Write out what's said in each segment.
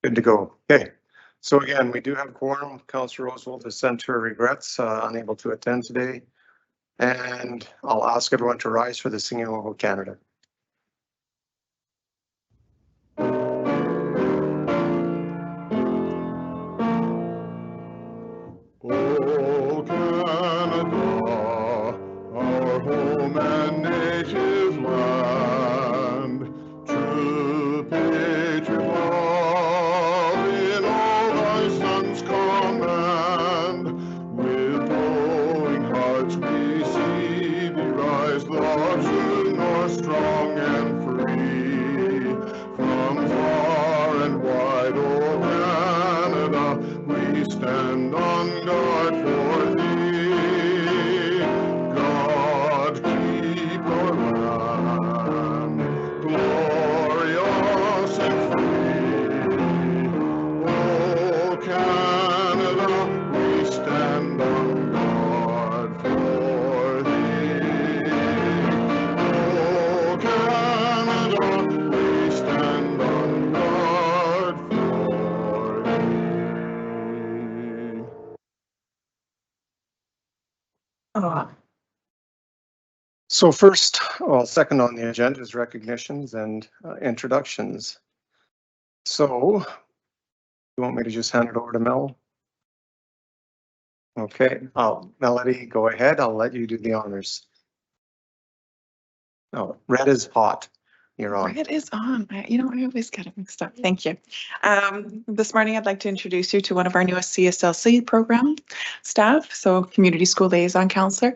Good to go. Okay. So again, we do have quorum. Councillor Roosevelt has sent her regrets, unable to attend today. And I'll ask everyone to rise for the singing of Canada. O Canada, our home and native land, true patriot love in all thy sons command. With glowing hearts we see thee rise, the true north, strong and free. From far and wide, O Canada, we stand on guard for thee. God keep our land glorious and free. O Canada, we stand on guard for thee. O Canada, we stand on guard for thee. So first, well, second on the agenda is recognitions and introductions. So you want me to just hand it over to Mel? Okay, Melody, go ahead. I'll let you do the honors. Oh, red is hot. You're on. Red is on. I always get it mixed up. Thank you. This morning, I'd like to introduce you to one of our newest CSLC program staff. So Community School Liaison Counselor,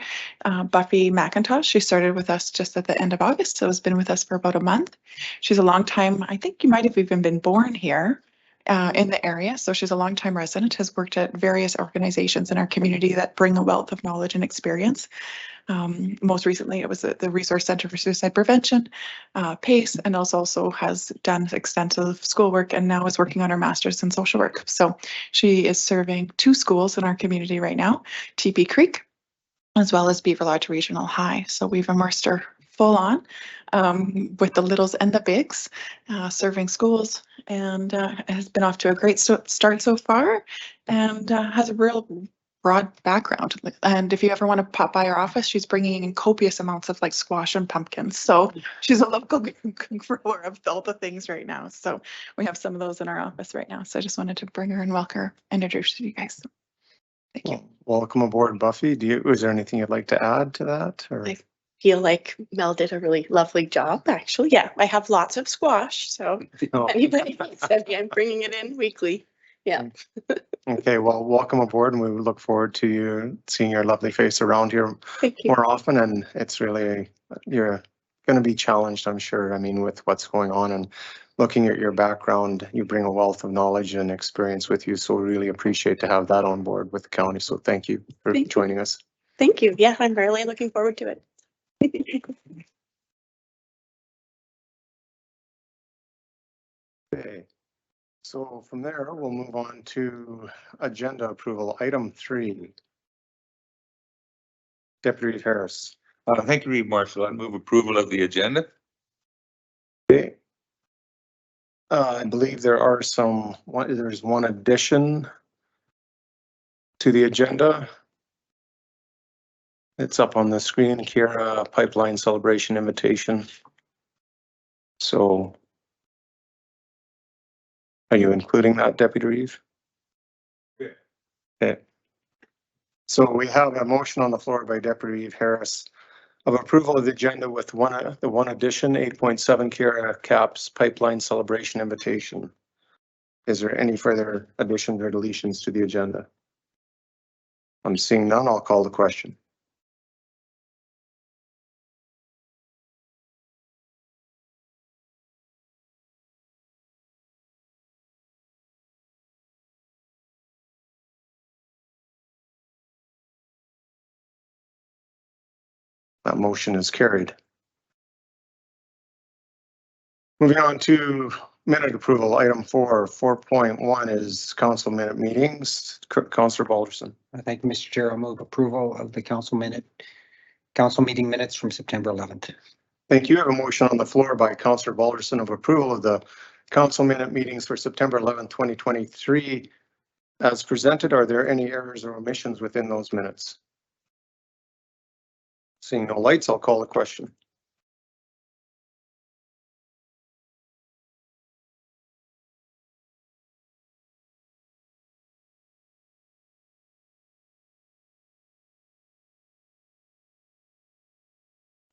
Buffy McIntosh. She started with us just at the end of August. So has been with us for about a month. She's a long time, I think you might have even been born here in the area. So she's a longtime resident, has worked at various organizations in our community that bring a wealth of knowledge and experience. Most recently, it was the Resource Center for Suicide Prevention, PACE, and also has done extensive schoolwork and now is working on her master's in social work. So she is serving 2 schools in our community right now, TP Creek, as well as Beaver Lodge Regional High. So we've immersed her full on with the littles and the bigs, serving schools, and has been off to a great start so far, and has a real broad background. And if you ever want to pop by our office, she's bringing in copious amounts of like squash and pumpkins. So she's a local grower of all the things right now. So we have some of those in our office right now. So I just wanted to bring her and welcome her and introduce you guys. Thank you. Well, welcome aboard, Buffy. Is there anything you'd like to add to that? Or? I feel like Mel did a really lovely job, actually. Yeah, I have lots of squash. So anybody needs any, I'm bringing it in weekly. Yeah. Okay, well, welcome aboard, and we look forward to you seeing your lovely face around here more often. And it's really, you're going to be challenged, I'm sure. I mean, with what's going on and looking at your background, you bring a wealth of knowledge and experience with you. So we really appreciate to have that on board with the county. So thank you for joining us. Thank you. Yeah, I'm really looking forward to it. Okay. So from there, we'll move on to agenda approval, item 3. Deputy Reeve Harris. Thank you, Reeve Marshall. I move approval of the agenda. Okay. I believe there are there's one addition to the agenda. It's up on the screen, Kira Pipeline Celebration Invitation. So are you including that, Deputy Reeve? Yeah. Okay. So we have a motion on the floor by Deputy Reeve Harris of approval of the agenda with the one addition, 8.7 Kira Caps Pipeline Celebration Invitation. Is there any further additions or deletions to the agenda? I'm seeing none. I'll call the question. That motion is carried. Moving on to minute approval, item 4.1 is council minute meetings. Councillor Balderson. Thank you, Mr. Chair. I'll move approval of the council meeting minutes from September 11th. Thank you. I have a motion on the floor by Councillor Balderson of approval of the Council minute meetings for September 11th, 2023. As presented, are there any errors or omissions within those minutes? Seeing no lights, I'll call the question.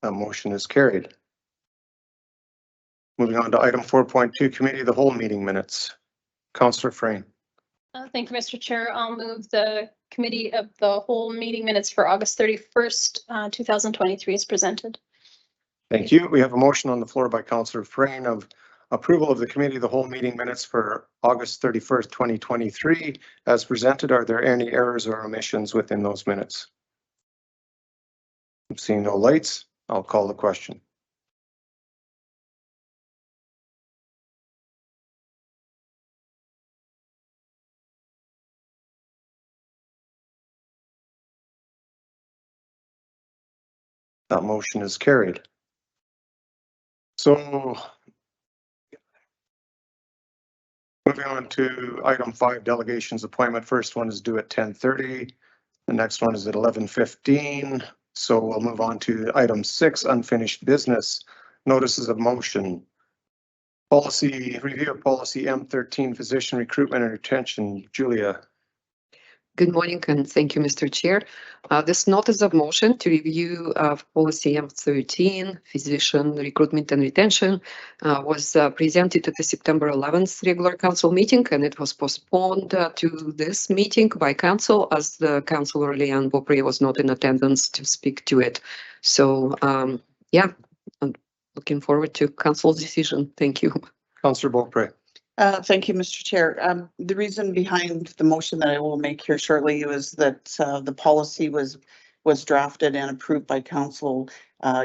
That motion is carried. Moving on to item 4.2, Committee of the Whole meeting minutes. Councillor Frayne. Thank you, Mr. Chair. I'll move the committee of the whole meeting minutes for August 31st, 2023 as presented. Thank you. We have a motion on the floor by Councillor Frayne of approval of the Committee of the Whole meeting minutes for August 31st, 2023 as presented. Are there any errors or omissions within those minutes? I'm seeing no lights. I'll call the question. That motion is carried. So moving on to item 5, delegations appointment. First one is due at 10:30. The next one is at 11:15. So we'll move on to item 6, unfinished business. Notices of motion. Policy review of policy M13, physician recruitment and retention. Julia. Good morning and thank you, Mr. Chair. This notice of motion to review of policy M13, physician recruitment and retention, was presented at the September 11th regular council meeting, and it was postponed to this meeting by council as the councillor Leanne Beaupre was not in attendance to speak to it. So yeah, I'm looking forward to council's decision. Thank you. Councillor Beaupre. Thank you, Mr. Chair. The reason behind the motion that I will make here shortly was that the policy was drafted and approved by council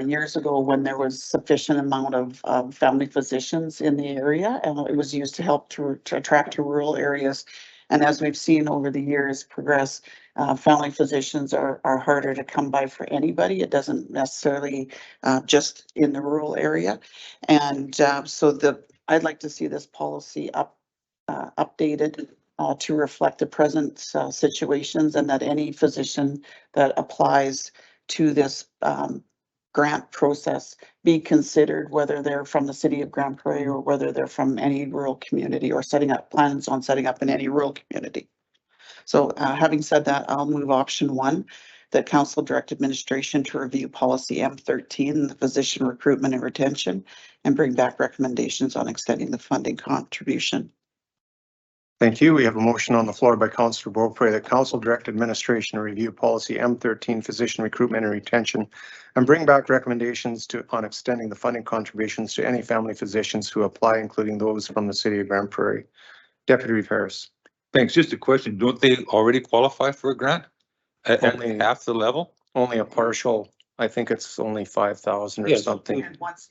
years ago when there was sufficient amount of family physicians in the area, and it was used to help to attract to rural areas. And as we've seen over the years progress, family physicians are harder to come by for anybody. It doesn't necessarily just in the rural area. And so I'd like to see this policy updated to reflect the present situations, and that any physician that applies to this grant process be considered, whether they're from the city of Grande Prairie or whether they're from any rural community or plans on setting up in any rural community. So having said that, I'll move option 1, that council direct administration to review policy M13, the physician recruitment and retention, and bring back recommendations on extending the funding contribution. Thank you. We have a motion on the floor by Councillor Beaupre that council direct administration to review policy M13, physician recruitment and retention, and bring back recommendations on extending the funding contributions to any family physicians who apply, including those from the city of Grande Prairie. Deputy Reeve Harris. Thanks. Just a question. Don't they already qualify for a grant at Only- half the level? Only a partial, I think it's only 5,000 or Yes. something. And once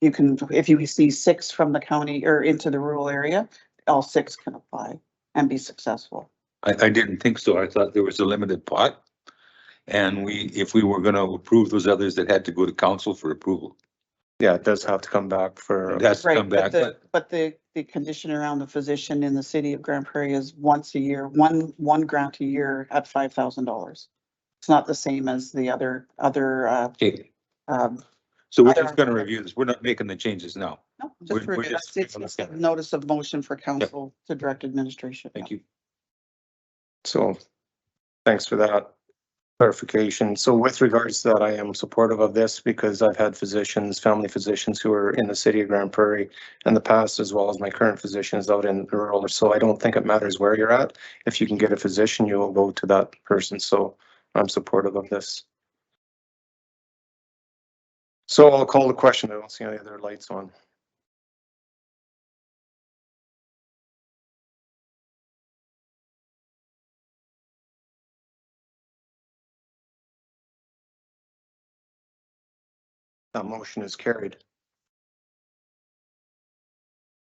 you can, if you see 6 from the county or into the rural area, all 6 can apply and be successful. I didn't think so. I thought there was a limited pot. And if we were going to approve those others, that had to go to council for approval. Yeah, it does have to come back for, It has to Right, come back, but the condition around the physician in the city of Grande Prairie is once a year, one grant a year at $5,000. It's not the same as the other okay. um, So we're other- just going to review this. We're not making the changes now. no, We're- just we're review. just- It's a notice of motion for council to direct administration. Thank you. so thanks for that clarification. So with regards to that, I am supportive of this because I've had physicians, family physicians who are in the city of Grande Prairie in the past, as well as my current physicians out in rural. So I don't think it matters where you're at. If you can get a physician, you will go to that person. So I'm supportive of this. So I'll call the question. I don't see any other lights on. That motion is carried.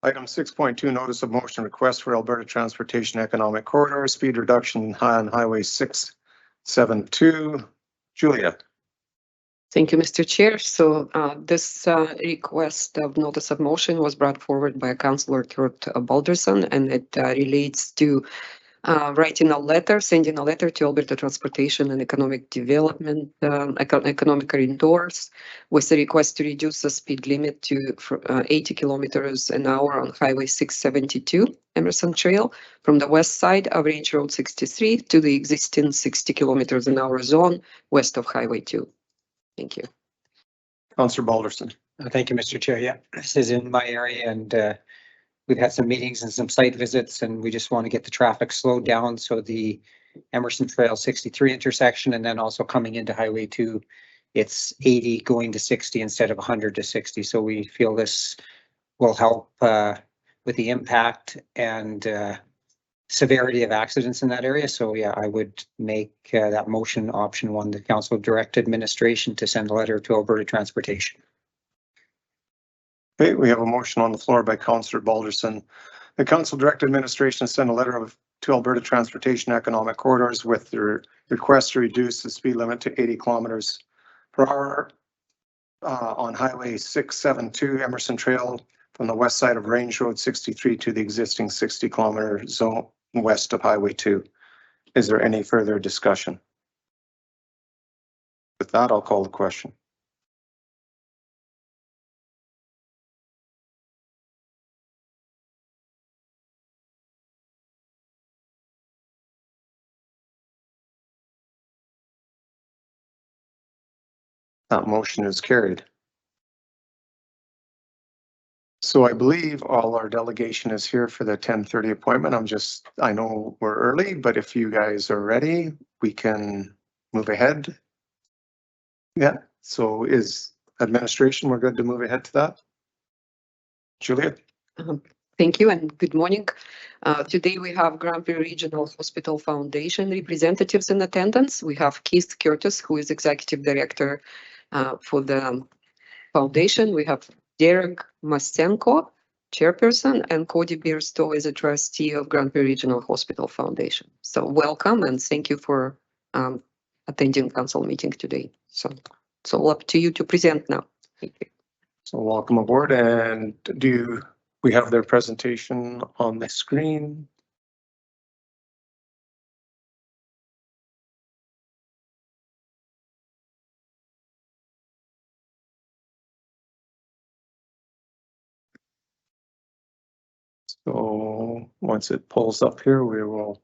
Item 6.2, notice of motion request for Alberta Transportation Economic Corridor speed reduction on Highway 672. Julia. Thank you, Mr. Chair. So this request of notice of motion was brought forward by Councillor Kurt Balderson, and it relates to sending a letter to Alberta Transportation and Economic Development, Economic Indoors, with a request to reduce the speed limit to 80 kilometers an hour on Highway 672 Emerson Trail from the west side of Range Road 63 to the existing 60 kilometers an hour zone west of Highway 2. Thank you. Councillor Balderson. Thank you, Mr. Chair. Yeah, this is in my area, and we've had some meetings and some site visits, and we just want to get the traffic slowed down. So the Emerson Trail 63 intersection, and then also coming into Highway 2, it's 80 going to 60 instead of 100 to 60. So we feel this will help with the impact and severity of accidents in that area. So yeah, I would make that motion option 1, the council direct administration to send a letter to Alberta Transportation. Okay, we have a motion on the floor by Councillor Balderson. The council direct administration send a letter to Alberta Transportation Economic Corridors with their request to reduce the speed limit to 80 kilometers per hour on Highway 672 Emerson Trail from the west side of Range Road 63 to the existing 60 kilometer zone west of Highway 2. Is there any further discussion? With that, I'll call the question. That motion is carried. So I believe all our delegation is here for the 10:30 appointment. I know we're early, but if you guys are ready, we can move ahead. Yeah, so is administration, we're good to move ahead to that? Julia? Thank you and good morning. Today we have Grand Prairie Regional Hospital Foundation representatives in attendance. We have Keith Curtis, who is Executive Director for the foundation. We have Derek Mastenko, Chairperson, and Cody Bierstow is a trustee of Grand Prairie Regional Hospital Foundation. So welcome and thank you for attending council meeting today. So it's all up to you to present now. Thank you. So welcome aboard, and we have their presentation on the screen? So once it pulls up here, we will.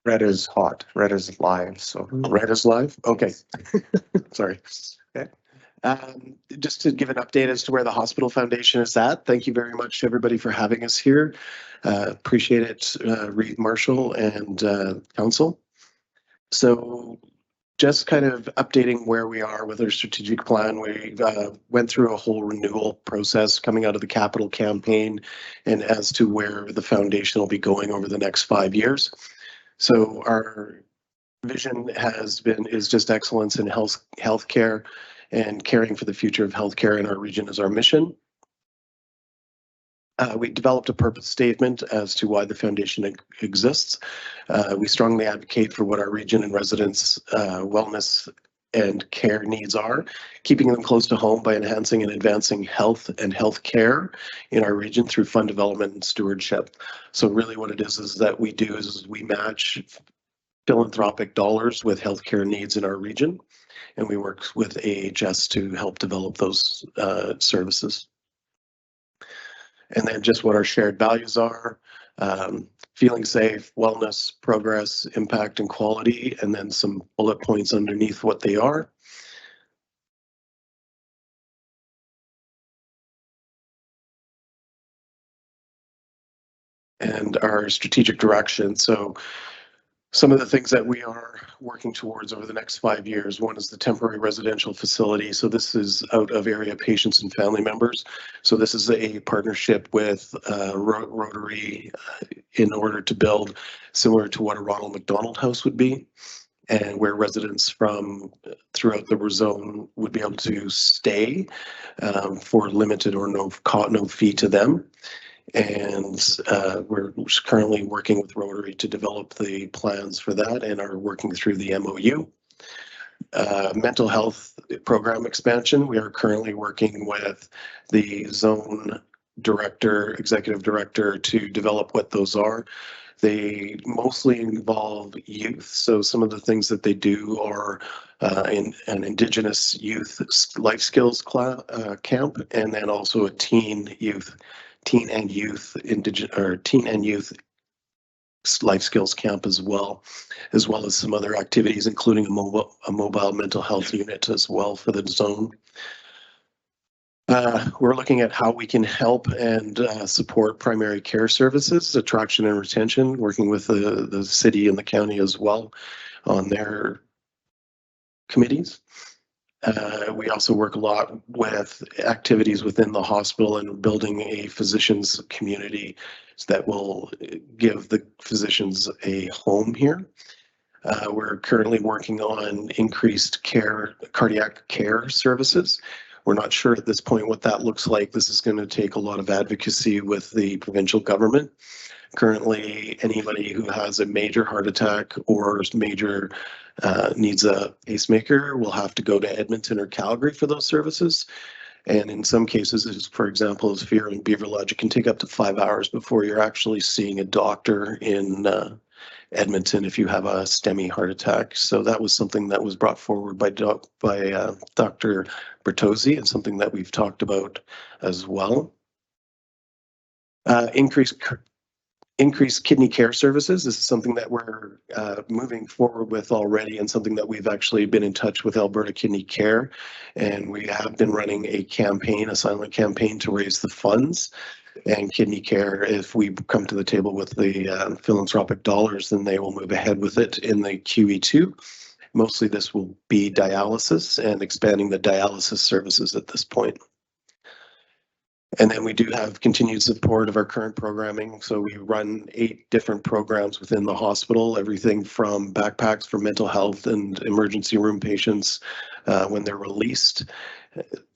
Red is hot. Red is live. So Red is live. Okay. Sorry. Okay. Just to give an update as to where the Hospital Foundation is at. Thank you very much to everybody for having us here. Appreciate it, Reed Marshall and Council. So just kind of updating where we are with our strategic plan. We went through a whole renewal process coming out of the capital campaign and as to where the foundation will be going over the next 5 years. So our vision is just excellence in healthcare and caring for the future of healthcare in our region is our mission. We developed a purpose statement as to why the foundation exists. We strongly advocate for what our region and residents' wellness and care needs are, keeping them close to home by enhancing and advancing health and health care in our region through fund development and stewardship. So really what it is that we do is we match philanthropic dollars with healthcare needs in our region, and we work with AHS to help develop those services. And then just what our shared values are, feeling safe, wellness, progress, impact, and quality, and then some bullet points underneath what they are. and our strategic direction. So some of the things that we are working towards over the next 5 years, one is the temporary residential facility. So this is out of area patients and family members. So this is a partnership with Rotary in order to build similar to what a Ronald McDonald House would be, and where residents from throughout the zone would be able to stay for limited or no fee to them. And we're currently working with Rotary to develop the plans for that and are working through the MOU. Mental health program expansion. We are currently working with the zone director, executive director to develop what those are. They mostly involve youth. So some of the things that they do are in an Indigenous youth life skills camp, and then also a teen and youth life skills camp as well as some other activities, including a mobile mental health unit as well for the zone. We're looking at how we can help and support primary care services, attraction and retention, working with the city and the county as well on their committees. We also work a lot with activities within the hospital and building a physicians community that will give the physicians a home here. We're currently working on increased cardiac care services. We're not sure at this point what that looks like. This is going to take a lot of advocacy with the provincial government. Currently, anybody who has a major heart attack or major needs a pacemaker will have to go to Edmonton or Calgary for those services. And in some cases, for example, as here in Beaverlodge, it can take up to 5 hours before you're actually seeing a doctor in Edmonton if you have a STEMI heart attack. So that was something that was brought forward by Dr. Bertozzi, and something that we've talked about as well. Increased kidney care services. This is something that we're moving forward with already, and something that we've actually been in touch with Alberta Kidney Care, and we have been running a campaign, a silent campaign, to raise the funds. And Kidney Care, if we come to the table with the philanthropic dollars, then they will move ahead with it in the QE2. Mostly this will be dialysis and expanding the dialysis services at this point. And then we do have continued support of our current programming. So we run 8 different programs within the hospital, everything from backpacks for mental health and emergency room patients when they're released,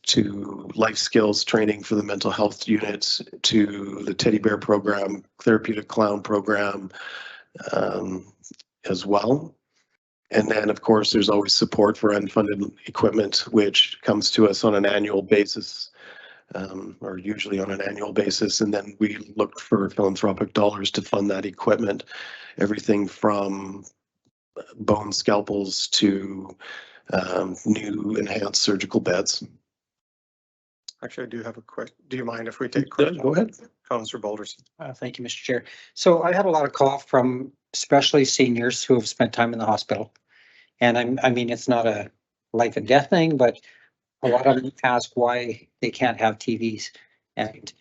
to life skills training for the mental health units, to the teddy bear program, therapeutic clown program as well. And then, of course, there's always support for unfunded equipment, which comes to us on an annual basis. Or usually on an annual basis, and then we look for philanthropic dollars to fund that equipment, everything from bone scalpels to new enhanced surgical beds. Actually, I do have a question. Do you mind if we take questions? Go ahead. Councillor Balderson. Thank you, Mr. Chair. So I had a lot of call from especially seniors who have spent time in the hospital. And I mean, it's not a life and death thing, but a lot of them ask why they can't have TVs. And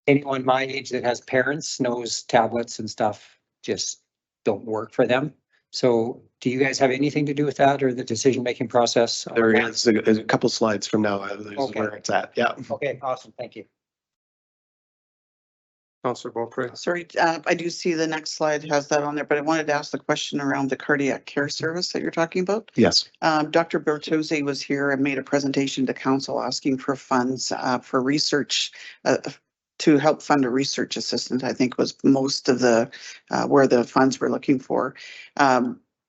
anyone my age that has parents knows tablets and stuff just don't work for them. So do you guys have anything to do with that, or the decision-making process? There is a couple slides from now. There's Okay. where it's at. Yeah. Okay, awesome. Thank you. Councillor Beaupre. Sorry, I do see the next slide has that on there, but I wanted to ask the question around the cardiac care service that you're talking about. Yes. Dr. Bertozzi was here and made a presentation to council asking for funds for research to help fund a research assistant, I think was most of the where the funds were looking for.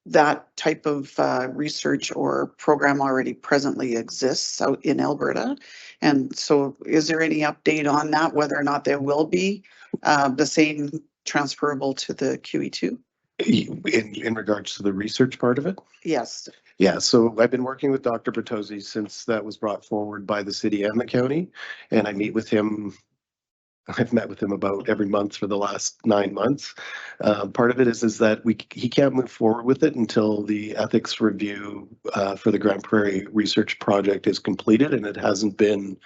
That type of research or program already presently exists out in Alberta. And so is there any update on that, whether or not there will be the same transferable to the QE2? In regards to the research part of it? Yes. Yeah, so I've been working with Dr. Bertozzi since that was brought forward by the city and the county, and I meet with him. I've met with him about every month for the last 9 months. Part of it is that he can't move forward with it until the ethics review for the Grand Prairie Research Project is completed, and it hasn't been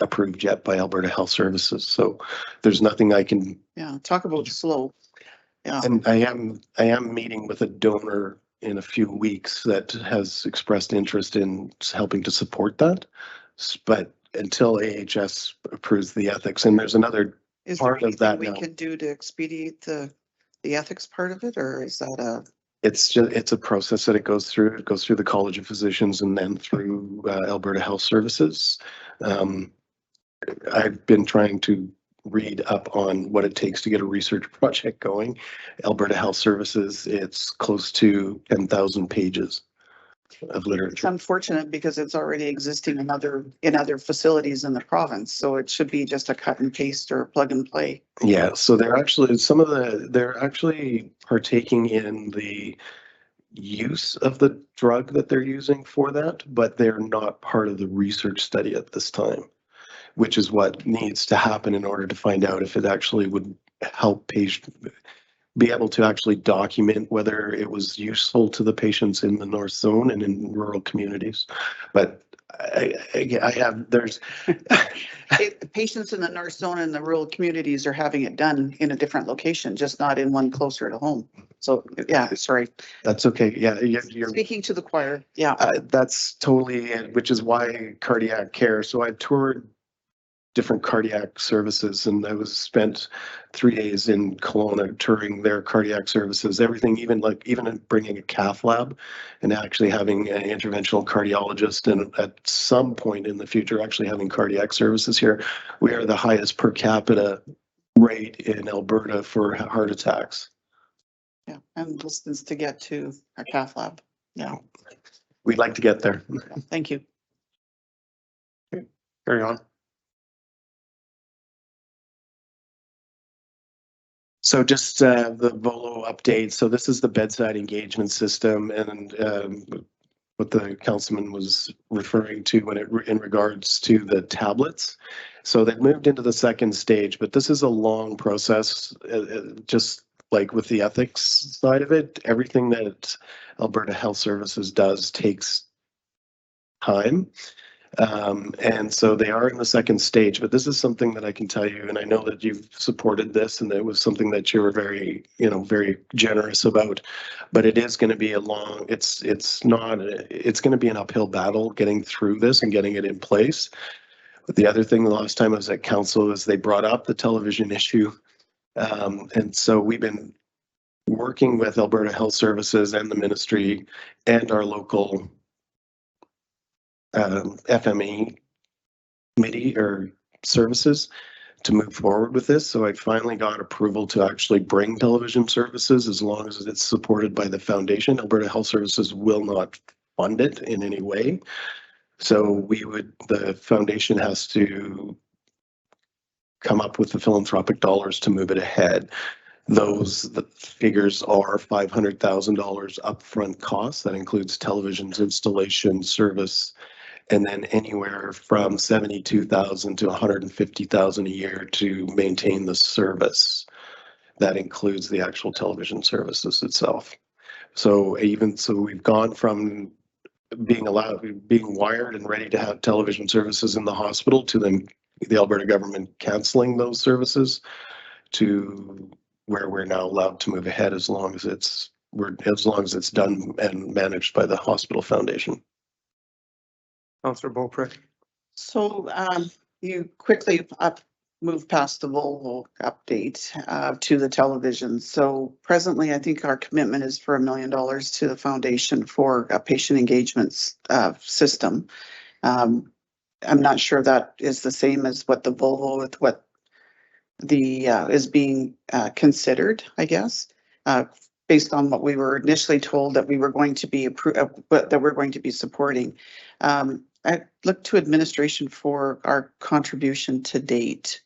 approved yet by Alberta Health Services. So there's nothing I can, Yeah, talk about slow. Yeah, and I am meeting with a donor in a few weeks that has expressed interest in helping to support that. But until AHS approves the ethics, and there's another is there part of that anything we now. can do to expedite the ethics part of it, or is that a? It's a process that it goes through. It goes through the College of Physicians and then through Alberta Health Services. I've been trying to read up on what it takes to get a research project going. Alberta Health Services, it's close to 10,000 pages of It's literature. unfortunate because it's already existing in other facilities in the province, so it should be just a cut and paste or plug and play. Yeah, so they're actually they're actually partaking in the use of the drug that they're using for that, but they're not part of the research study at this time, which is what needs to happen in order to find out if it actually would help patient be able to actually document whether it was useful to the patients in the North Zone and in rural communities. But I have, there's Patients in the North Zone and the rural communities are having it done in a different location, just not in one closer to home. So, yeah, sorry. that's okay. Yeah, you're Speaking to the choir, yeah. that's totally it, which is why cardiac care. So I toured different cardiac services, and I was spent 3 days in Kelowna touring their cardiac services, everything, even bringing a cath lab and actually having an interventional cardiologist, and at some point in the future actually having cardiac services here. We are the highest per capita rate in Alberta for heart attacks. Yeah, and distance to get to a cath lab. Yeah, We'd like to get there. thank you. Carry on. So just the Volo update. So this is the bedside engagement system, and what the councilman was referring to when in regards to the tablets. So they've moved into the second stage, but this is a long process, just like with the ethics side of it. Everything that Alberta Health Services does takes time. And so they are in the second stage, but this is something that I can tell you, and I know that you've supported this, and it was something that you were very, very generous about, but it is going to be it's going to be an uphill battle getting through this and getting it in place. But the other thing, the last time I was at council, is they brought up the television issue. And so we've been working with Alberta Health Services and the ministry and our local FME committee or services to move forward with this. So I finally got approval to actually bring television services, as long as it's supported by the foundation. Alberta Health Services will not fund it in any way. So the foundation has to come up with the philanthropic dollars to move it ahead. The figures are $500,000 upfront costs. That includes televisions, installation, service, and then anywhere from $72,000 to $150,000 a year to maintain the service. That includes the actual television services itself. So we've gone from being wired and ready to have television services in the hospital to then the Alberta government canceling those services, to where we're now allowed to move ahead as long as it's done and managed by the hospital foundation. Councillor Beaupre. So you quickly move past the Volvo update to the television. So presently, I think our commitment is for $1 million to the foundation for a patient engagement system. I'm not sure that is the same as what the Volvo, with what the is being considered, I guess, based on what we were initially told that we were going to be that we're going to be supporting. I looked to administration for our contribution to date.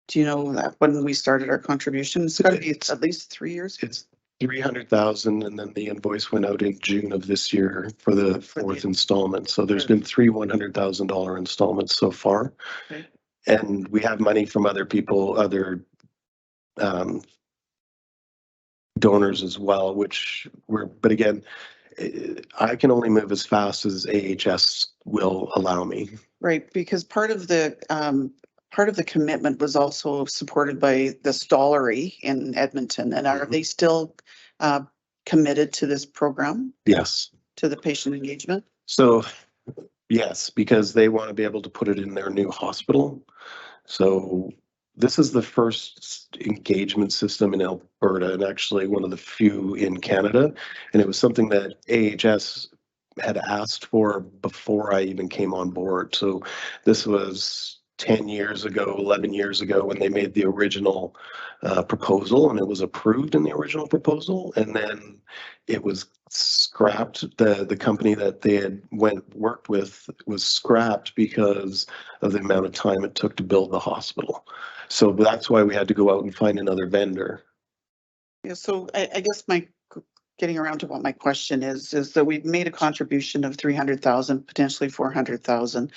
Do you know that when we started our contribution? It's got to be at least 3 years. It's 300,000, and then the invoice went out in June of this year for the fourth installment. So there's been 3 $100,000 installments so far. Okay. And we have money from other people, other donors as well, but again, I can only move as fast as AHS will allow me. Right, because part of the commitment was also supported by the Stollery in Edmonton. And are they still committed to this program, Yes. to the patient engagement? So, yes, because they want to be able to put it in their new hospital. So this is the first engagement system in Alberta and actually one of the few in Canada. And it was something that AHS had asked for before I even came on board. So this was 10 years ago, 11 years ago when they made the original proposal, and it was approved in the original proposal. And then it was scrapped. The company that they had worked with was scrapped because of the amount of time it took to build the hospital. So that's why we had to go out and find another vendor. Yeah, so I guess getting around to what my question is that we've made a contribution of 300,000, potentially 400,000.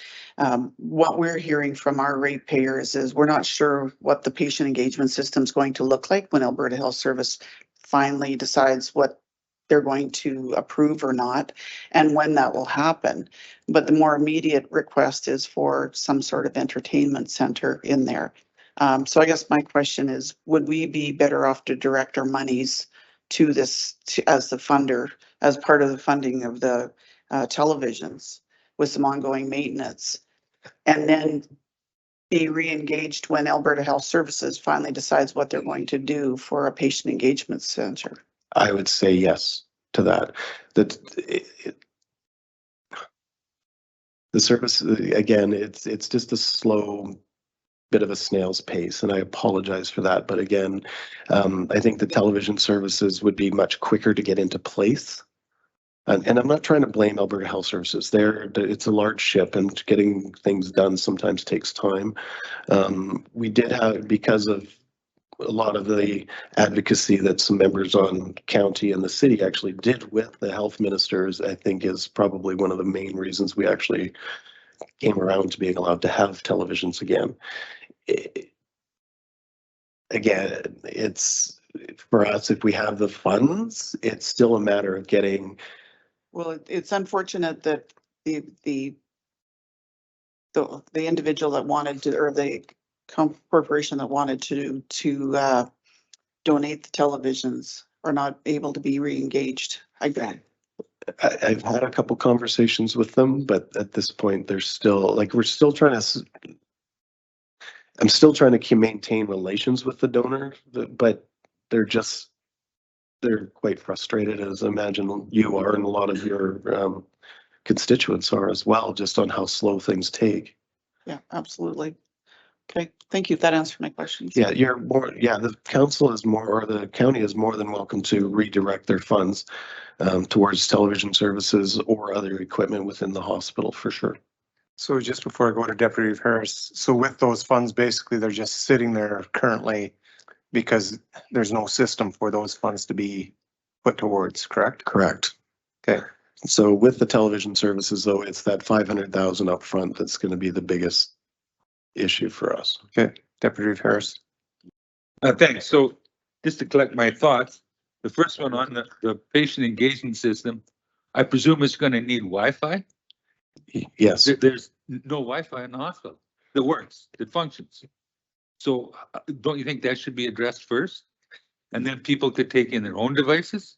What we're hearing from our ratepayers is we're not sure what the patient engagement system is going to look like when Alberta Health Service finally decides what they're going to approve or not, and when that will happen. But the more immediate request is for some sort of entertainment center in there. So I guess my question is, would we be better off to direct our monies to this as the funder, as part of the funding of the televisions with some ongoing maintenance, and then be re-engaged when Alberta Health Services finally decides what they're going to do for a patient engagement center? I would say yes to that. The service, again, it's just a slow bit of a snail's pace, and I apologize for that. But again, I think the television services would be much quicker to get into place. And I'm not trying to blame Alberta Health Services. It's a large ship, and getting things done sometimes takes time. We did have, because of a lot of the advocacy that some members on county and the city actually did with the health ministers, I think is probably one of the main reasons we actually came around to being allowed to have televisions again. Again, it's for us, if we have the funds, it's still a matter of getting. Well, it's unfortunate that the individual that wanted to, or the corporation that wanted to donate the televisions are not able to be re-engaged. I've had a couple conversations with them, but at this point, they're still like, I'm still trying to maintain relations with the donor, but they're quite frustrated, as I imagine you are, and a lot of your constituents are as well, just on how slow things take. Yeah, absolutely. Okay, thank you. That answered my questions. Yeah, the council is more, or the county is more than welcome to redirect their funds towards television services or other equipment within the hospital, for sure. So just before I go to Deputy Harris, so with those funds, basically they're just sitting there currently because there's no system for those funds to be put towards, correct? Correct. Okay. So with the television services, though, it's that 500,000 up front that's going to be the biggest issue for us. Okay, Deputy Harris. Thanks. So just to collect my thoughts, the first one on the patient engagement system, I presume it's going to need Wi-Fi? Yes. There's no Wi-Fi in the hospital that works, that functions. So don't you think that should be addressed first? And then people could take in their own devices?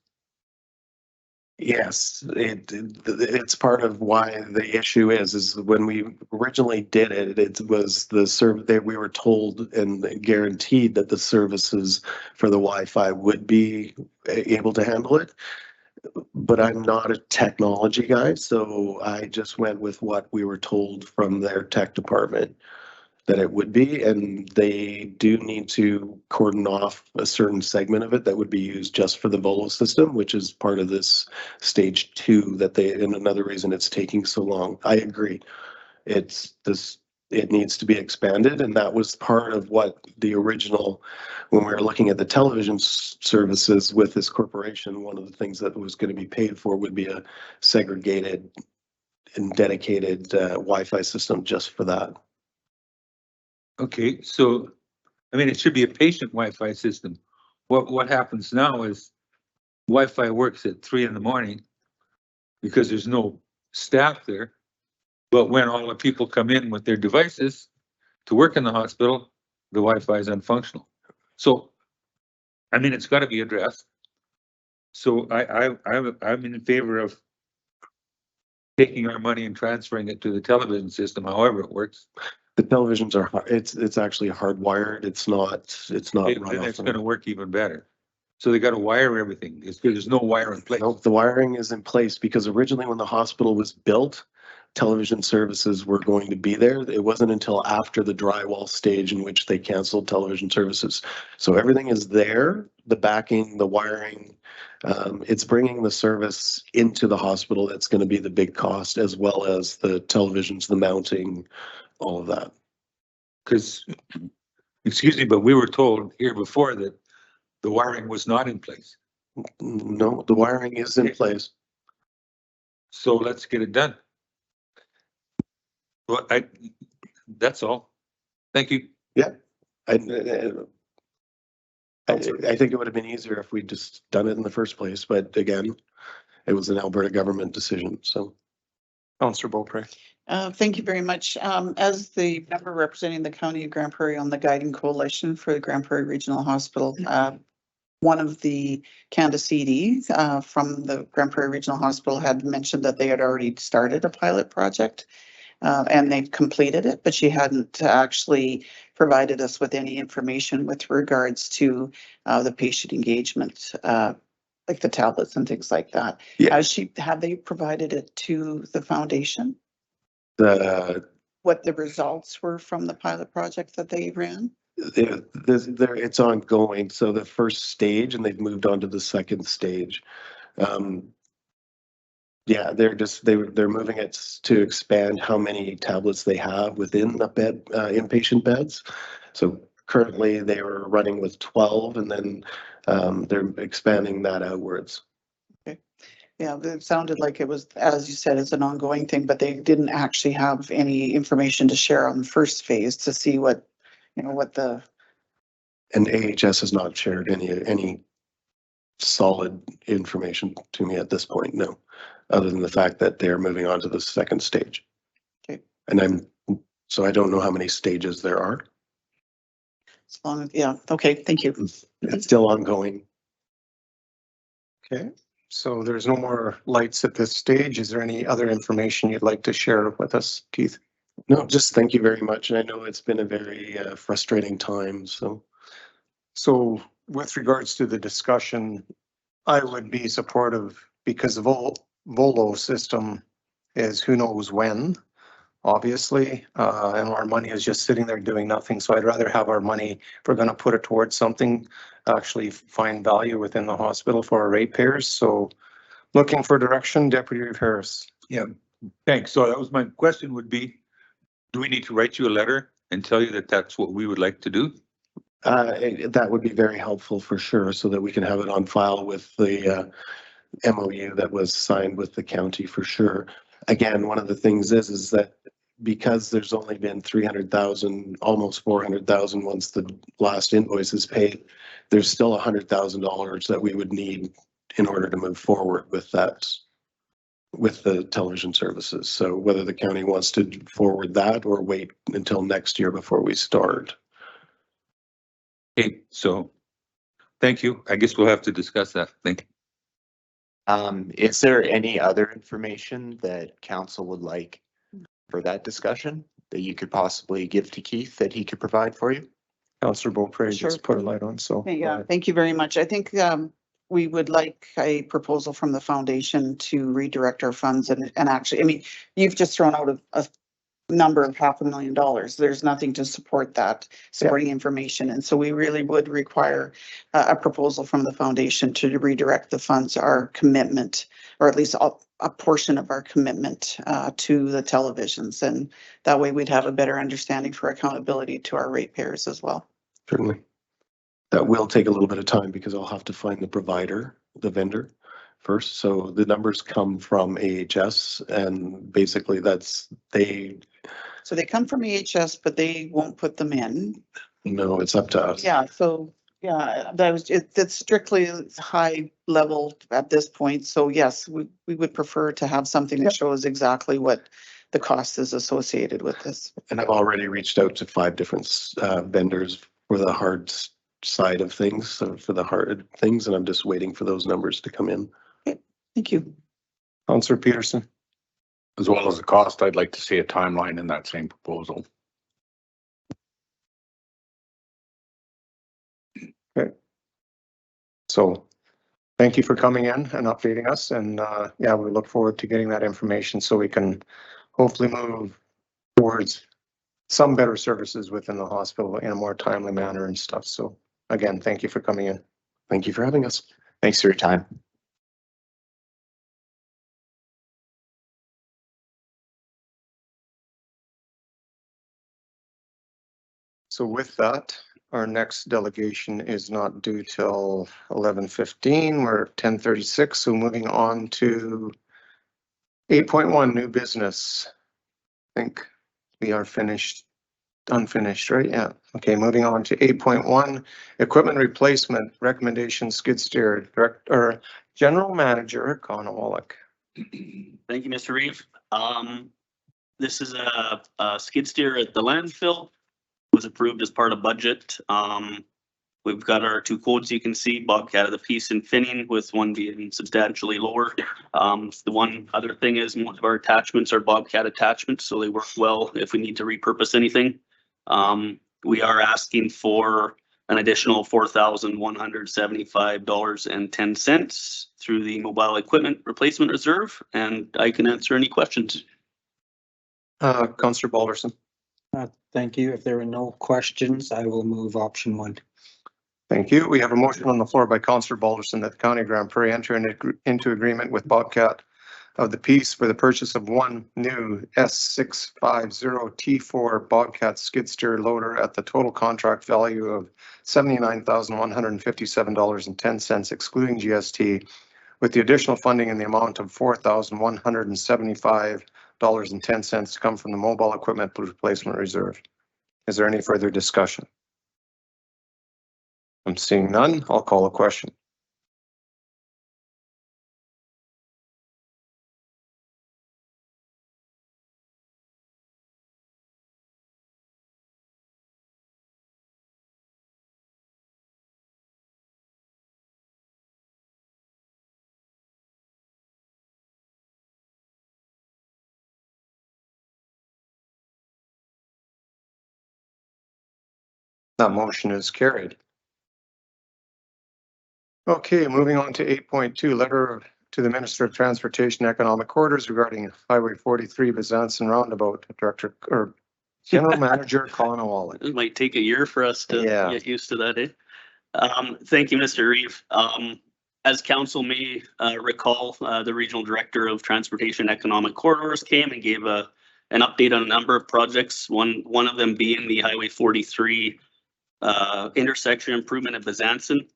Yes, it's part of why the issue is when we originally did it, it was the service that we were told and guaranteed that the services for the Wi-Fi would be able to handle it. But I'm not a technology guy, so I just went with what we were told from their tech department that it would be, and they do need to cordon off a certain segment of it that would be used just for the Volo system, which is part of this stage 2 and another reason it's taking so long. I agree. It needs to be expanded, and that was part of what the original, when we were looking at the television services with this corporation, one of the things that was going to be paid for would be a segregated and dedicated Wi-Fi system just for that. Okay, so, I mean, it should be a patient Wi-Fi system. What happens now is Wi-Fi works at 3 in the morning because there's no staff there. But when all the people come in with their devices to work in the hospital, the Wi-Fi is unfunctional. So, I mean, it's gotta be addressed. So I'm in favor of taking our money and transferring it to the television system, however it works. The televisions are, it's actually hardwired. It's not run Then off. it's gonna work even better. So they gotta wire everything. There's no wire in place. Nope, the wiring is in place because originally when the hospital was built, television services were going to be there. It wasn't until after the drywall stage in which they canceled television services. So everything is there, the backing, the wiring. It's bringing the service into the hospital. That's going to be the big cost, as well as the televisions, the mounting, all of that. Because, excuse me, but we were told here before that the wiring was not in place. No, the wiring is in place. So let's get it done. Well, that's all. Thank you. I think it would have been easier if we'd just done it in the first place, but again, it was an Alberta government decision, so. Councillor Beaupre. Thank you very much. As the member representing the County of Grand Prairie on the Guiding Coalition for the Grand Prairie Regional Hospital, one of the Candace Eady from the Grand Prairie Regional Hospital had mentioned that they had already started a pilot project. And they've completed it, but she hadn't actually provided us with any information with regards to the patient engagement, like the tablets and things like that. Yeah. Have they provided it to the foundation? What the results were from the pilot project that they ran? It's ongoing. So the first stage, and they've moved on to the second stage. Yeah, they're moving it to expand how many tablets they have within the bed, inpatient beds. So currently they were running with 12, and then they're expanding that outwards. Okay. Yeah, it sounded like it was, as you said, it's an ongoing thing, but they didn't actually have any information to share on the first phase to see what, what the. And AHS has not shared any solid information to me at this point, no, other than the fact that they're moving on to the second stage. Okay. And so I don't know how many stages there are. As long as, yeah, okay, thank you. It's still ongoing. Okay, so there's no more lights at this stage. Is there any other information you'd like to share with us, Keith? No, just thank you very much. And I know it's been a very frustrating time, so. So with regards to the discussion, I would be supportive because the Volo system is who knows when, obviously, and our money is just sitting there doing nothing. So I'd rather have our money, if we're going to put it towards something, actually find value within the hospital for our ratepayers. So looking for direction, Deputy Reeve Harris. Yeah, thanks. So that was my question would be, do we need to write you a letter and tell you that that's what we would like to do? That would be very helpful for sure, so that we can have it on file with the MOU that was signed with the county for sure. Again, one of the things is that because there's only been 300,000, almost 400,000 once the last invoice is paid, there's still $100,000 that we would need in order to move forward with that, with the television services. So whether the county wants to forward that or wait until next year before we start. Okay, so thank you. I guess we'll have to discuss that. Thank you. Is there any other information that council would like for that discussion that you could possibly give to Keith that he could provide for you? Councillor Beaupre Sure. just put a light on, so. Yeah, thank you very much. I think we would like a proposal from the foundation to redirect our funds and actually, I mean, you've just thrown out a number of $500,000. There's nothing to support that supporting information. And so we really would require a proposal from the foundation to redirect the funds, our commitment, or at least a portion of our commitment to the televisions. And that way we'd have a better understanding for accountability to our ratepayers as well. Certainly. That will take a little bit of time because I'll have to find the provider, the vendor first. So the numbers come from AHS and basically So they come from AHS, but they won't put them in. No, it's up to us. Yeah, so, yeah, it's strictly high level at this point. So yes, we would prefer to have something that shows exactly what the cost is associated with this. And I've already reached out to 5 different vendors for the hard side of things, so for the hard things, and I'm just waiting for those numbers to come in. Thank you. Councillor Peterson. As well as the cost, I'd like to see a timeline in that same proposal. Okay. So thank you for coming in and updating us. And yeah, we look forward to getting that information so we can hopefully move towards some better services within the hospital in a more timely manner and stuff. So again, thank you for coming in. Thank you for having us. Thanks for your time. So with that, our next delegation is not due till 11:15. We're at 10:36. So moving on to 8.1 new business. I think we are unfinished, right? Yeah. Okay, moving on to 8.1 equipment replacement recommendation skid steer director, general manager Connor Wallach. Thank you, Mr. Reeve. This is a skid steer at the landfill. Was approved as part of budget. We've got our 2 quotes you can see, Bobcat of the Peace and Finning, with one being substantially lower. The one other thing is most of our attachments are Bobcat attachments, so they work well if we need to repurpose anything. We are asking for an additional $4,175.10 through the mobile equipment replacement reserve, and I can answer any questions. Councillor Balderson. Thank you. If there are no questions, I will move option 1. Thank you. We have a motion on the floor by Councillor Balderson that the County of Grand Prairie enter into agreement with Bobcat of the Peace for the purchase of one new S650T4 Bobcat skid steer loader at the total contract value of $79,157.10 excluding GST, with the additional funding in the amount of $4,175.10 to come from the mobile equipment replacement reserve. Is there any further discussion? I'm seeing none. I'll call a question. That motion is carried. Okay, moving on to 8.2, letter to the Minister of Transportation Economic Corridors regarding Highway 43 Bezanson Roundabout. Director or General Manager Colin Wallach. It might take a year for us to get used to that, eh? Thank you, Mr. Reeve. As council may recall, the Regional Director of Transportation Economic Corridors came and gave an update on a number of projects, one of them being the Highway 43 intersection improvement at Bezanson.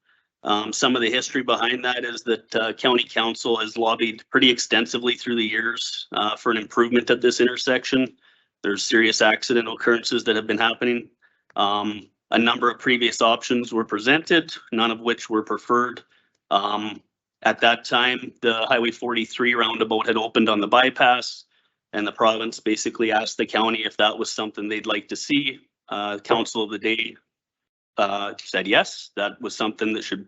Some of the history behind that is that County Council has lobbied pretty extensively through the years for an improvement at this intersection. There's serious accident occurrences that have been happening. A number of previous options were presented, none of which were preferred. At that time, the Highway 43 roundabout had opened on the bypass, and the province basically asked the county if that was something they'd like to see. Council of the day said yes, that was something that should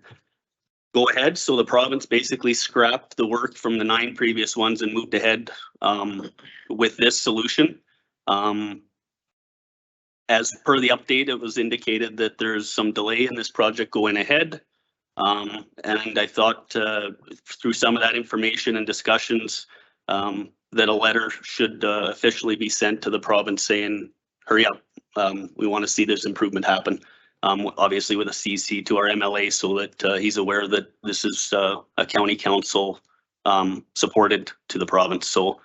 go ahead. So the province basically scrapped the work from the 9 previous ones and moved ahead with this solution. As per the update, it was indicated that there's some delay in this project going ahead. And I thought through some of that information and discussions that a letter should officially be sent to the province saying, hurry up, we want to see this improvement happen. Obviously with a CC to our MLA so that he's aware that this is a county council supported to the province. So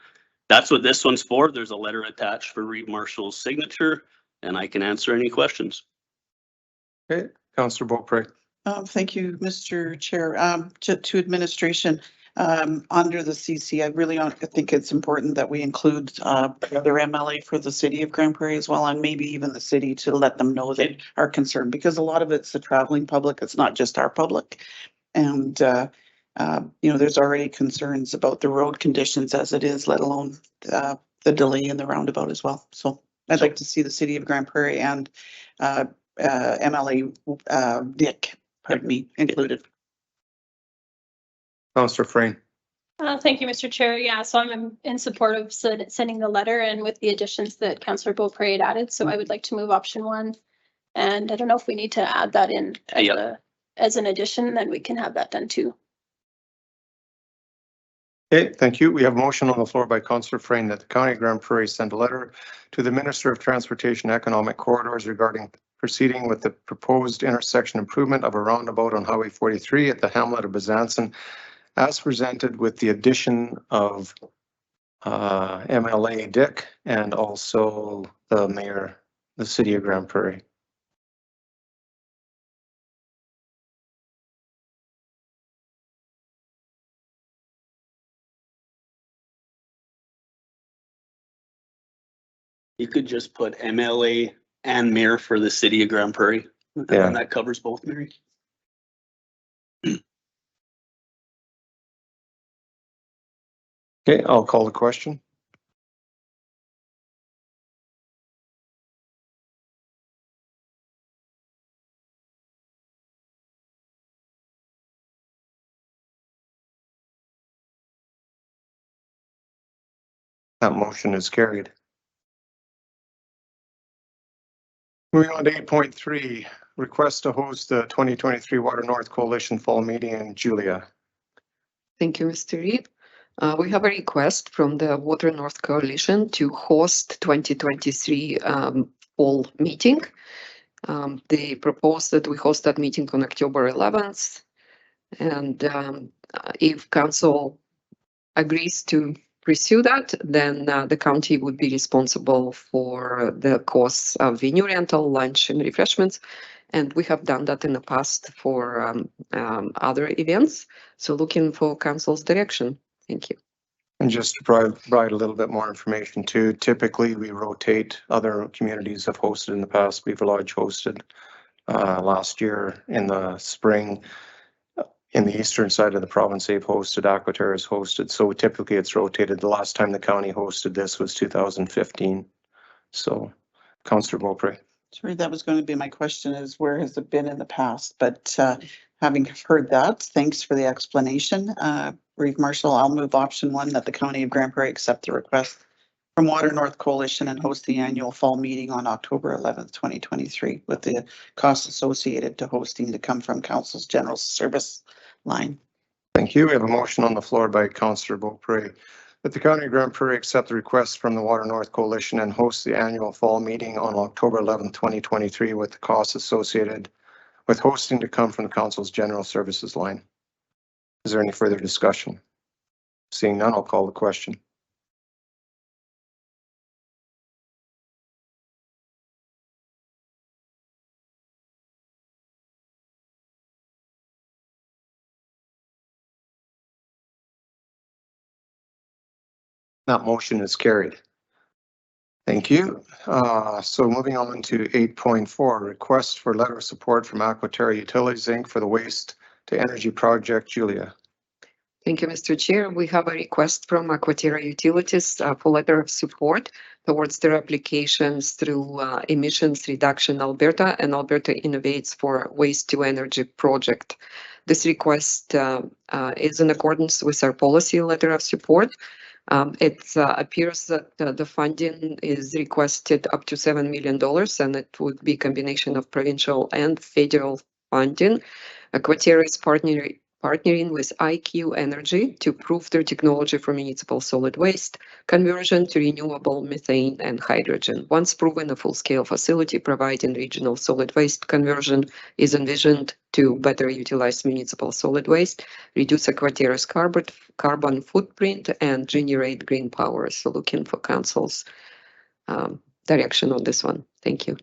that's what this one's for. There's a letter attached for Reeve Marshall's signature, and I can answer any questions. Okay, Councillor Beaupre. Thank you, Mr. Chair. To administration, under the CC, I think it's important that we include the other MLA for the city of Grand Prairie as well, and maybe even the city, to let them know that are concerned, because a lot of it's the traveling public. It's not just our public. And, there's already concerns about the road conditions as it is, let alone the delay in the roundabout as well. So I'd like to see the city of Grand Prairie and MLA Dick, pardon me, included. Councillor Frayne. Thank you, Mr. Chair. Yeah, so I'm in support of sending the letter and with the additions that Councillor Beaupre had added. So I would like to move option 1. And I don't know if we need to add that in as an addition, then we can have that done too. Okay, thank you. We have a motion on the floor by Councillor Frayne that the County of Grand Prairie send a letter to the Minister of Transportation and Economic Corridors regarding proceeding with the proposed intersection improvement of a roundabout on Highway 43 at the hamlet of Bezanson, as presented with the addition of MLA Dick and also the mayor, the city of Grand Prairie. You could just put MLA and mayor for the city of Grand Prairie. Yeah. And that covers both, Mary. Okay, I'll call the question. That motion is carried. Moving on to 8.3, request to host the 2023 Water North Coalition Fall Meeting in Julia. Thank you, Mr. Reid. We have a request from the Water North Coalition to host 2023 fall meeting. They propose that we host that meeting on October 11th. And if council agrees to pursue that, then the county would be responsible for the costs of venue rental, lunch and refreshments. And we have done that in the past for other events. So looking for council's direction. Thank you. And just to provide a little bit more information too, typically we rotate. Other communities have hosted in the past. Beaver Lodge hosted last year in the spring. In the eastern side of the province, they've hosted, Aquaterra has hosted. So typically it's rotated. The last time the county hosted this was 2015. So Councillor Beaupre. Sorry, that was going to be my question, is where has it been in the past? But having heard that, thanks for the explanation. Reeve Marshall, I'll move option 1 that the County of Grand Prairie accept the request from Water North Coalition and host the annual fall meeting on October 11th, 2023, with the costs associated to hosting to come from Council's general service line. Thank you. We have a motion on the floor by Councillor Beaupre that the County of Grand Prairie accept the request from the Water North Coalition and host the annual fall meeting on October 11th, 2023, with the costs associated with hosting to come from the Council's general services line. Is there any further discussion? Seeing none, I'll call the question. That motion is carried. Thank you. So moving on to 8.4, request for letter of support from Aquaterra Utilities Inc. for the waste to energy project, Julia. Thank you, Mr. Chair. We have a request from Aquaterra Utilities for letter of support towards their applications through Emissions Reduction Alberta and Alberta Innovates for Waste to Energy project. This request is in accordance with our policy letter of support. It appears that the funding is requested up to $7 million, and it would be a combination of provincial and federal funding. Aquaterra is partnering with IQ Energy to prove their technology for municipal solid waste conversion to renewable methane and hydrogen. Once proven, a full-scale facility providing regional solid waste conversion is envisioned to better utilize municipal solid waste, reduce Aquaterra's carbon footprint, and generate green power. So looking for council's direction on this one. Thank you.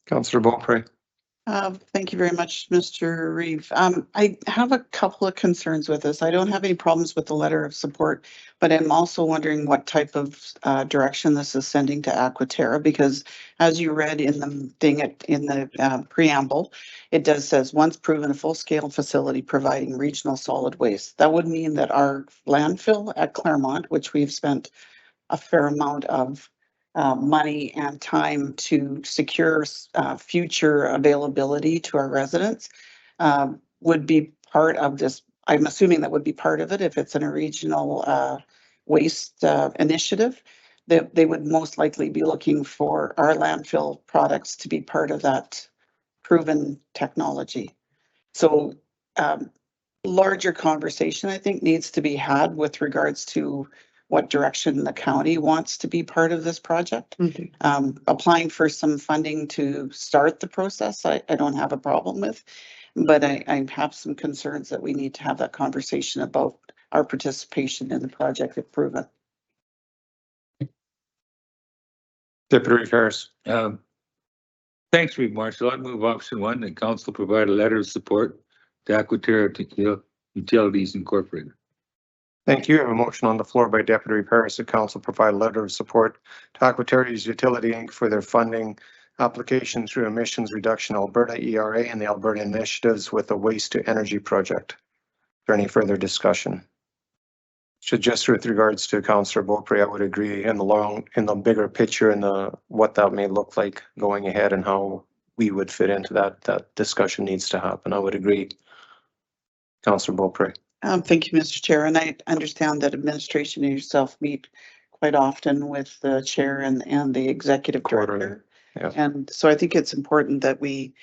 Councillor Beaupre. Thank you very much, Mr. Reeve. I have a couple of concerns with this. I don't have any problems with the letter of support, but I'm also wondering what type of direction this is sending to Aquaterra, because as you read in the thing in the preamble, it says once proven a full-scale facility providing regional solid waste. That would mean that our landfill at Claremont, which we've spent a fair amount of money and time to secure future availability to our residents, would be part of this. I'm assuming that would be part of it if it's in a regional waste initiative. They would most likely be looking for our landfill products to be part of that proven technology. So larger conversation, I think, needs to be had with regards to what direction the county wants to be part of this project. Applying for some funding to start the process, I don't have a problem with, but I have some concerns that we need to have that conversation about our participation in the project if proven. Deputy Reeve Harris. Thanks, Reeve Marshall. I'd move option 1, that council provide a letter of support to Aquaterra Utilities Incorporated. Thank you. I have a motion on the floor by Deputy Reeve Harris that council provide a letter of support to Aquaterra Utility Inc. for their funding application through Emissions Reduction Alberta ERA and the Alberta Initiatives with a Waste to Energy project. Is there any further discussion? So just with regards to Councillor Beaupre, I would agree in the bigger picture and what that may look like going ahead and how we would fit into that discussion needs to happen. I would agree. Councillor Beaupre. Thank you, Mr. Chair. And I understand that administration and yourself meet quite often with the chair and the executive director. Yeah. And so I think it's important that we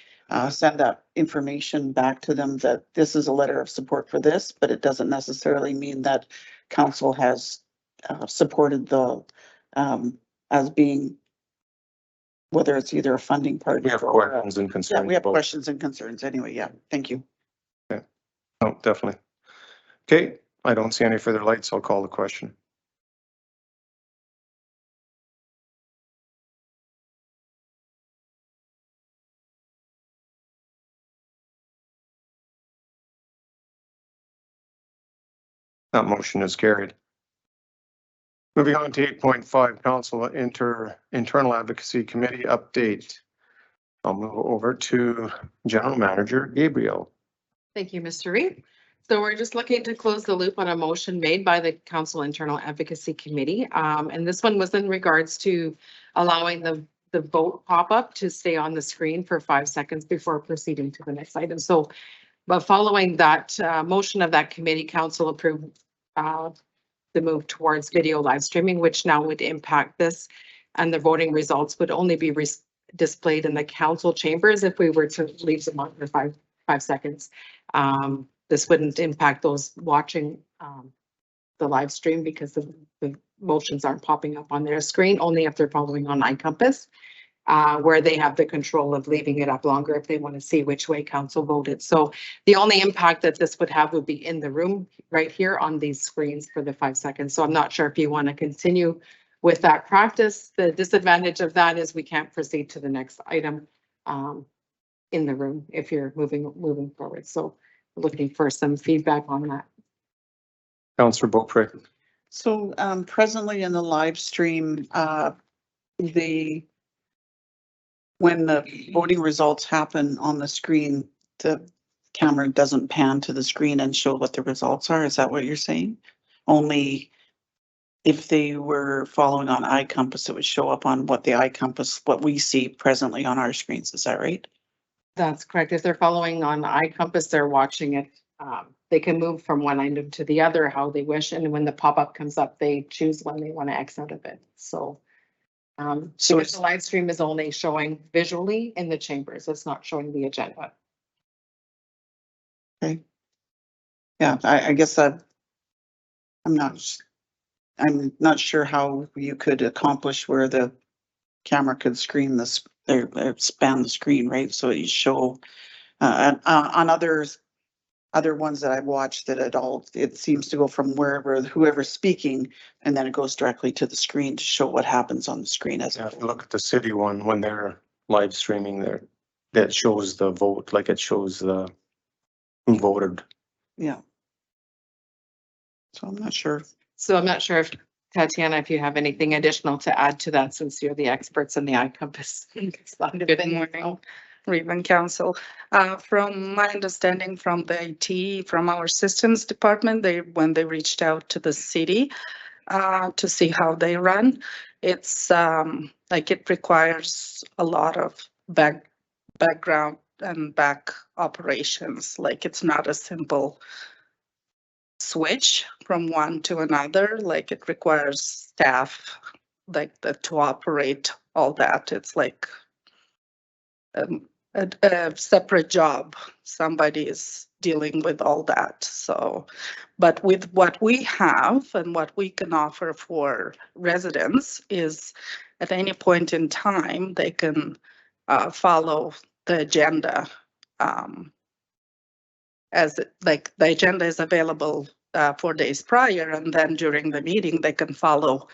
send that information back to them, that this is a letter of support for this, but it doesn't necessarily mean that council has supported the as being, whether it's either a funding partner. We have questions and concerns. Yeah, we have questions and concerns anyway. Yeah, thank you. Okay. Oh, definitely. Okay, I don't see any further lights. I'll call the question. That motion is carried. Moving on to 8.5, Council Internal Advocacy Committee update. I'll move over to General Manager Gabriel. Thank you, Mr. Reeve. So we're just looking to close the loop on a motion made by the Council Internal Advocacy Committee. And this one was in regards to allowing the vote pop-up to stay on the screen for 5 seconds before proceeding to the next item. So, but following that motion of that committee, Council approved the move towards video live streaming, which now would impact this, and the voting results would only be displayed in the council chambers if we were to leave them on for five seconds. This wouldn't impact those watching the live stream because the motions aren't popping up on their screen, only if they're following on iCompass, where they have the control of leaving it up longer if they want to see which way council voted. So the only impact that this would have would be in the room right here on these screens for the 5 seconds. So I'm not sure if you want to continue with that practice. The disadvantage of that is we can't proceed to the next item in the room if you're moving forward. So looking for some feedback on that. Councillor Beaupre. So presently in the live stream, when the voting results happen on the screen, the camera doesn't pan to the screen and show what the results are. Is that what you're saying? Only if they were following on iCompass, it would show up on what the iCompass, what we see presently on our screens. Is that right? That's correct. If they're following on iCompass, they're watching it. They can move from one item to the other how they wish. And when the pop-up comes up, they choose when they want to exit out of it. So so the live stream is only showing visually in the chambers. It's not showing the agenda. Okay. Yeah, I guess I'm not sure how you could accomplish where the camera could screen this or span the screen, right? So you show on other ones that I've watched that it seems to go from whoever's speaking, and then it goes directly to the screen to show what happens on the screen. As if you look at the city one, when they're live streaming there, that shows the vote, like it shows the who voted. Yeah. So I'm not sure. So I'm not sure if Tatiana, if you have anything additional to add to that, since you're the experts in the iCompass. Good morning, Ribbon Council. From my understanding from the IT, from our systems department, when they reached out to the city, to see how they run. It's like it requires a lot of background and back operations. Like it's not a simple switch from one to another. Like it requires staff like to operate all that. It's like a separate job. Somebody is dealing with all that. So, but with what we have and what we can offer for residents is at any point in time, they can follow the agenda as like the agenda is available 4 days prior, and then during the meeting, they can follow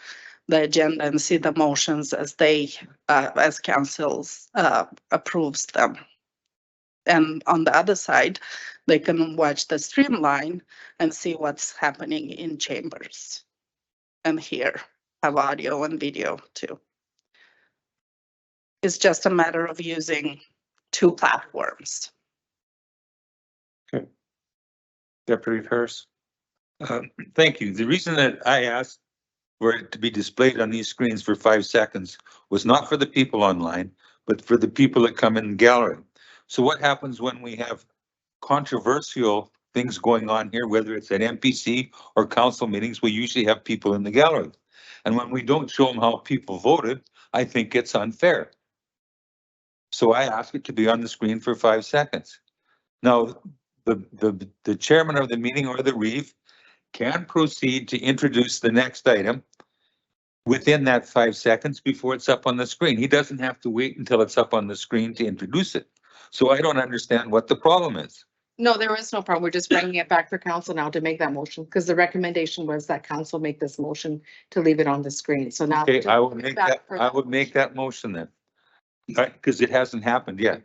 the agenda and see the motions as they, as councils approves them. And on the other side, they can watch the streamline and see what's happening in chambers and hear, have audio and video too. It's just a matter of using 2 platforms. Okay. Deputy Harris. Thank you. The reason that I asked for it to be displayed on these screens for 5 seconds was not for the people online, but for the people that come in the gallery. So what happens when we have controversial things going on here, whether it's at MPC or council meetings, we usually have people in the gallery. And when we don't show them how people voted, I think it's unfair. So I ask it to be on the screen for 5 seconds. Now, the chairman of the meeting or the reeve can proceed to introduce the next item within that 5 seconds before it's up on the screen. He doesn't have to wait until it's up on the screen to introduce it. So I don't understand what the problem is. No, there is no problem. We're just bringing it back for council now to make that motion, because the recommendation was that council make this motion to leave it on the screen. So now. Okay, I would make that motion then. Right, because it hasn't happened yet.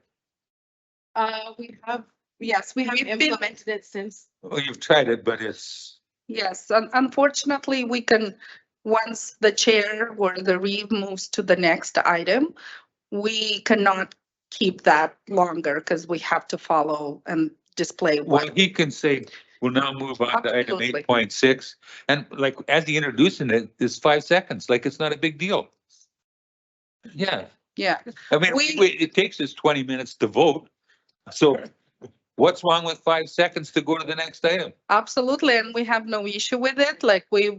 We have, yes, we have implemented it since. Well, you've tried it, but it's. Yes, unfortunately, we can, once the chair or the reeve moves to the next item, we cannot keep that longer because we have to follow and display. Well, he can say, we'll now move on to item 8.6. And like, as he introducing it, it's 5 seconds, like it's not a big deal. Yeah. Yeah. I mean, it takes us 20 minutes to vote. So what's wrong with 5 seconds to go to the next item? Absolutely, and we have no issue with it. Like we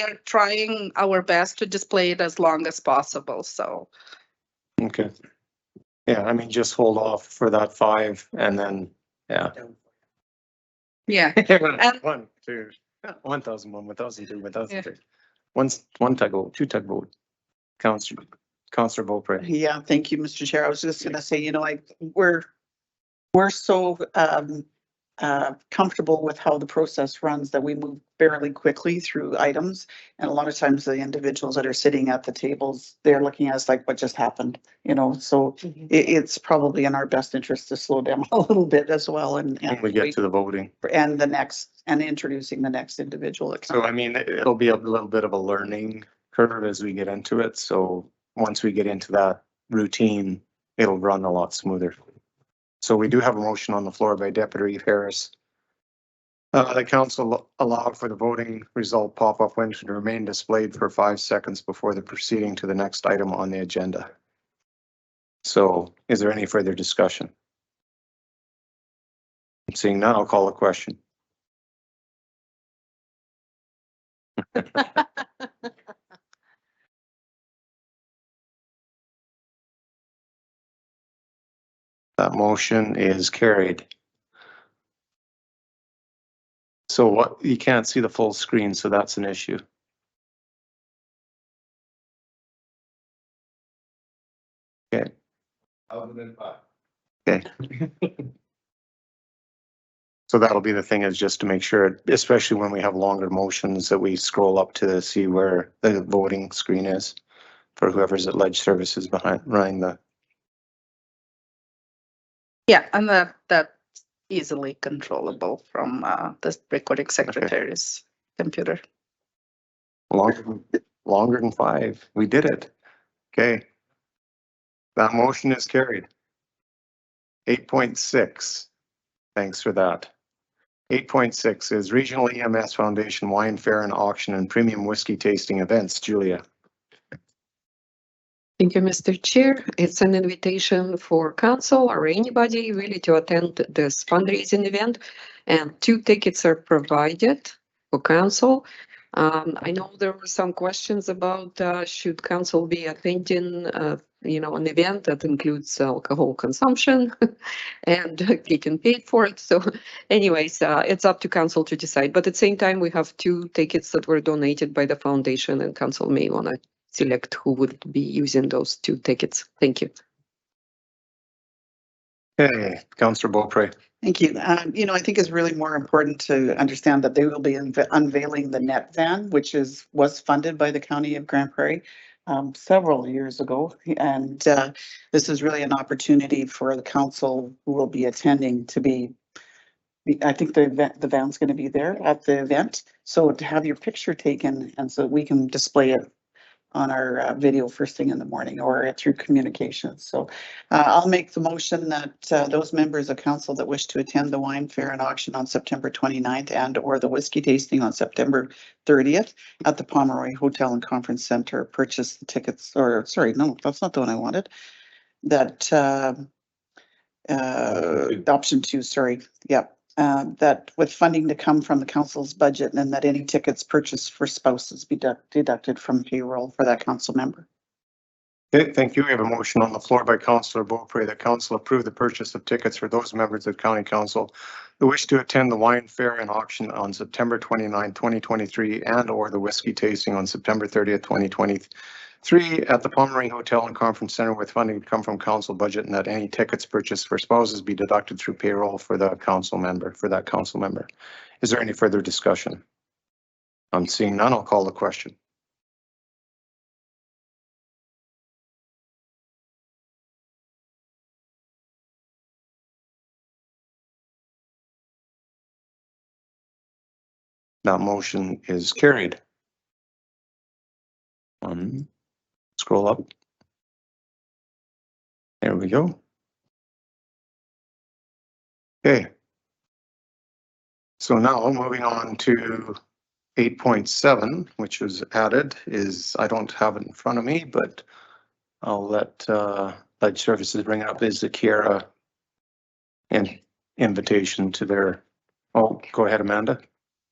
are trying our best to display it as long as possible, so. Okay. Yeah, I mean, just hold off for that 5 and then, yeah. Yeah. And 1, 2, 1001, 1002, 1003. One tugboat, 2 tugboat. Councillor Beaupre. Yeah, thank you, Mr. Chair. I was just gonna say, you know, we're so comfortable with how the process runs that we move fairly quickly through items. And a lot of times the individuals that are sitting at the tables, they're looking at us like, what just happened? You know, so it's probably in our best interest to slow down a little bit as well. And we get to the voting. And introducing the next individual. So I mean, it'll be a little bit of a learning curve as we get into it. So once we get into that routine, it'll run a lot smoother. So we do have a motion on the floor by Deputy Harris. The council allowed for the voting result pop-up window to remain displayed for 5 seconds before the proceeding to the next item on the agenda. So is there any further discussion? Seeing none, I'll call a question. That motion is carried. So what, you can't see the full screen, so that's an issue. Okay. Okay. So that'll be the thing, is just to make sure, especially when we have longer motions, that we scroll up to see where the voting screen is for whoever's at Ledge Services running the. Yeah, and that's easily controllable from the recording secretary's computer. Longer than 5. We did it. Okay. That motion is carried. 8.6. Thanks for that. 8.6 is Regional EMS Foundation Wine Fair and Auction and Premium Whiskey Tasting Events. Julia. Thank you, Mr. Chair. It's an invitation for council or anybody really to attend this fundraising event, and 2 tickets are provided for council. I know there were some questions about should council be attending, an event that includes alcohol consumption and getting paid for it. So anyways, it's up to council to decide. But at the same time, we have 2 tickets that were donated by the foundation, and council may want to select who would be using those 2 tickets. Thank you. Okay, Councillor Beaupre. Thank you. I think it's really more important to understand that they will be unveiling the net van, which was funded by the County of Grand Prairie several years ago. And this is really an opportunity for the council who will be attending to be, I think the van's going to be there at the event. So to have your picture taken and so we can display it on our video first thing in the morning or through communications. So I'll make the motion that those members of council that wish to attend the wine fair and auction on September 29th and or the whiskey tasting on September 30th at the Pomeroy Hotel and Conference Center purchase the tickets, or sorry, no, that's not the one I wanted. That option 2, sorry. Yep. That with funding to come from the council's budget, and that any tickets purchased for spouses be deducted from payroll for that council member. Okay, thank you. We have a motion on the floor by Councillor Beaupre that council approve the purchase of tickets for those members of County Council who wish to attend the wine fair and auction on September 29, 2023 and or the whiskey tasting on September 30th, 2023 at the Pomeroy Hotel and Conference Center with funding to come from council budget, and that any tickets purchased for spouses be deducted through payroll for the council member, for that council member. Is there any further discussion? I'm seeing none. I'll call the question. That motion is carried. Scroll up. There we go. Okay. So now moving on to 8.7, which was added, is I don't have it in front of me, but I'll let Ledge Services bring it up, is the Kiera invitation to their, oh, go ahead, Amanda.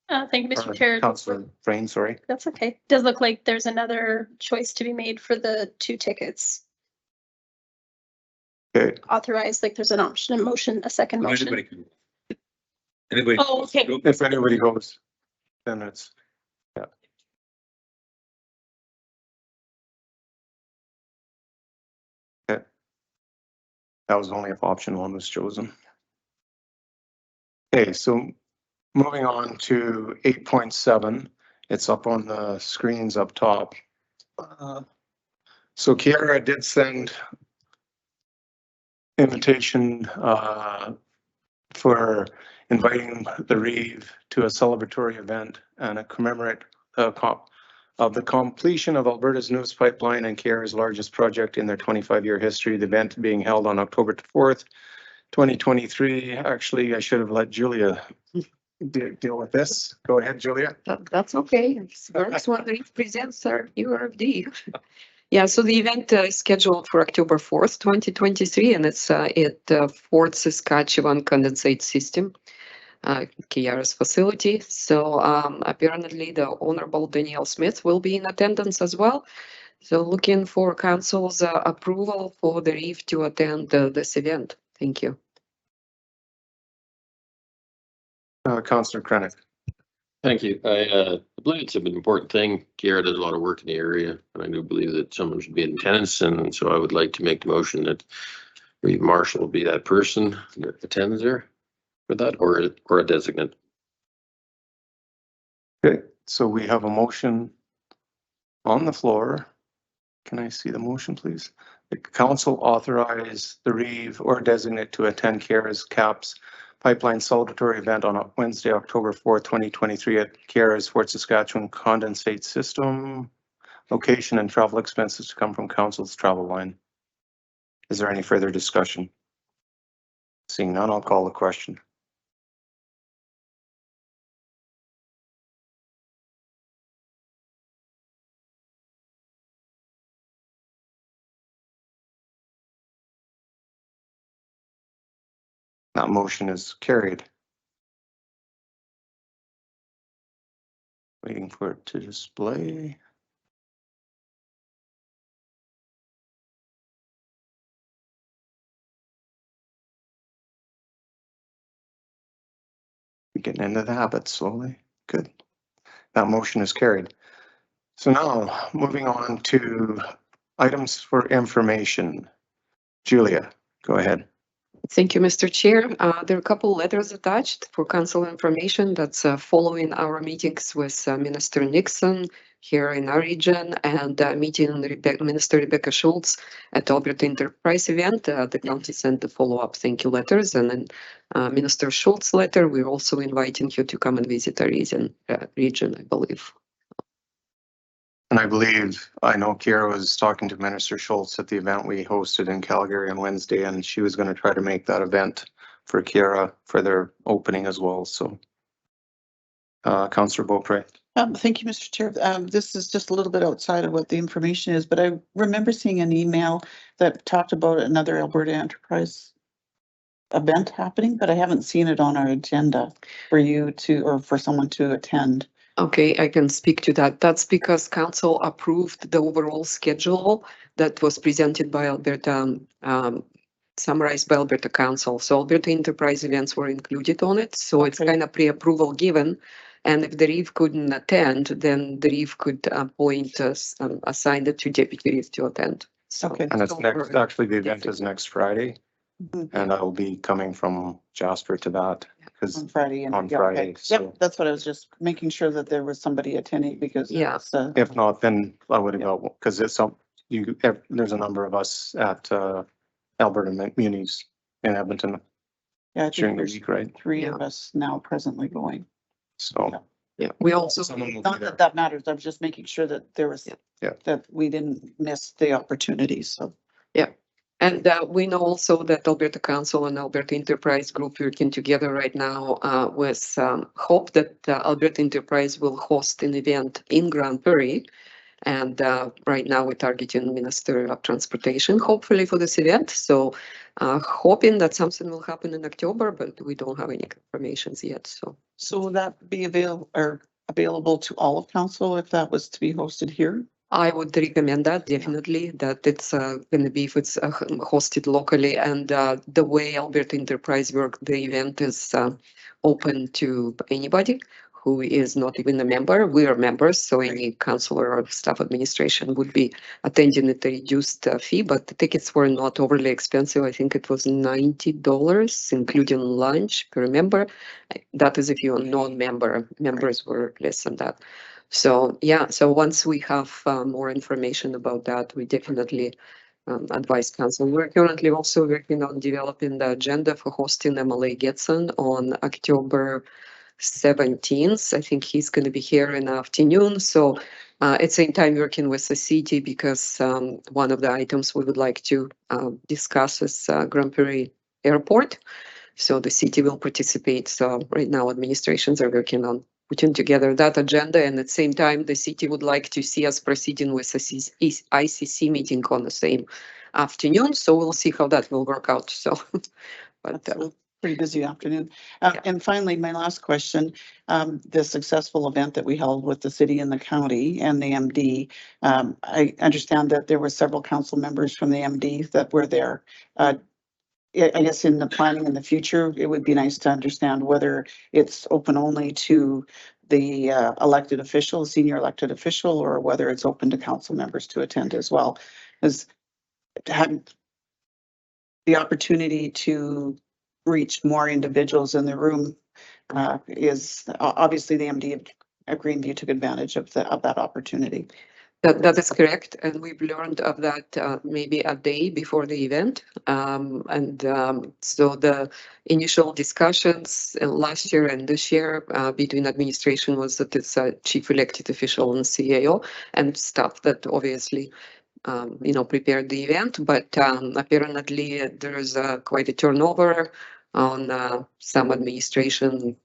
Thank you, Mr. Chair. Councillor Frayne, sorry. That's okay. Does look like there's another choice to be made for the 2 tickets. Okay. Authorized, like there's an option, a motion, a second motion. Anybody? Oh, okay. If anybody goes, then it's, yeah. Okay. That was only if option 1 was chosen. Okay, so moving on to 8.7, it's up on the screens up top. So Kiera did send invitation for inviting the Reeve to a celebratory event and a commemorate of the completion of Alberta's newest pipeline and Kiera's largest project in their 25-year history. The event being held on October 4th, 2023. Actually, I should have let Julia deal with this. Go ahead, Julia. That's okay. First one represents our URFD. Yeah, so the event is scheduled for October 4th, 2023, and it's at Fort Saskatchewan Condensate System, Kiera's facility. So apparently the Honorable Danielle Smith will be in attendance as well. So looking for council's approval for the Reeve to attend this event. Thank you. Councillor Krennic. Thank you. I believe it's an important thing. Kiera does a lot of work in the area, and I do believe that someone should be in attendance. And so I would like to make the motion that Reeve Marshall will be that person that attends there for that, or a designate. Okay, so we have a motion on the floor. Can I see the motion, please? The council authorize the Reeve or designate to attend Kiera's CAPS pipeline celebratory event on Wednesday, October 4th, 2023 at Kiera's Fort Saskatchewan Condensate System. Location and travel expenses to come from council's travel line. Is there any further discussion? Seeing none, I'll call the question. That motion is carried. Waiting for it to display. We're getting into the habit slowly. Good. That motion is carried. So now moving on to items for information. Julia, go ahead. Thank you, Mr. Chair. There are a couple letters attached for council information that's following our meetings with Minister Nixon here in our region and meeting Minister Rebecca Schultz at Alberta Enterprise event. The county sent the follow-up thank you letters, and then Minister Schultz letter, we're also inviting you to come and visit our region, I believe. And I know Kira was talking to Minister Schultz at the event we hosted in Calgary on Wednesday, and she was going to try to make that event for Kira for their opening as well. So, Councillor Beaupre. Thank you, Mr. Chair. This is just a little bit outside of what the information is, but I remember seeing an email that talked about another Alberta Enterprise event happening, but I haven't seen it on our agenda for you to, or for someone to attend. Okay, I can speak to that. That's because council approved the overall schedule that was presented by Alberta, summarized by Alberta Council. So Alberta Enterprise events were included on it. So it's kind of pre-approval given. And if the REEF couldn't attend, then the REEF could appoint us, assign the two deputies to attend. So, And it's next, actually the event is next Friday. And I will be coming from Jasper to that because On Friday. on Yeah, Friday. okay. So Yep, that's what I was just making sure that there was somebody attending because. Yeah. if not, then I would have got, because it's some, there's a number of us at Alberta Munis in Edmonton Yeah, I during think the there's week, right? 3 of us now presently going. So. yeah, we also. Not that that matters. I was just making sure that there was, Yeah. that we didn't miss the opportunity. So. Yeah. And we know also that Alberta Council and Alberta Enterprise Group working together right now with hope that Alberta Enterprise will host an event in Grand Prairie. And right now we're targeting Minister of Transportation, hopefully for this event. So hoping that something will happen in October, but we don't have any confirmations yet. So will that be available to all of council if that was to be hosted here? I would recommend that definitely, that it's going to be if it's hosted locally, and the way Alberta Enterprise work, the event is open to anybody who is not even a member. We are members, so any councillor or staff administration would be attending at a reduced fee, but the tickets were not overly expensive. I think it was $90, including lunch per member. That is if you're a non-member. Members were less than that. So yeah, so once we have more information about that, we definitely advise council. We're currently also working on developing the agenda for hosting MLA Getson on October 17th. I think he's going to be here in the afternoon. So at the same time working with the city because one of the items we would like to discuss is Grand Prairie Airport. So the city will participate. So right now administrations are working on putting together that agenda, and at the same time, the city would like to see us proceeding with the ICC meeting on the same afternoon. So we'll see how that will work out. So, but that's a pretty busy afternoon. And finally, my last question: the successful event that we held with the city and the county and the MD. I understand that there were several council members from the MD that were there. I guess in the planning in the future, it would be nice to understand whether it's open only to the elected official, senior elected official, or whether it's open to council members to attend as well. Because having the opportunity to reach more individuals in the room is obviously the MD of Greenview took advantage of that opportunity. That is correct, and we've learned of that maybe a day before the event. So the initial discussions last year and this year between administration was that it's a chief elected official and CAO and staff that obviously prepared the event. But apparently there is quite a turnover on some administration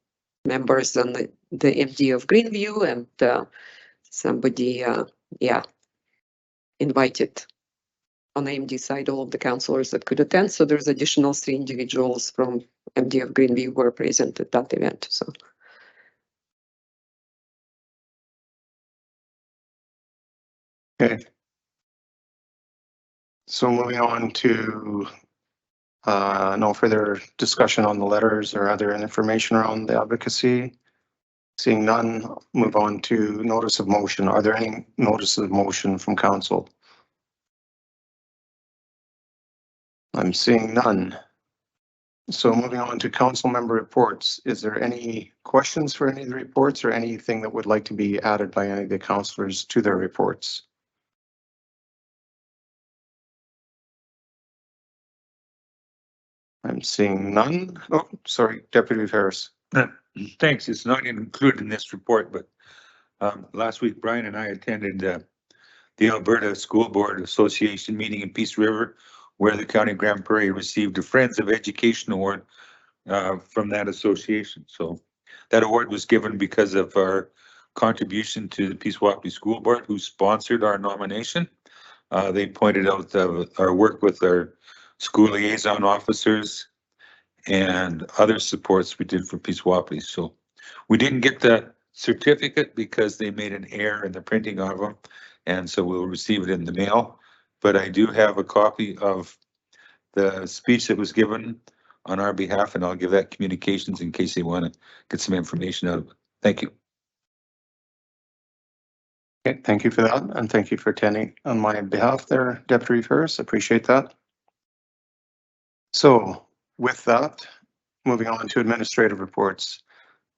members and the MD of Greenview, and somebody invited on the MD side all of the councillors that could attend. So there's additional 3 individuals from MD of Greenview were present at that event. So. Okay. So moving on to no further discussion on the letters or other information around the advocacy. Seeing none, move on to notice of motion. Are there any notices of motion from council? I'm seeing none. So moving on to council member reports, is there any questions for any of the reports or anything that would like to be added by any of the councillors to their reports? I'm seeing none. Oh, sorry, Deputy Harris. Thanks. It's not included in this report, but last week Brian and I attended the Alberta School Board Association meeting in Peace River, where the County Grand Prairie received a Friends of Education Award from that association. So that award was given because of our contribution to the Peace Wapiti School Board, who sponsored our nomination. They pointed out our work with our school liaison officers and other supports we did for Peace Wapiti. So we didn't get the certificate because they made an error in the printing of them. And so we'll receive it in the mail. But I do have a copy of the speech that was given on our behalf, and I'll give that communications in case they want to get some information out of it. Thank you. Okay, thank you for that. And thank you for attending on my behalf there, Deputy Ferris. Appreciate that. So with that, moving on to administrative reports.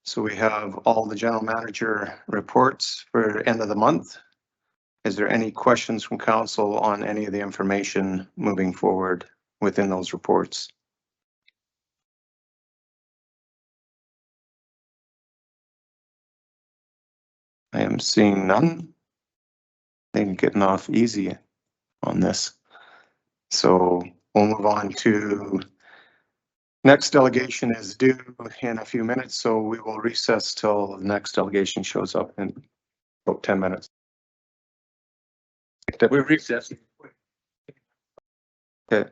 So we have all the general manager reports for end of the month. Is there any questions from council on any of the information moving forward within those reports? I am seeing none. I'm getting off easy on this. So we'll move on to next delegation is due in a few minutes, so we will recess till the next delegation shows up in about 10 minutes. We're recessing. Okay.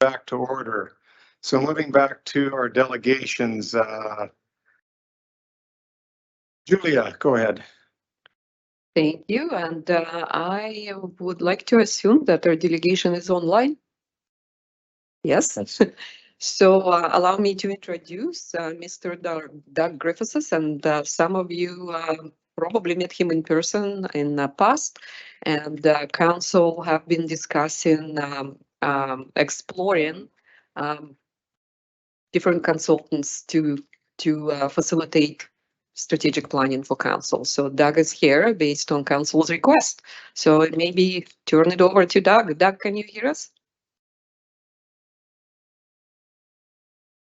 back to order. So moving back to our delegations, Julia, go ahead. Thank you. And I would like to assume that our delegation is online. Yes. So allow me to introduce Mr. Doug Griffiths, and some of you probably met him in person in the past, and council have been discussing exploring different consultants to facilitate strategic planning for council. So Doug is here based on council's request. So maybe turn it over to Doug. Doug, can you hear us?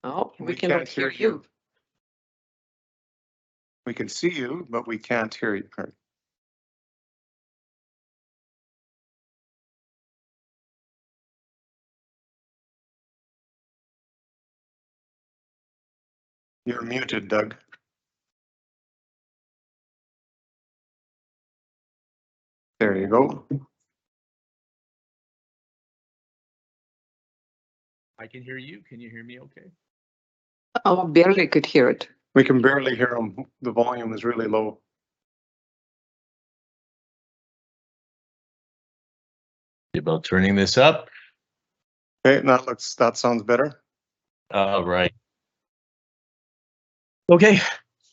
Oh, we cannot hear you. We can see you, but we can't hear you. You're muted, Doug. There you go. I can hear you. Can you hear me okay? Oh, barely could hear it. We can barely hear him. The volume is really low. About turning this up. Okay, that sounds better. All right. Okay.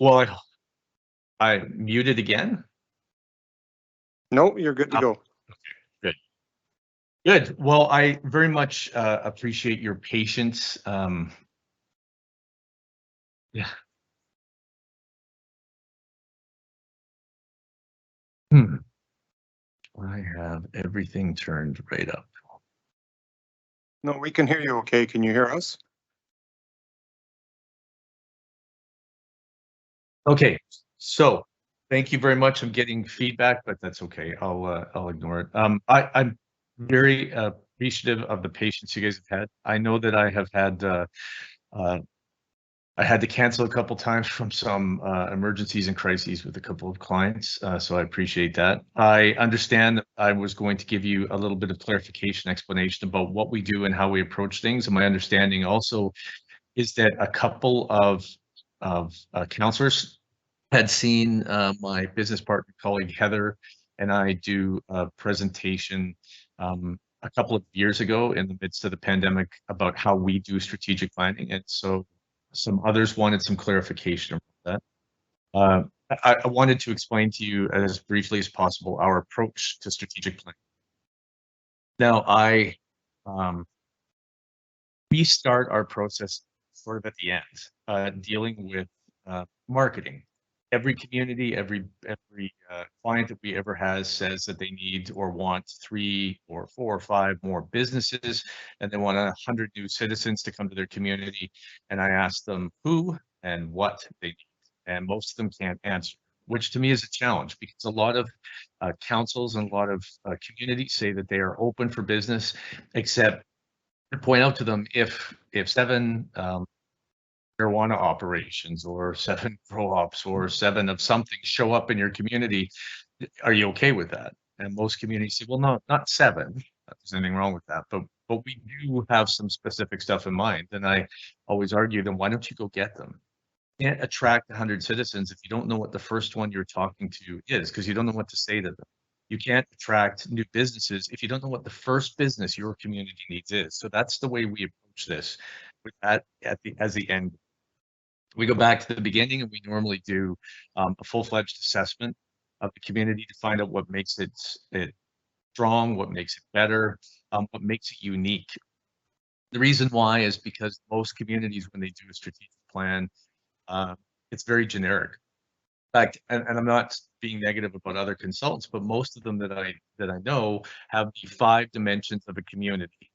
Well, I muted again. No, you're good to go. Okay, good. Good. Well, I very much appreciate your patience. Yeah. I have everything turned right up. No, we can hear you okay. Can you hear us? Okay, so thank you very much. I'm getting feedback, but that's okay. I'll ignore it. I'm very appreciative of the patience you guys have had. I know that I have had I had to cancel a couple times from some emergencies and crises with a couple of clients, so I appreciate that. I understand that I was going to give you a little bit of clarification, explanation about what we do and how we approach things. And my understanding also is that a couple of counselors had seen my business partner colleague Heather and I do a presentation a couple of years ago in the midst of the pandemic about how we do strategic planning, and so some others wanted some clarification about that. I wanted to explain to you as briefly as possible our approach to strategic planning. Now, we start our process sort of at the end, dealing with marketing. Every community, every client that we ever has says that they need or want 3 or 4 or 5 more businesses, and they want 100 new citizens to come to their community. And I ask them who and what they need, and most of them can't answer, which to me is a challenge, because a lot of councils and a lot of communities say that they are open for business, except to point out to them, if 7 marijuana operations or 7 grow ops or 7 of something show up in your community, are you okay with that? And most communities say, well, no, not 7. There's anything wrong with that, but we do have some specific stuff in mind. And I always argue, then why don't you go get them? You can't attract 100 citizens if you don't know what the first one you're talking to is, because you don't know what to say to them. You can't attract new businesses if you don't know what the first business your community needs is. So that's the way we approach this, with that as the end. We go back to the beginning, and we normally do a full-fledged assessment of the community to find out what makes it strong, what makes it better, what makes it unique. The reason why is because most communities, when they do a strategic plan, it's very generic. In fact, and I'm not being negative about other consultants, but most of them that I know have the 5 dimensions of a community.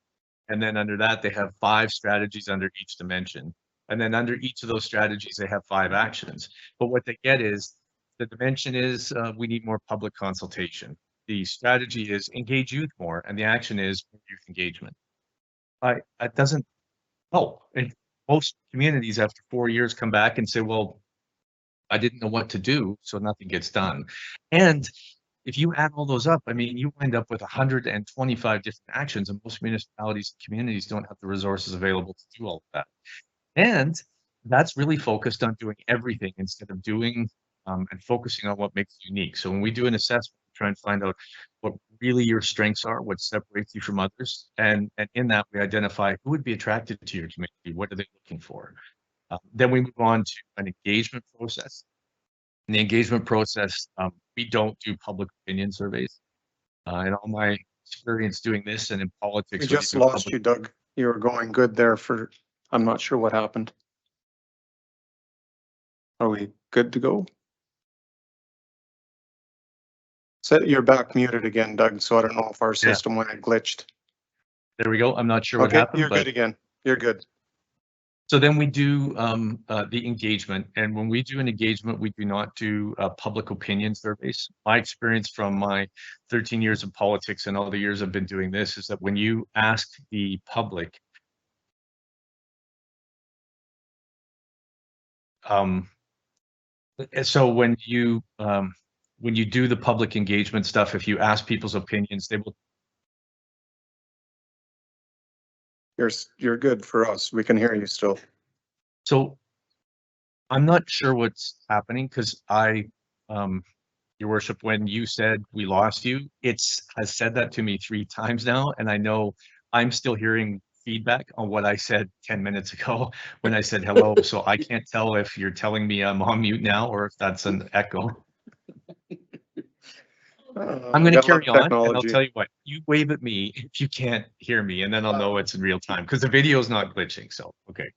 And then under that, they have 5 strategies under each dimension. And then under each of those strategies, they have 5 actions. But what they get is, the dimension is we need more public consultation. The strategy is engage youth more, and the action is youth engagement. It doesn't help. And most communities after 4 years come back and say, well, I didn't know what to do, so nothing gets done. And if you add all those up, I mean, you wind up with 125 different actions, and most municipalities and communities don't have the resources available to do all of that. And that's really focused on doing everything instead of doing and focusing on what makes you unique. So when we do an assessment, we try and find out what really your strengths are, what separates you from others. And in that, we identify who would be attracted to your community, what are they looking for. Then we move on to an engagement process. In the engagement process, we don't do public opinion surveys. In all my experience doing this and in politics. We just lost you, Doug. You were going good there for, I'm not sure what happened. Are we good to go? So you're back muted again, Doug, so I don't know if our system when it glitched. There we go. I'm not sure what Okay, happened. you're good again. You're good. So then we do the engagement, and when we do an engagement, we do not do public opinion surveys. My experience from my 13 years of politics and all the years I've been doing this is that when you ask the public, so when you do the public engagement stuff, if you ask people's opinions, they will. You're good for us. We can hear you still. So I'm not sure what's happening because Your Worship, when you said we lost you, has said that to me 3 times now, and I know I'm still hearing feedback on what I said 10 minutes ago when I said hello. So I can't tell if you're telling me I'm on mute now or if that's an echo. I'm going to carry on, and I'll tell you what, you wave at me if you can't hear me, and then I'll know it's in real time because the video is not glitching. So, okay.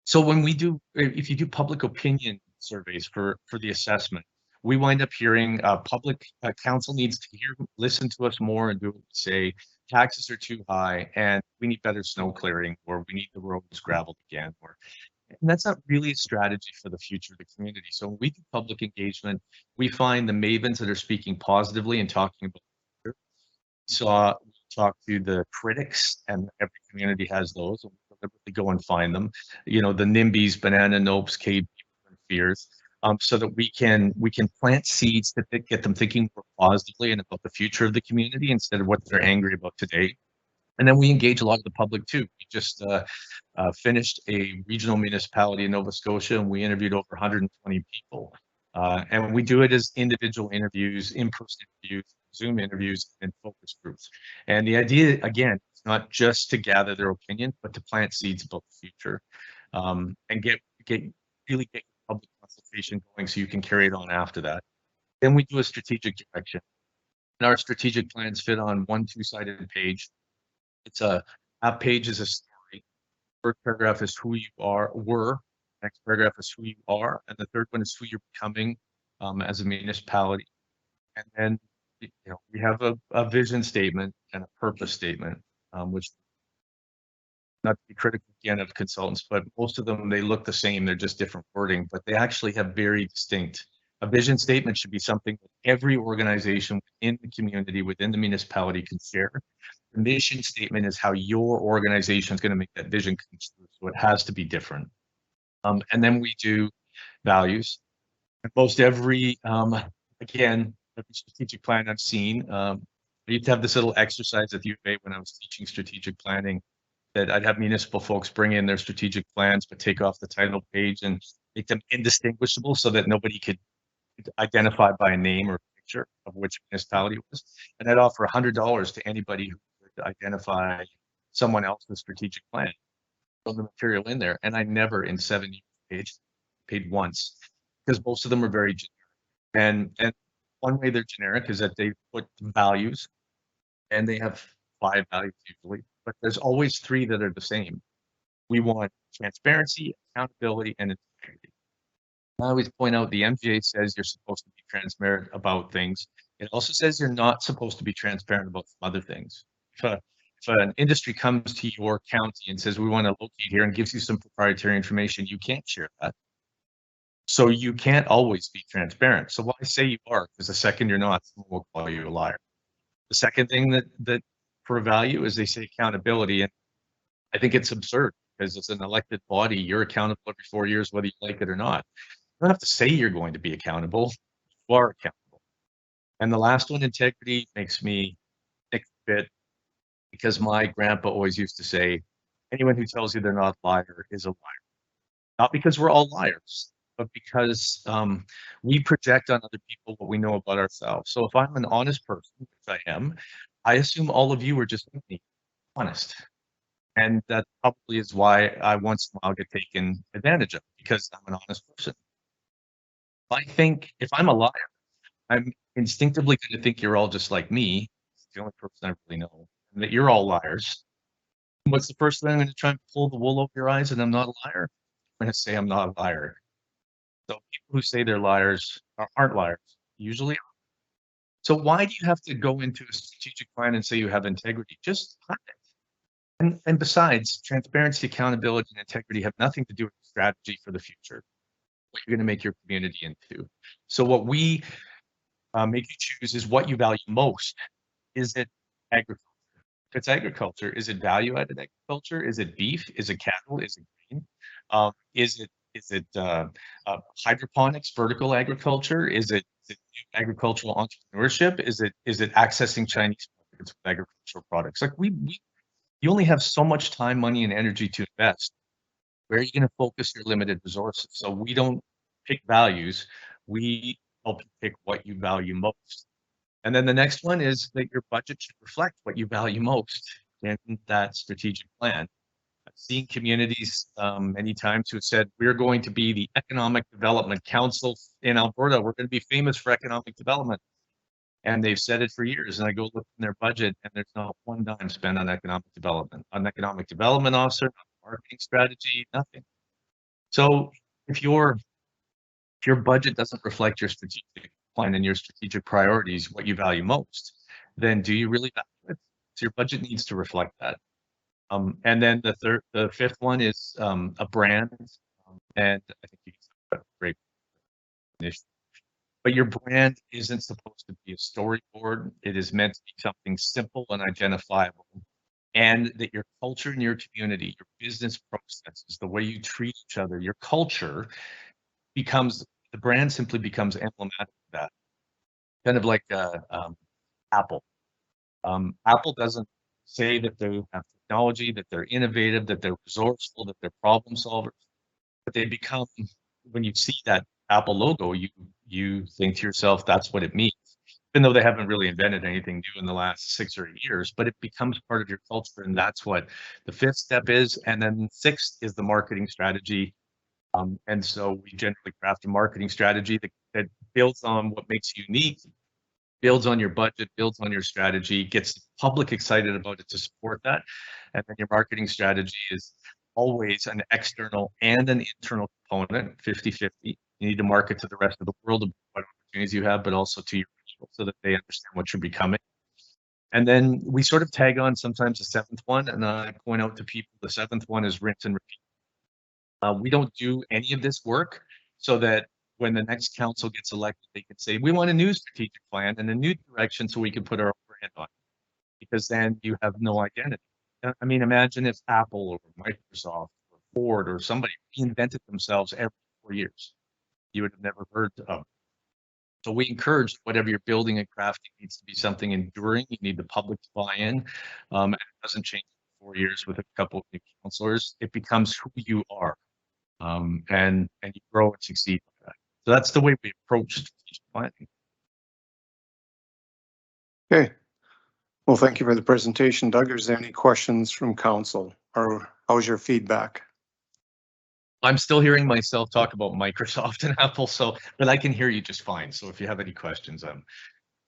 So when we do, if you do public opinion surveys for the assessment, we wind up hearing public council needs to listen to us more and do what we say. Taxes are too high, and we need better snow clearing, or we need the roads gravelled again, and that's not really a strategy for the future of the community. So when we do public engagement, we find the mavens that are speaking positively and talking about it. We talk to the critics, and every community has those, and we deliberately go and find them. You know, the NIMBYs, Banana Nopes, KB, and Fears, so that we can plant seeds that get them thinking more positively and about the future of the community instead of what they're angry about today. And then we engage a lot of the public too. We just finished a regional municipality in Nova Scotia, and we interviewed over 120 people. And we do it as individual interviews, in-person interviews, Zoom interviews, and focus groups. And the idea, again, is not just to gather their opinion, but to plant seeds about the future, and really get public consultation going so you can carry it on after that. Then we do a strategic direction. And our strategic plans fit on one 2-sided page. It's half page is a story. First paragraph is who you were. Next paragraph is who you are, and the third one is who you're becoming as a municipality. And then, you know, we have a vision statement and a purpose statement, which, not to be critical again of consultants, but most of them, they look the same. They're just different wording, but they actually have very distinct. A vision statement should be something that every organization within the community, within the municipality can share. The mission statement is how your organization is going to make that vision come true. So it has to be different. And then we do values. And most every, again, every strategic plan I've seen, I used to have this little exercise at the U of A when I was teaching strategic planning, that I'd have municipal folks bring in their strategic plans, but take off the title page and make them indistinguishable so that nobody could identify by a name or picture of which municipality it was. And I'd offer $100 to anybody who could identify someone else's strategic plan from the material in there. And I never in 7 years paid once, because most of them are very generic. And one way they're generic is that they put values, and they have 5 values usually, but there's always 3 that are the same. We want transparency, accountability, and integrity. I always point out the MGA says you're supposed to be transparent about things. It also says you're not supposed to be transparent about some other things. If an industry comes to your county and says, we want to locate here, and gives you some proprietary information, you can't share that. So you can't always be transparent. So why say you are? Because the second you're not, someone will call you a liar. The second thing that for value is they say accountability. And I think it's absurd, because as an elected body, you're accountable every 4 years, whether you like it or not. You don't have to say you're going to be accountable. You are accountable. And the last one, integrity, makes me thick a bit because my grandpa always used to say, anyone who tells you they're not a liar is a liar. Not because we're all liars, but because we project on other people what we know about ourselves. So if I'm an honest person, which I am, I assume all of you are just like me, honest. And that probably is why I once in a while get taken advantage of, because I'm an honest person. I think if I'm a liar, I'm instinctively going to think you're all just like me. It's the only person I really know, and that you're all liars. What's the first thing I'm going to try and pull the wool over your eyes and I'm not a liar? I'm going to say I'm not a liar. So people who say they're liars aren't liars, usually are. So why do you have to go into a strategic plan and say you have integrity? Just have it. And besides, transparency, accountability, and integrity have nothing to do with strategy for the future, what you're going to make your community into. So what we make you choose is what you value most. Is it agriculture? If it's agriculture, is it value-added agriculture? Is it beef? Is it cattle? Is it grain? Is it hydroponics, vertical agriculture? Is it agricultural entrepreneurship? Is it accessing Chinese markets with agricultural products? Like you only have so much time, money, and energy to invest. Where are you going to focus your limited resources? So we don't pick values. We help you pick what you value most. And then the next one is that your budget should reflect what you value most in that strategic plan. I've seen communities many times who have said, we're going to be the Economic Development Council in Alberta. We're going to be famous for economic development. And they've said it for years. And I go look in their budget and there's not one dime spent on economic development, an economic development officer, marketing strategy, nothing. So if your budget doesn't reflect your strategic plan and your strategic priorities, what you value most, then do you really value it? So your budget needs to reflect that. And then the fifth one is a brand, and I think you can great initiative. But your brand isn't supposed to be a storyboard. It is meant to be something simple and identifiable, and that your culture in your community, your business processes, the way you treat each other, your culture becomes, the brand simply becomes emblematic of that. Kind of like Apple. Apple doesn't say that they have technology, that they're innovative, that they're resourceful, that they're problem solvers, but they become, when you see that Apple logo, you think to yourself, that's what it means. Even though they haven't really invented anything new in the last 6 or 8 years, but it becomes part of your culture, and that's what the fifth step is. And then sixth is the marketing strategy. And so we generally craft a marketing strategy that builds on what makes you unique, builds on your budget, builds on your strategy, gets the public excited about it to support that. And then your marketing strategy is always an external and an internal component, 50-50. You need to market to the rest of the world about what opportunities you have, but also to your people so that they understand what you're becoming. And then we sort of tag on sometimes the seventh one, and I point out to people the seventh one is rinse and repeat. We don't do any of this work so that when the next council gets elected, they can say, we want a new strategic plan and a new direction so we can put our overhead on it. Because then you have no identity. I mean, imagine if Apple or Microsoft or Ford or somebody reinvented themselves every 4 years. You would have never heard of. So we encourage whatever you're building and crafting needs to be something enduring. You need the public to buy in. And it doesn't change in 4 years with a couple of new councilors. It becomes who you are. And you grow and succeed by that. So that's the way we approach strategic planning. Okay. Well, thank you for the presentation, Doug. Is there any questions from council, or how's your feedback? I'm still hearing myself talk about Microsoft and Apple, but I can hear you just fine. So if you have any questions, I'm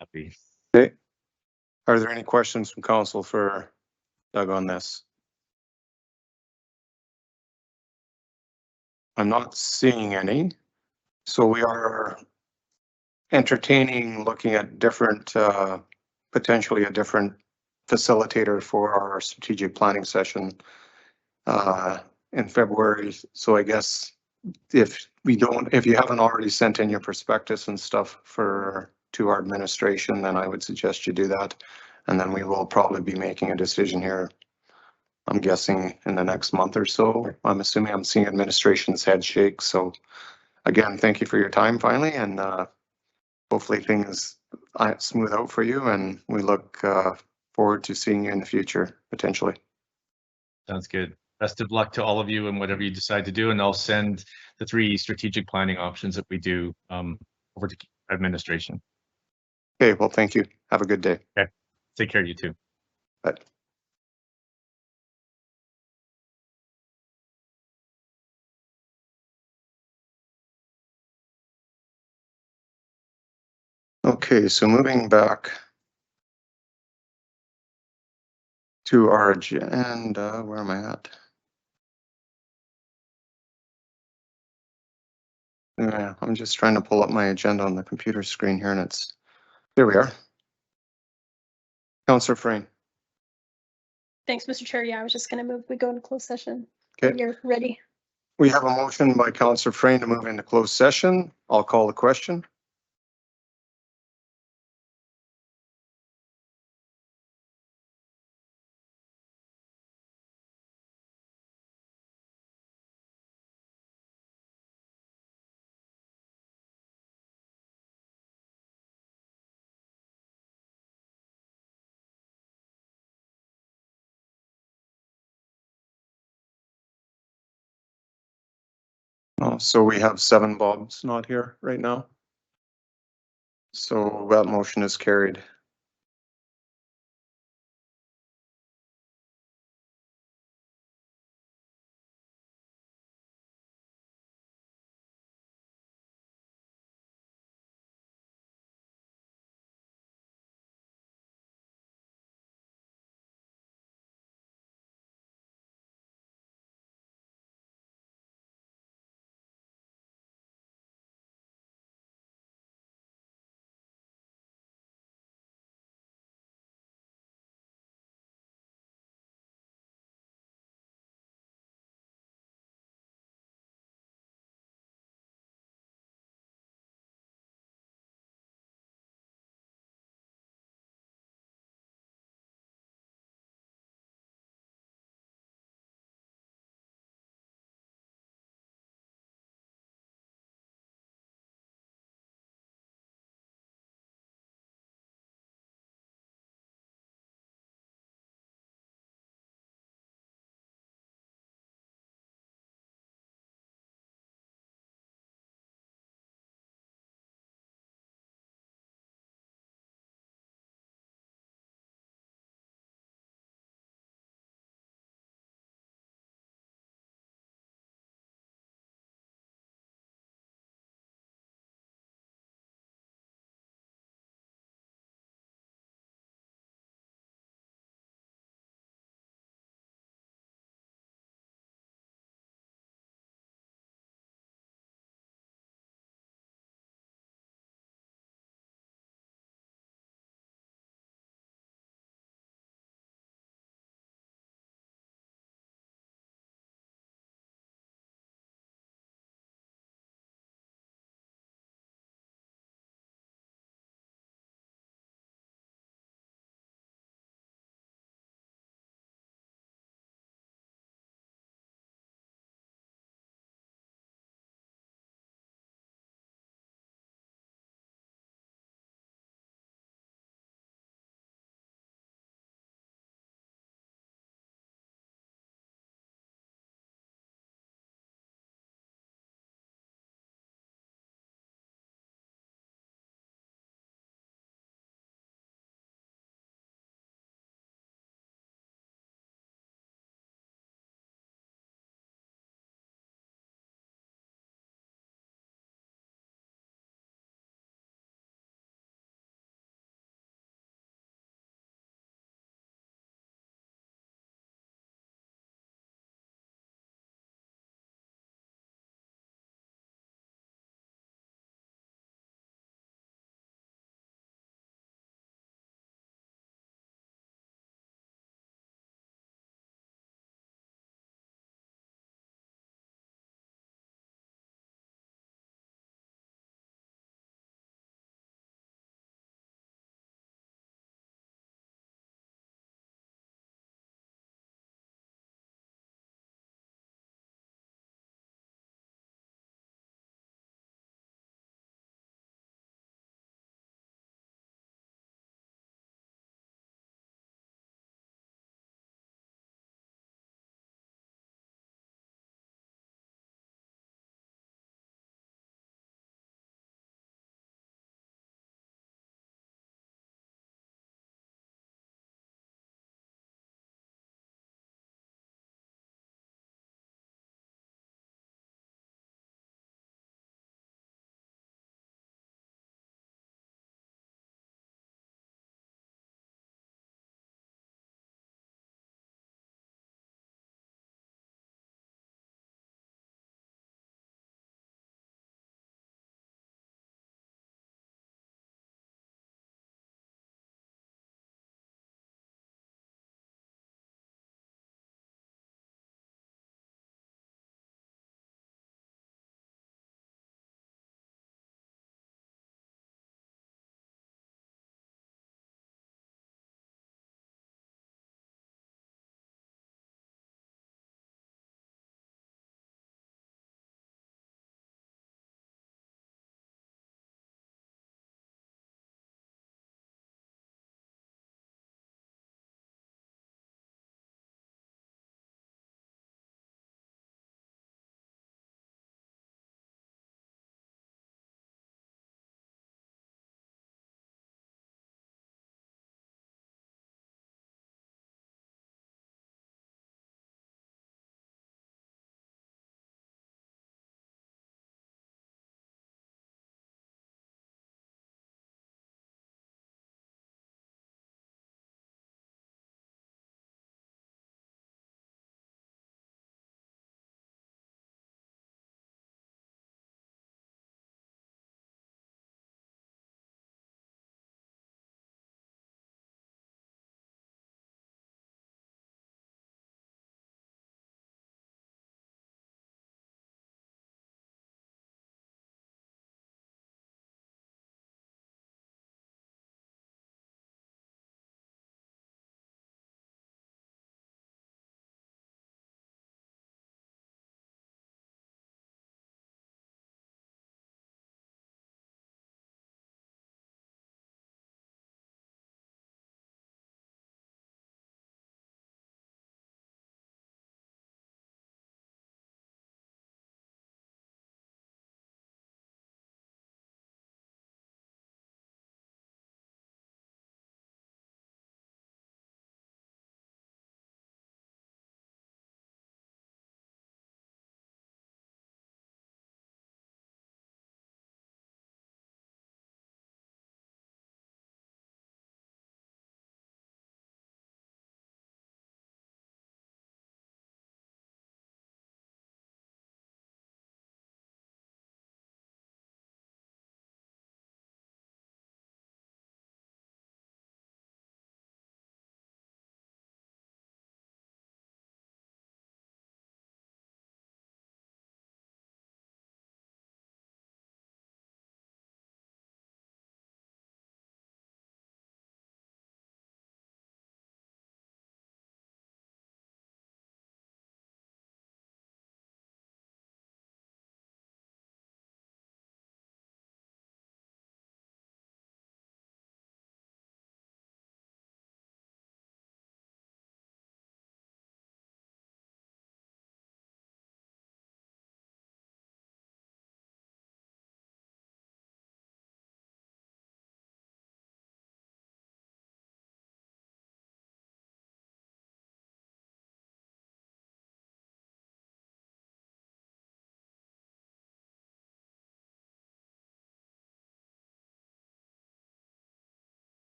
happy. Okay. Are there any questions from council for Doug on this? I'm not seeing any. So we are entertaining looking at different, potentially a different facilitator for our strategic planning session in February. So I guess if you haven't already sent in your prospectus and stuff to our administration, then I would suggest you do that. And then we will probably be making a decision here, I'm guessing in the next month or so. I'm assuming I'm seeing administration's head shake. So again, thank you for your time finally, and hopefully things smooth out for you, and we look forward to seeing you in the future, potentially. Sounds good. Best of luck to all of you and whatever you decide to do, and I'll send the 3 strategic planning options that we do over to administration. Okay, well, thank you. Have a good day. Okay. Take care, you too. Bye. Okay, so moving back to our agenda, where am I at? Yeah, I'm just trying to pull up my agenda on the computer screen here, and there we are. Councillor Frayne. Thanks, Mr. Chair. Yeah, I was just gonna move, we go into closed session. Okay. You're ready. We have a motion by Councillor Frayne to move into closed session. I'll call the question. So we have 7 Bobs not here right now. So that motion is carried.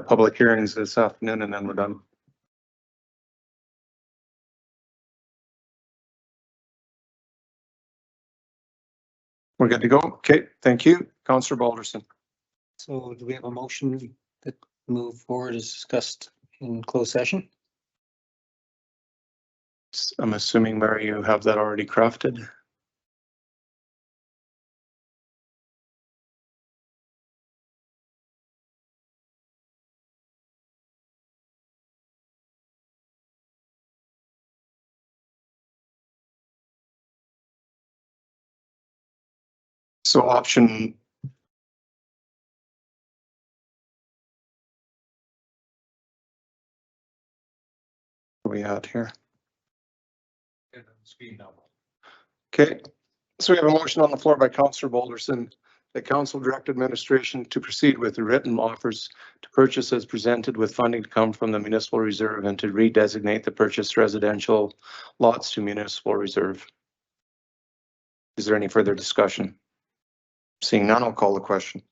public hearings this afternoon and then we're done. We're good to go. Okay, thank you. Councillor Balderson. So do we have a motion that move forward as discussed in closed session? I'm assuming, Mary, you have that already crafted. So option. What are we at here? Okay, so we have a motion on the floor by Councillor Balderson that council direct administration to proceed with the written offers to purchase as presented with funding to come from the municipal reserve and to redesignate the purchased residential lots to municipal reserve. Is there any further discussion? Seeing none, I'll call the question.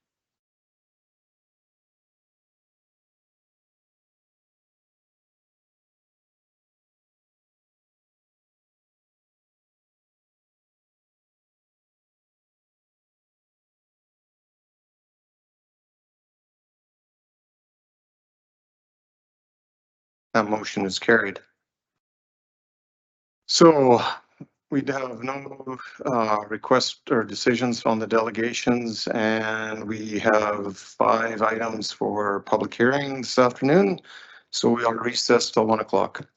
That motion is carried. So we have no requests or decisions on the delegations, and we have 5 items for public hearing this afternoon. So we are recessed till 1 o'clock.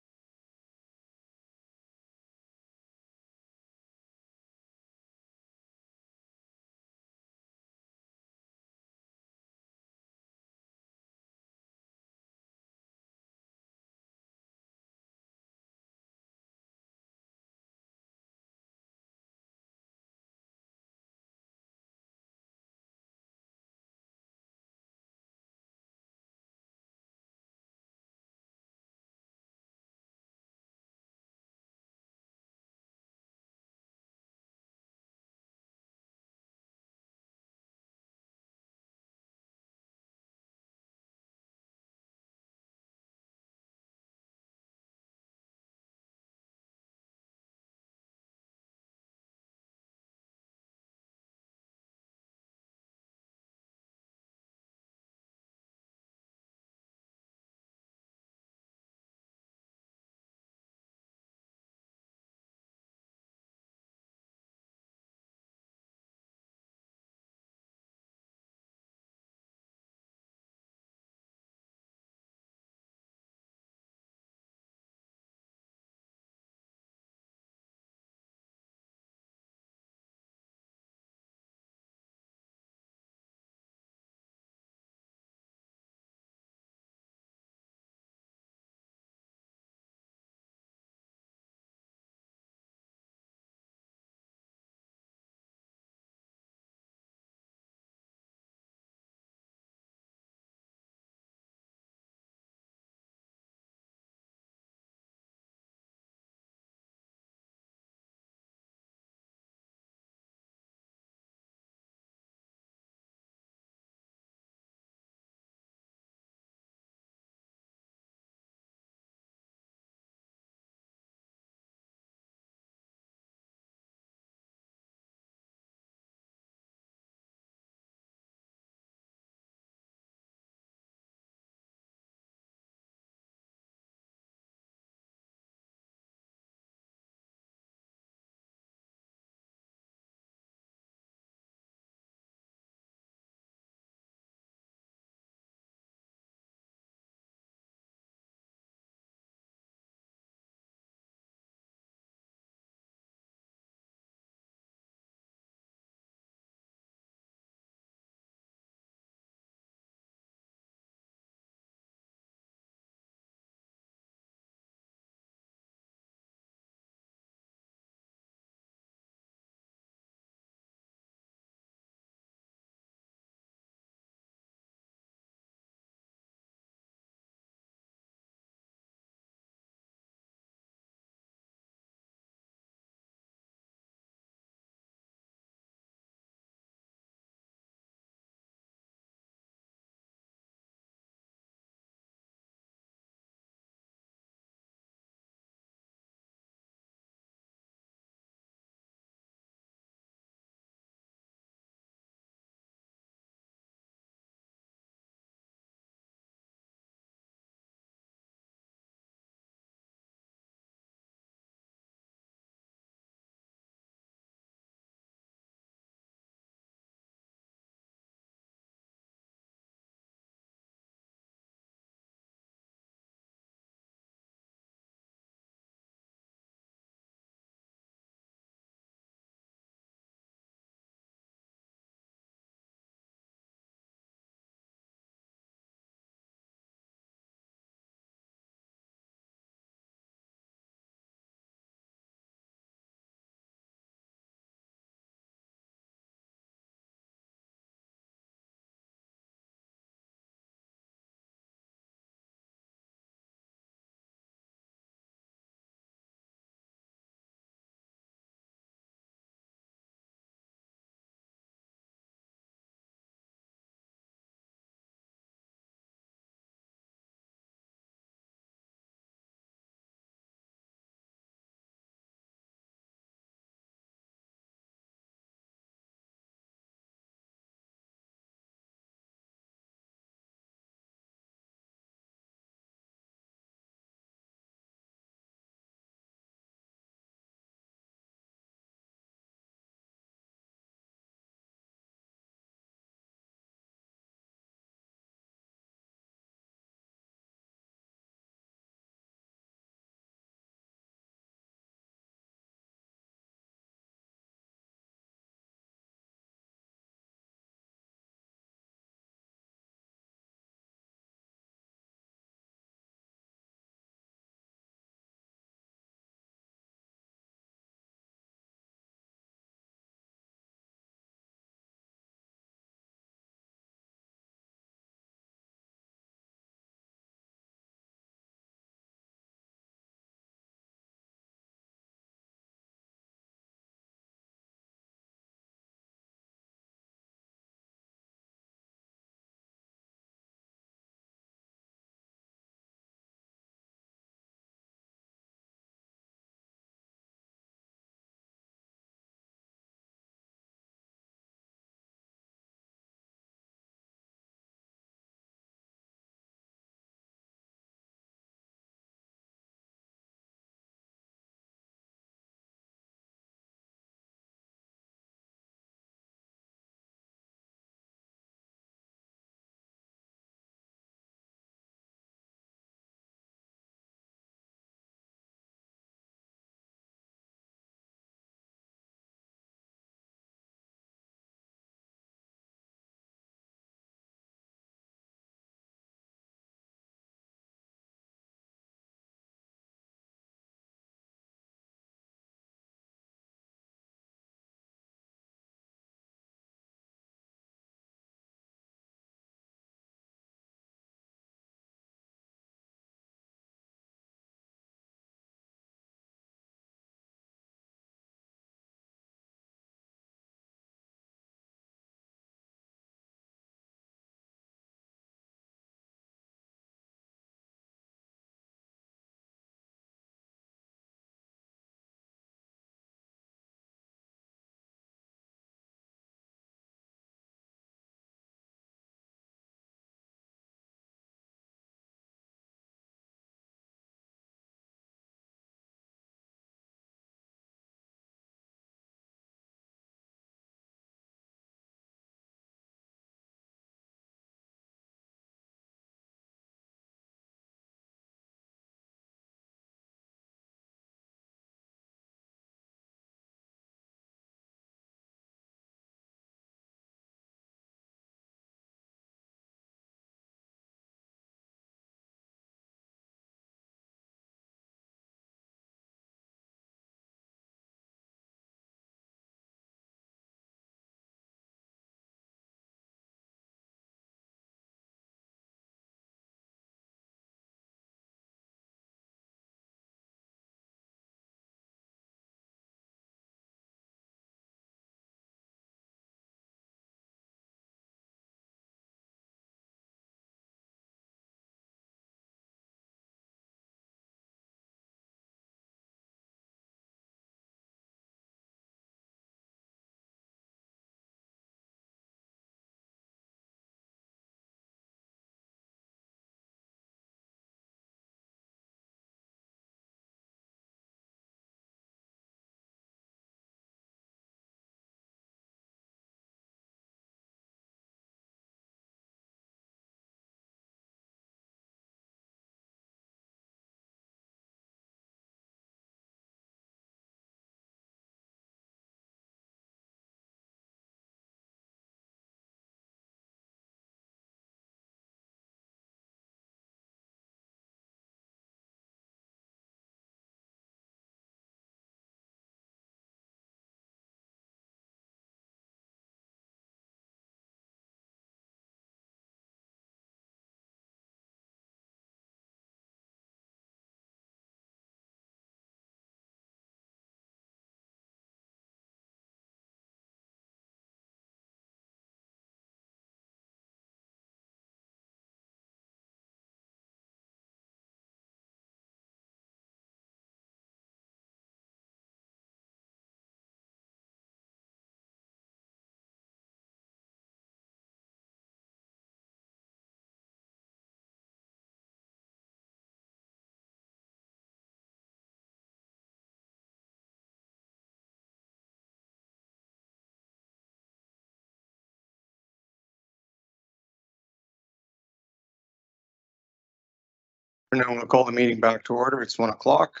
afternoon. We'll call the meeting back to order. It's 1 o'clock.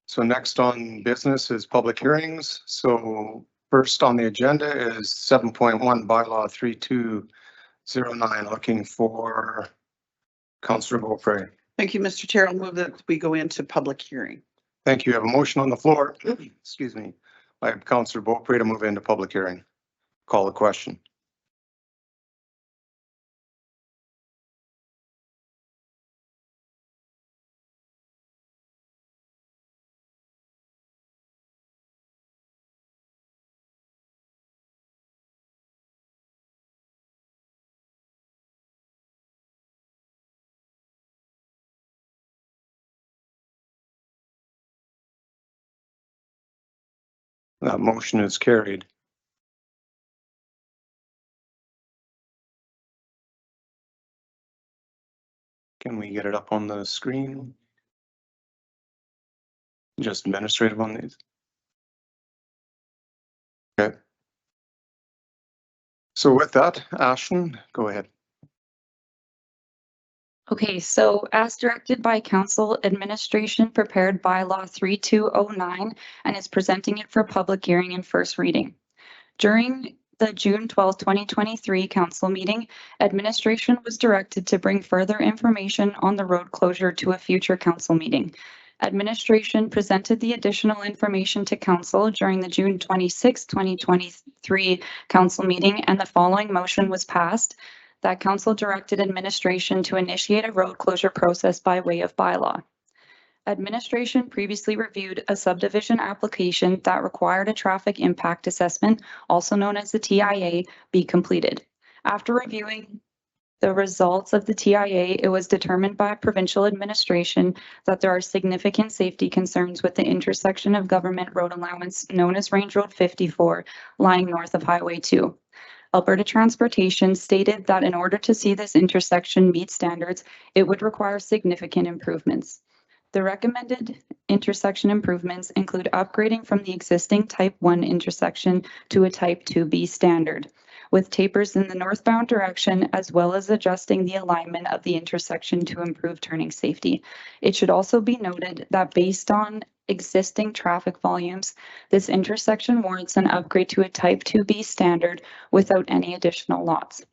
So next on business is public hearings. So first on the agenda is 7.1 bylaw 3209, looking for Councillor Beaupre. Thank you, Mr. Chair. I'll move that we go into public hearing. Thank you. I have a motion on the floor. Excuse me. I have Councillor Beaupre to move into public hearing. Call the question. That motion is carried. Can we get it up on the screen? Just administrative on these. Okay. So with that, Ashton, go ahead. Okay, so as directed by Council, Administration prepared bylaw 3209 and is presenting it for public hearing and first reading. During the June 12, 2023 Council meeting, Administration was directed to bring further information on the road closure to a future Council meeting. Administration presented the additional information to Council during the June 26, 2023 Council meeting, and the following motion was passed: that Council directed Administration to initiate a road closure process by way of bylaw. Administration previously reviewed a subdivision application that required a traffic impact assessment, also known as the TIA, be completed. After reviewing the results of the TIA, it was determined by provincial administration that there are significant safety concerns with the intersection of government road allowance known as Range Road 54, lying north of Highway 2. Alberta Transportation stated that in order to see this intersection meet standards, it would require significant improvements. The recommended intersection improvements include upgrading from the existing Type 1 intersection to a Type 2B standard, with tapers in the northbound direction, as well as adjusting the alignment of the intersection to improve turning safety. It should also be noted that based on existing traffic volumes, this intersection warrants an upgrade to a Type 2B standard without any additional lots.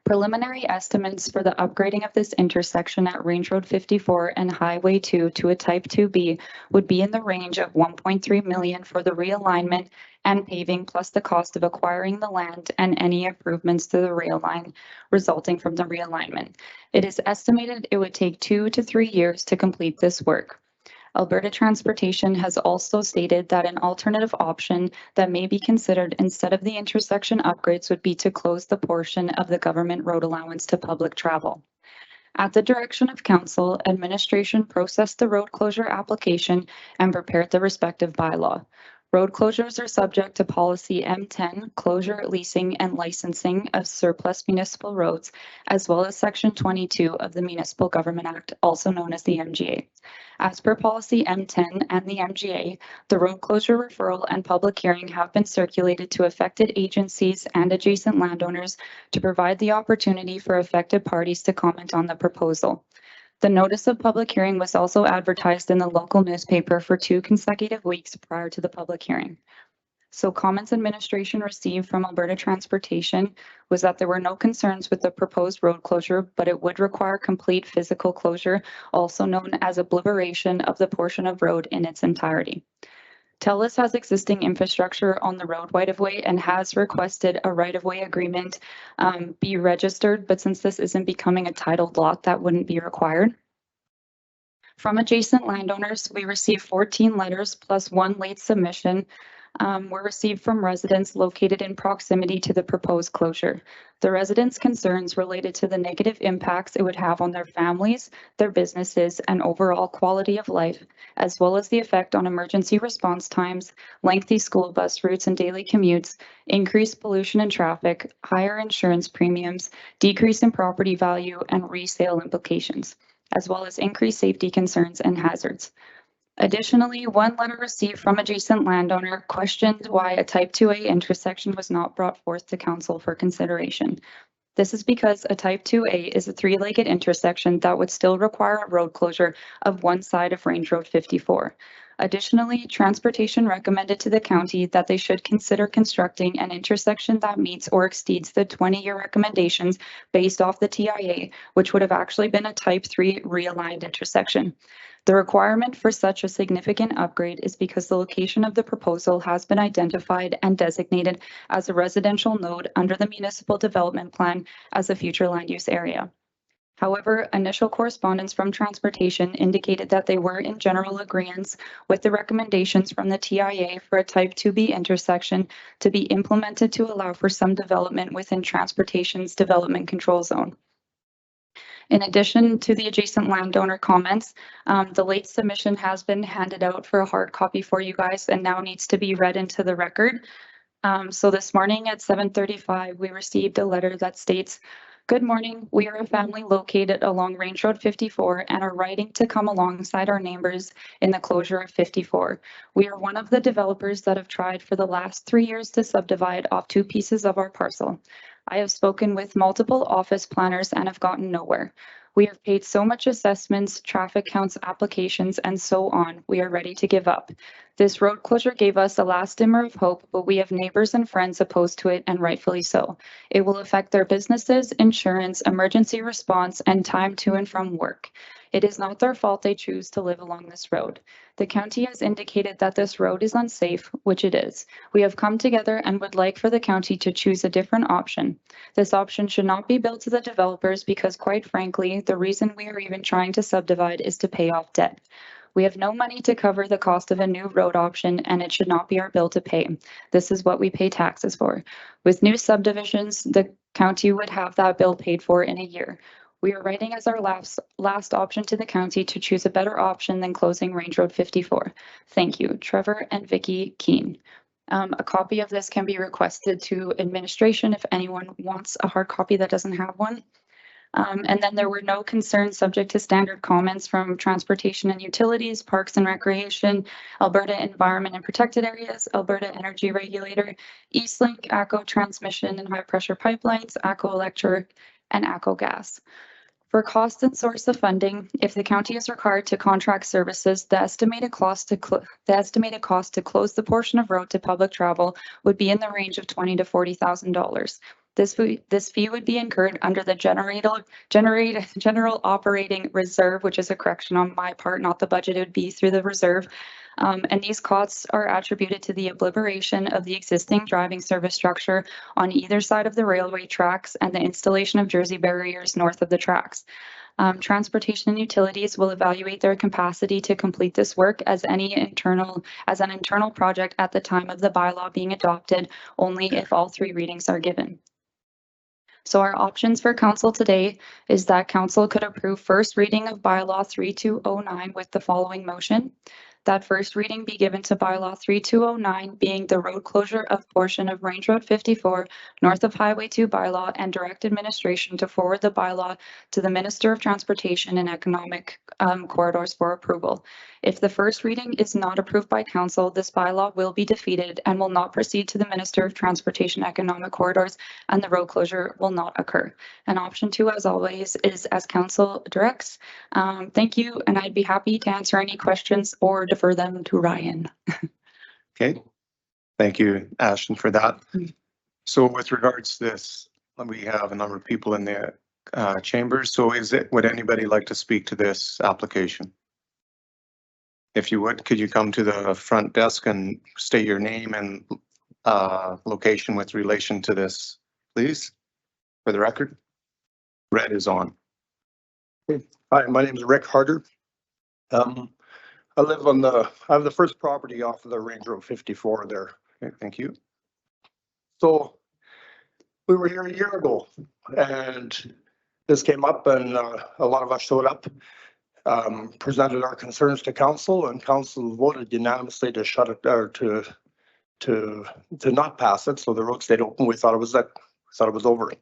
Preliminary estimates for the upgrading of this intersection at Range Road 54 and Highway 2 to a Type 2B would be in the range of $1.3 million for the realignment and paving, plus the cost of acquiring the land and any improvements to the rail line resulting from the realignment. It is estimated it would take 2 to 3 years to complete this work. Alberta Transportation has also stated that an alternative option that may be considered instead of the intersection upgrades would be to close the portion of the government road allowance to public travel. At the direction of Council, Administration processed the road closure application and prepared the respective bylaw. Road closures are subject to Policy M10, Closure, Leasing, and Licensing of Surplus Municipal Roads, as well as Section 22 of the Municipal Government Act, also known as the MGA. As per Policy M10 and the MGA, the road closure referral and public hearing have been circulated to affected agencies and adjacent landowners to provide the opportunity for affected parties to comment on the proposal. The notice of public hearing was also advertised in the local newspaper for 2 consecutive weeks prior to the public hearing. So comments Administration received from Alberta Transportation was that there were no concerns with the proposed road closure, but it would require complete physical closure, also known as obliteration of the portion of road in its entirety. TELUS has existing infrastructure on the road right-of-way and has requested a right-of-way agreement be registered, but since this isn't becoming a titled lot, that wouldn't be required. From adjacent landowners, we received 14 letters plus 1 late submission were received from residents located in proximity to the proposed closure. The residents' concerns related to the negative impacts it would have on their families, their businesses, and overall quality of life, as well as the effect on emergency response times, lengthy school bus routes and daily commutes, increased pollution and traffic, higher insurance premiums, decrease in property value, and resale implications, as well as increased safety concerns and hazards. Additionally, 1 letter received from adjacent landowner questioned why a Type 2A intersection was not brought forth to Council for consideration. This is because a type 2A is a three-legged intersection that would still require a road closure of one side of Range Road 54. Additionally, transportation recommended to the county that they should consider constructing an intersection that meets or exceeds the 20-year recommendations based off the TIA, which would have actually been a type 3 realigned intersection. The requirement for such a significant upgrade is because the location of the proposal has been identified and designated as a residential node under the municipal development plan as a future land use area. However, initial correspondence from transportation indicated that they were in general agreement with the recommendations from the TIA for a type 2B intersection to be implemented to allow for some development within transportation's development control zone. In addition to the adjacent landowner comments, the late submission has been handed out for a hard copy for you guys and now needs to be read into the record. So this morning at 7:35, we received a letter that states, "Good morning. We are a family located along Range Road 54 and are writing to come alongside our neighbors in the closure of 54. We are one of the developers that have tried for the last 3 years to subdivide off 2 pieces of our parcel. I have spoken with multiple office planners and have gotten nowhere. We have paid so much assessments, traffic counts, applications, and so on. We are ready to give up. This road closure gave us a last glimmer of hope, but we have neighbors and friends opposed to it, and rightfully so. It will affect their businesses, insurance, emergency response, and time to and from work. It is not their fault they choose to live along this road. The county has indicated that this road is unsafe, which it is. We have come together and would like for the county to choose a different option. This option should not be built to the developers because, quite frankly, the reason we are even trying to subdivide is to pay off debt. We have no money to cover the cost of a new road option, and it should not be our bill to pay. This is what we pay taxes for. With new subdivisions, the county would have that bill paid for in a year. We are writing as our last option to the county to choose a better option than closing Range Road 54. Thank you, Trevor and Vicky Keene." A copy of this can be requested to administration if anyone wants a hard copy that doesn't have one. And then there were no concerns subject to standard comments from Transportation and Utilities, Parks and Recreation, Alberta Environment and Protected Areas, Alberta Energy Regulator, Eastlink, ACO Transmission and High Pressure Pipelines, ACO Electric, and ACO Gas. For cost and source of funding, if the county is required to contract services, the estimated cost to close the portion of road to public travel would be in the range of $20,000 to $40,000. This fee would be incurred under the general operating reserve, which is a correction on my part, not the budget. It would be through the reserve. And these costs are attributed to the obliteration of the existing driving service structure on either side of the railway tracks and the installation of jersey barriers north of the tracks. Transportation and Utilities will evaluate their capacity to complete this work as an internal project at the time of the bylaw being adopted, only if all 3 readings are given. So our options for council today is that council could approve first reading of bylaw 3209 with the following motion. That first reading be given to bylaw 3209 being the road closure of portion of Range Road 54 north of Highway 2 bylaw, and direct administration to forward the bylaw to the Minister of Transportation and Economic Corridors for approval. If the first reading is not approved by council, this bylaw will be defeated and will not proceed to the Minister of Transportation and Economic Corridors, and the road closure will not occur. And option 2, as always, is as council directs. Thank you, and I'd be happy to answer any questions or defer them to Ryan. Okay, thank you, Ashton, for that. So with regards to this, we have a number of people in the chambers. So would anybody like to speak to this application? If you would, could you come to the front desk and state your name and location with relation to this, please, for the record? Red is on. Hi, my name is Rick Harder. I live on I have the first property off of the Range Road 54 there. Okay, thank you. So we were here a year ago and this came up, and a lot of us showed up, presented our concerns to council, and council voted unanimously to shut it, or to not pass it. So the road stayed open. We thought it was over.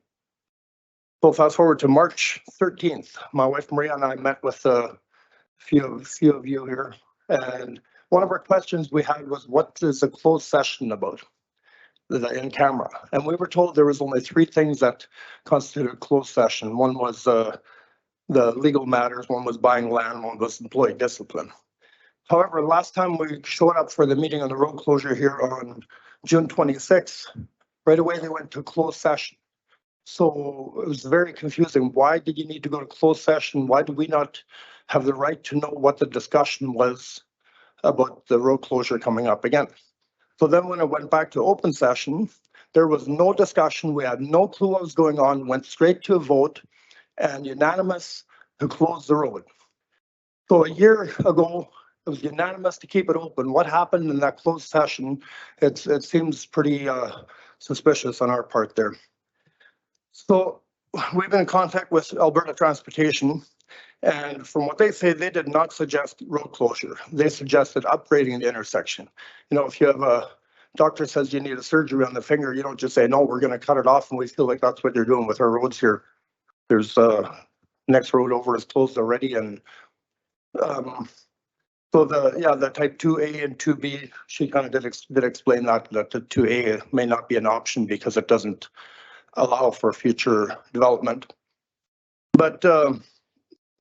So fast forward to March 13th, my wife Maria and I met with a few of you here, and one of our questions we had was, what is a closed session about? in camera. And we were told there was only 3 things that constituted closed session. One was the legal matters, one was buying land, one was employee discipline. However, last time we showed up for the meeting on the road closure here on June 26th, right away they went to closed session. So it was very confusing. Why did you need to go to closed session? Why do we not have the right to know what the discussion was about the road closure coming up again? So then when it went back to open session, there was no discussion. We had no clue what was going on, went straight to a vote and unanimous to close the road. So a year ago, it was unanimous to keep it open. What happened in that closed session? It seems pretty suspicious on our part there. So we've been in contact with Alberta Transportation, and from what they say, they did not suggest road closure. They suggested upgrading the intersection. You know, if you have a doctor says you need a surgery on the finger, you don't just say, no, we're going to cut it off, and we feel like that's what they're doing with our roads here. There's next road over is closed already, and so the type 2A and 2B, she kind of did explain that the 2A may not be an option because it doesn't allow for future development. But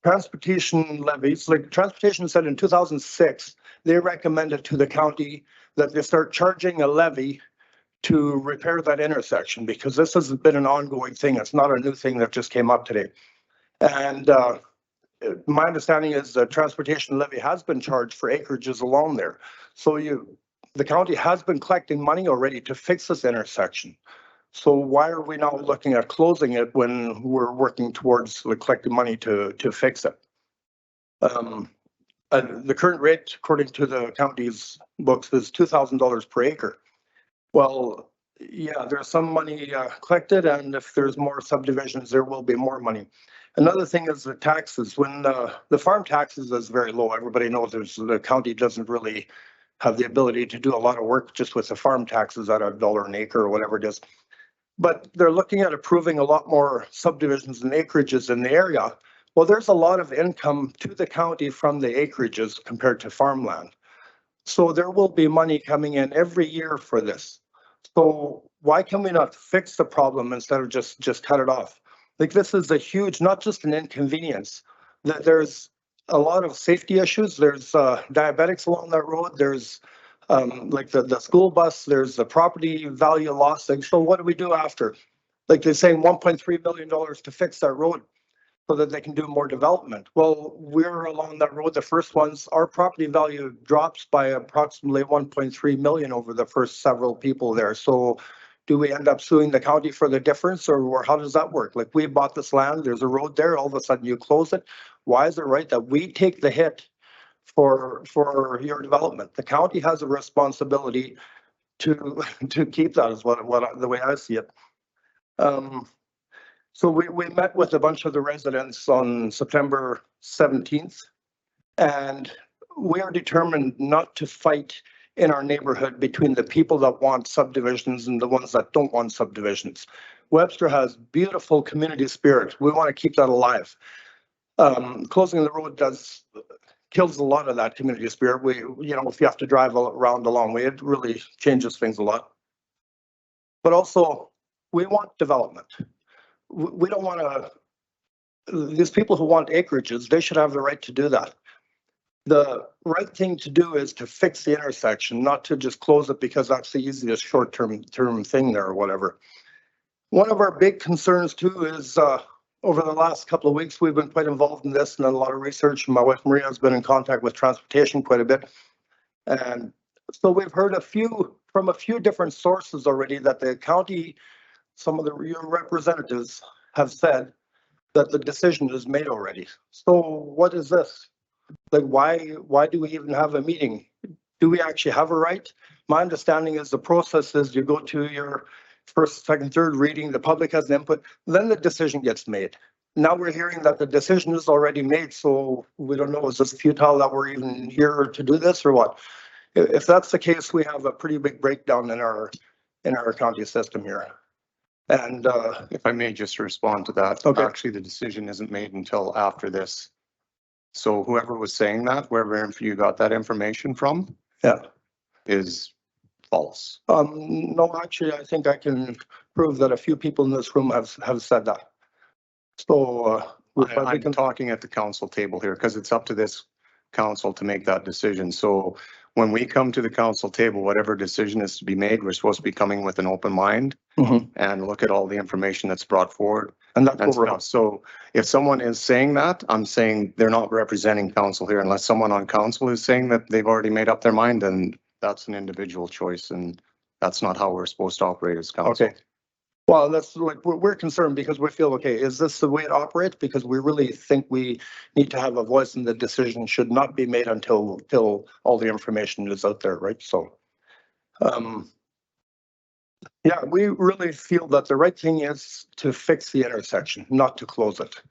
transportation levies, like transportation said in 2006, they recommended to the county that they start charging a levy to repair that intersection, because this has been an ongoing thing. It's not a new thing that just came up today. And my understanding is the transportation levy has been charged for acreages along there. So the county has been collecting money already to fix this intersection. So why are we now looking at closing it when we're working towards collecting money to fix it? The current rate, according to the county's books, is $2,000 per acre. Well, yeah, there's some money collected, and if there's more subdivisions, there will be more money. Another thing is the taxes. When the farm taxes is very low, everybody knows the county doesn't really have the ability to do a lot of work just with the farm taxes at $1 an acre or whatever it is. But they're looking at approving a lot more subdivisions and acreages in the area. Well, there's a lot of income to the county from the acreages compared to farmland. So there will be money coming in every year for this. So why can we not fix the problem instead of just cut it off? Like, this is a huge, not just an inconvenience, that there's a lot of safety issues. There's diabetics along that road. There's like the school bus, there's the property value loss thing. So what do we do after? Like, they're saying $1.3 million to fix that road so that they can do more development. Well, we're along that road, the first ones, our property value drops by approximately 1.3 million over the first several people there. So do we end up suing the county for the difference, or how does that work? Like, we bought this land, there's a road there, all of a sudden you close it. Why is it right that we take the hit for your development? The county has a responsibility to keep that, is what the way I see it. So we met with a bunch of the residents on September 17th, and we are determined not to fight in our neighborhood between the people that want subdivisions and the ones that don't want subdivisions. Webster has beautiful community spirit. We want to keep that alive. Closing the road kills a lot of that community spirit. If you have to drive around a long way, it really changes things a lot. But also, we want development. We don't want to, these people who want acreages, they should have the right to do that. The right thing to do is to fix the intersection, not to just close it because that's the easiest short-term thing there or whatever. One of our big concerns too is over the last couple of weeks, we've been quite involved in this and done a lot of research. My wife Maria has been in contact with transportation quite a bit. And so we've heard from a few different sources already that the county, some of your representatives have said that the decision is made already. So what is this? Like, why do we even have a meeting? Do we actually have a right? My understanding is the process is you go to your first, second, third reading, the public has an input, then the decision gets made. Now we're hearing that the decision is already made, so we don't know, is this futile that we're even here to do this or what? If that's the case, we have a pretty big breakdown in our county system here. And if I may just respond to that, okay. Actually, the decision isn't made until after this. So whoever was saying that, wherever you got that information from, yeah, is false. No, actually, I think I can prove that a few people in this room have said that. So, I'm talking at the council table here because it's up to this council to make that decision. So when we come to the council table, whatever decision is to be made, we're supposed to be coming with an open mind and look at all the information that's brought forward. And that's what we're stuff. So if someone is saying that, I'm saying they're not representing council here. Unless someone on council is saying that they've already made up their mind, then that's an individual choice, and that's not how we're supposed to operate as council. Okay. Well, that's like, we're concerned because we feel, okay, is this the way it operates? Because we really think we need to have a voice and the decision should not be made until all the information is out there, right? So, yeah, we really feel that the right thing is to fix the intersection, not to close it.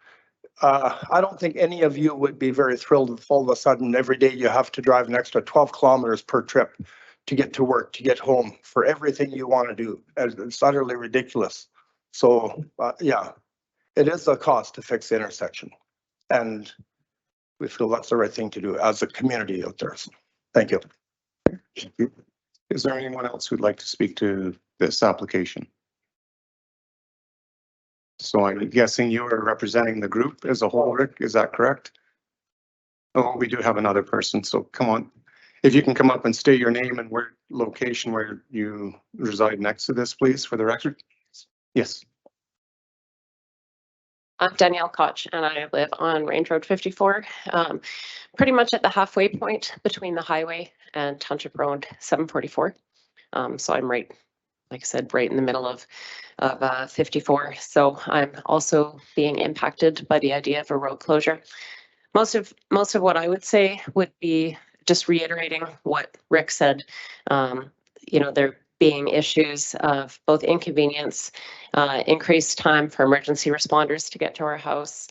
I don't think any of you would be very thrilled if all of a sudden every day you have to drive an extra 12 kilometers per trip to get to work, to get home, for everything you want to do. It's utterly ridiculous. So, yeah, it is a cost to fix the intersection. And we feel that's the right thing to do as a community out there. So, thank you. Is there anyone else who'd like to speak to this application? So I'm guessing you are representing the group as a whole, Rick, is that correct? Oh, we do have another person, so come on. If you can come up and state your name and where location where you reside next to this, please, for the record. Yes. I'm Danielle Koch and I live on Range Road 54, pretty much at the halfway point between the highway and Township Road 744. So I'm right, like I said, right in the middle of 54. So I'm also being impacted by the idea of a road closure. Most of what I would say would be just reiterating what Rick said. You know, there being issues of both inconvenience, increased time for emergency responders to get to our house,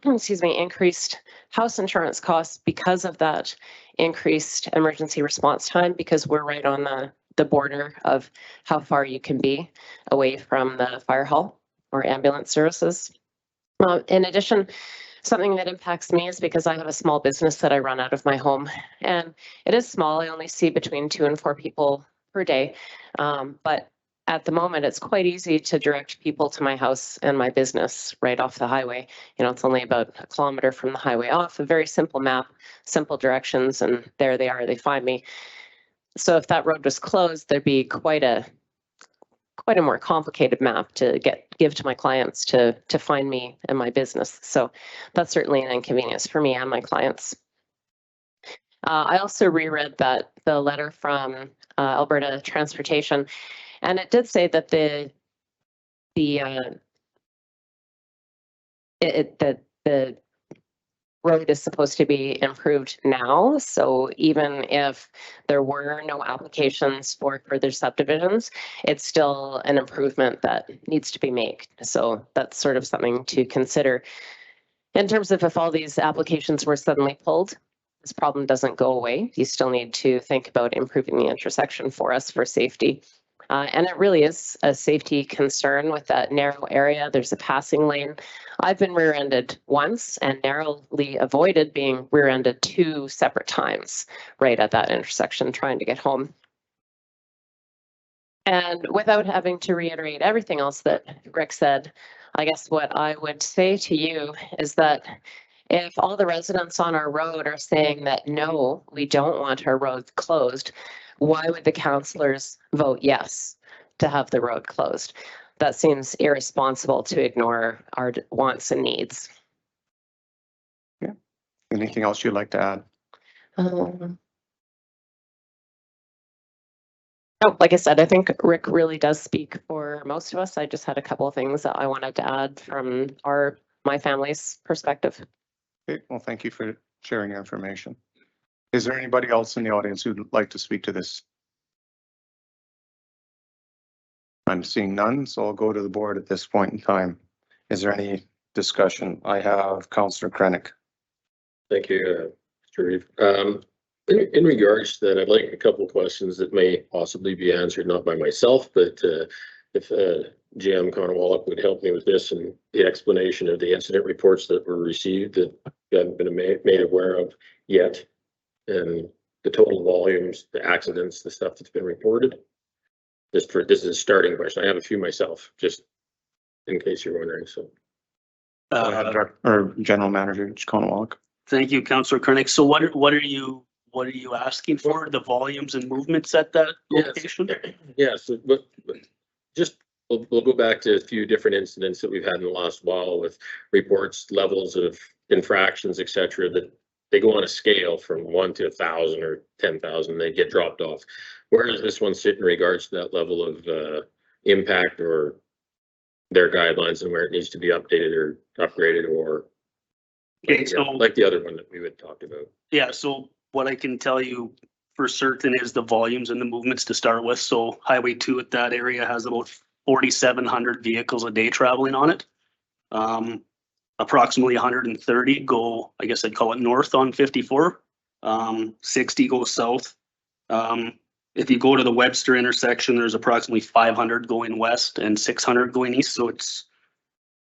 excuse me, increased house insurance costs because of that increased emergency response time, because we're right on the border of how far you can be away from the fire hall or ambulance services. In addition, something that impacts me is because I have a small business that I run out of my home, and it is small. I only see between 2 and 4 people per day. But at the moment, it's quite easy to direct people to my house and my business right off the highway. You know, it's only about 1 kilometer from the highway off, a very simple map, simple directions, and there they are, they find me. So if that road was closed, there'd be quite a more complicated map to give to my clients to find me and my business. So that's certainly an inconvenience for me and my clients. I also reread the letter from Alberta Transportation, and it did say that the road is supposed to be improved now. So even if there were no applications for further subdivisions, it's still an improvement that needs to be made. So that's sort of something to consider. In terms of if all these applications were suddenly pulled, this problem doesn't go away. You still need to think about improving the intersection for us for safety. And it really is a safety concern with that narrow area. There's a passing lane. I've been rear-ended once and narrowly avoided being rear-ended 2 separate times right at that intersection trying to get home. And without having to reiterate everything else that Rick said, I guess what I would say to you is that if all the residents on our road are saying that, no, we don't want our road closed, why would the councillors vote yes to have the road closed? That seems irresponsible to ignore our wants and needs. Yeah. Anything else you'd like to add? Oh, like I said, I think Rick really does speak for most of us. I just had a couple of things that I wanted to add from my family's perspective. Okay, well, thank you for sharing your information. Is there anybody else in the audience who'd like to speak to this? I'm seeing none, so I'll go to the board at this point in time. Is there any discussion? I have Councillor Krennic. Thank you, Mr. Reeve. In regards to that, I'd like a couple of questions that may possibly be answered, not by myself, but if GM Conowallop would help me with this and the explanation of the incident reports that were received that we haven't been made aware of yet. And the total volumes, the accidents, the stuff that's been reported? This is a starting question. I have a few myself, just in case you're wondering, so. Or General Manager Conowalk. Thank you, Councillor Kernick. So what are you asking for? The volumes and movements at that location? Yes, but just we'll go back to a few different incidents that we've had in the last while with reports, levels of infractions, et cetera, that they go on a scale from 1 to 1,000 or 10,000, they get dropped off. Where does this one sit in regards to that level of impact or their guidelines and where it needs to be updated or upgraded, or like the other one that we had talked about? Yeah, so what I can tell you for certain is the volumes and the movements to start with. So Highway 2 at that area has about 4,700 vehicles a day traveling on it. Approximately 130 go, I guess I'd call it north on 54. 60 go south. If you go to the Webster intersection, there's approximately 500 going west and 600 going east. So it's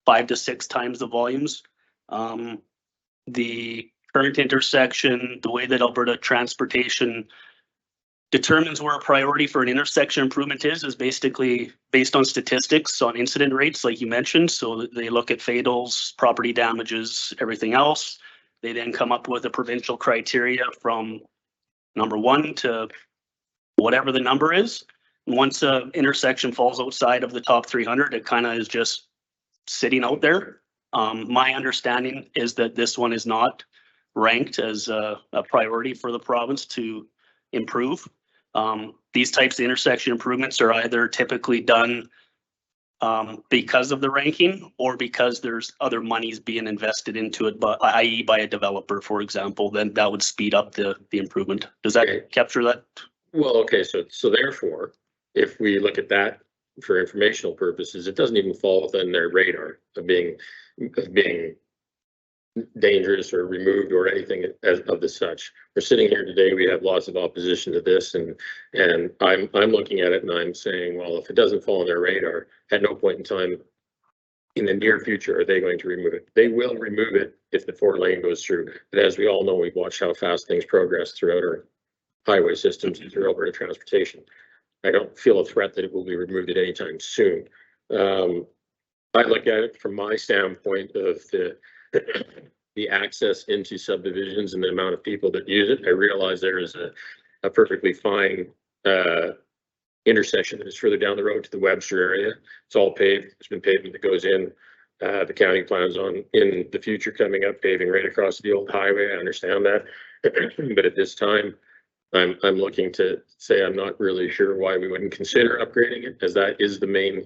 5 to 6 times the volumes. The current intersection, the way that Alberta Transportation determines where a priority for an intersection improvement is basically based on statistics on incident rates, like you mentioned. So they look at fatals, property damages, everything else. They then come up with a provincial criteria from number 1 to whatever the number is. Once an intersection falls outside of the top 300, it kind of is just sitting out there. My understanding is that this one is not ranked as a priority for the province to improve. These types of intersection improvements are either typically done because of the ranking or because there's other monies being invested into it, but i.e. by a developer, for example, then that would speed up the improvement. Does that capture that? Well, okay, so therefore, if we look at that for informational purposes, it doesn't even fall within their radar of being dangerous or removed or anything of the such. We're sitting here today, we have lots of opposition to this, and I'm looking at it and I'm saying, well, if it doesn't fall on their radar, at no point in time in the near future are they going to remove it. They will remove it if the 4-lane goes through. But as we all know, we've watched how fast things progress throughout our highway systems and through Alberta Transportation. I don't feel a threat that it will be removed at any time soon. I look at it from my standpoint of the access into subdivisions and the amount of people that use it. I realize there is a perfectly fine intersection that is further down the road to the Webster area. It's all paved. There's been pavement that goes in. The county plans on in the future coming up paving right across the old highway. I understand that, but at this time, I'm looking to say I'm not really sure why we wouldn't consider upgrading it, as that is the main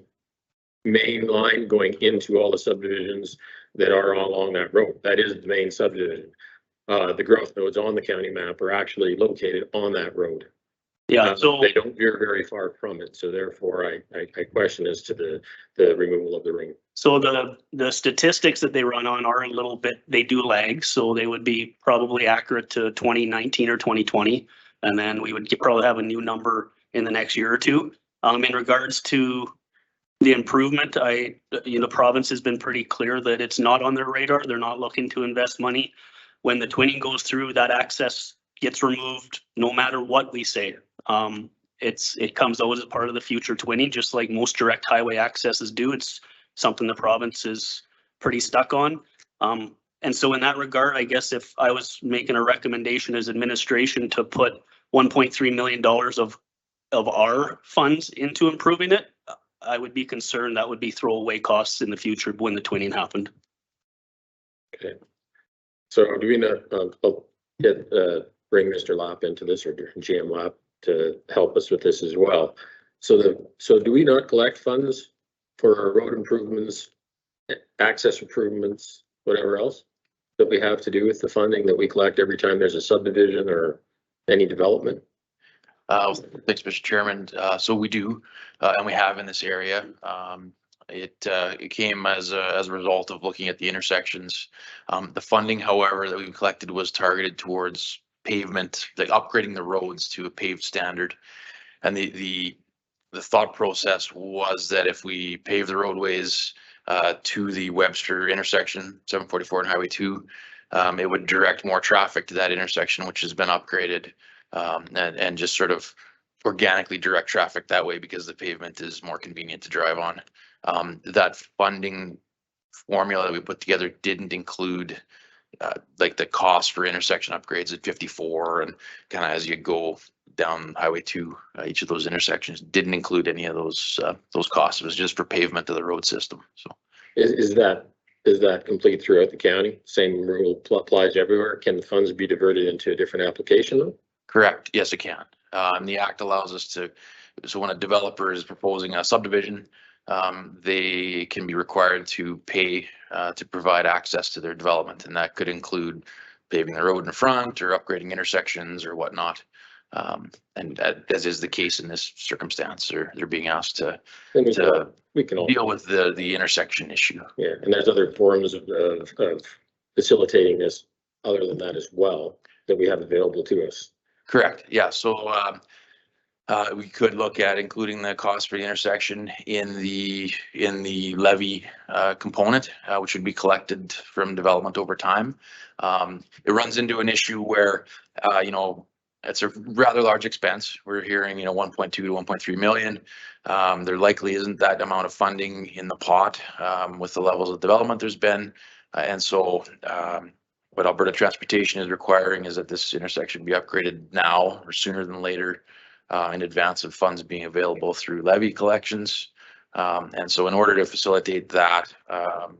line going into all the subdivisions that are along that road. That is the main subdivision. The growth nodes on the county map are actually located on that road. Yeah, so they don't veer very far from it. So therefore, I question as to the removal of the ring. So the statistics that they run on are a little bit, they do lag. So they would be probably accurate to 2019 or 2020. And then we would probably have a new number in the next year or two. In regards to the improvement, the province has been pretty clear that it's not on their radar. They're not looking to invest money. When the twinning goes through, that access gets removed no matter what we say. It comes out as part of the future twinning, just like most direct highway accesses do. It's something the province is pretty stuck on. And so in that regard, I guess if I was making a recommendation as administration to put $1.3 million of our funds into improving it, I would be concerned that would be throwaway costs in the future when the twinning happened. Okay. So do we not bring Mr. Lapp into this, or GM Lapp to help us with this as well? So do we not collect funds for our road improvements, access improvements, whatever else that we have to do with the funding that we collect every time there's a subdivision or any development? Thanks, Mr. Chairman. So we do, and we have in this area. It came as a result of looking at the intersections. The funding, however, that we collected was targeted towards pavement, like upgrading the roads to a paved standard. And the thought process was that if we pave the roadways to the Webster intersection, 744 and Highway 2, it would direct more traffic to that intersection, which has been upgraded and just sort of organically direct traffic that way because the pavement is more convenient to drive on. That funding formula that we put together didn't include like the cost for intersection upgrades at 54 and kind of as you go down Highway 2, each of those intersections didn't include any of those costs. It was just for pavement of the road system. So is that complete throughout the county? Same rule applies everywhere? Can the funds be diverted into a different application though? Correct. Yes, it can. The act allows us to, so when a developer is proposing a subdivision, they can be required to pay to provide access to their development. And that could include paving the road in front or upgrading intersections or whatnot. And as is the case in this circumstance, they're being asked to we can deal with the intersection issue. Yeah, and there's other forms of facilitating this other than that as well that we have available to us. Correct. Yeah. So we could look at including the cost for the intersection in the levy component, which would be collected from development over time. It runs into an issue where it's a rather large expense. We're hearing 1.2 to 1.3 million. There likely isn't that amount of funding in the pot with the levels of development there's been, and so what Alberta Transportation is requiring is that this intersection be upgraded now or sooner than later in advance of funds being available through levy collections. And so in order to facilitate that,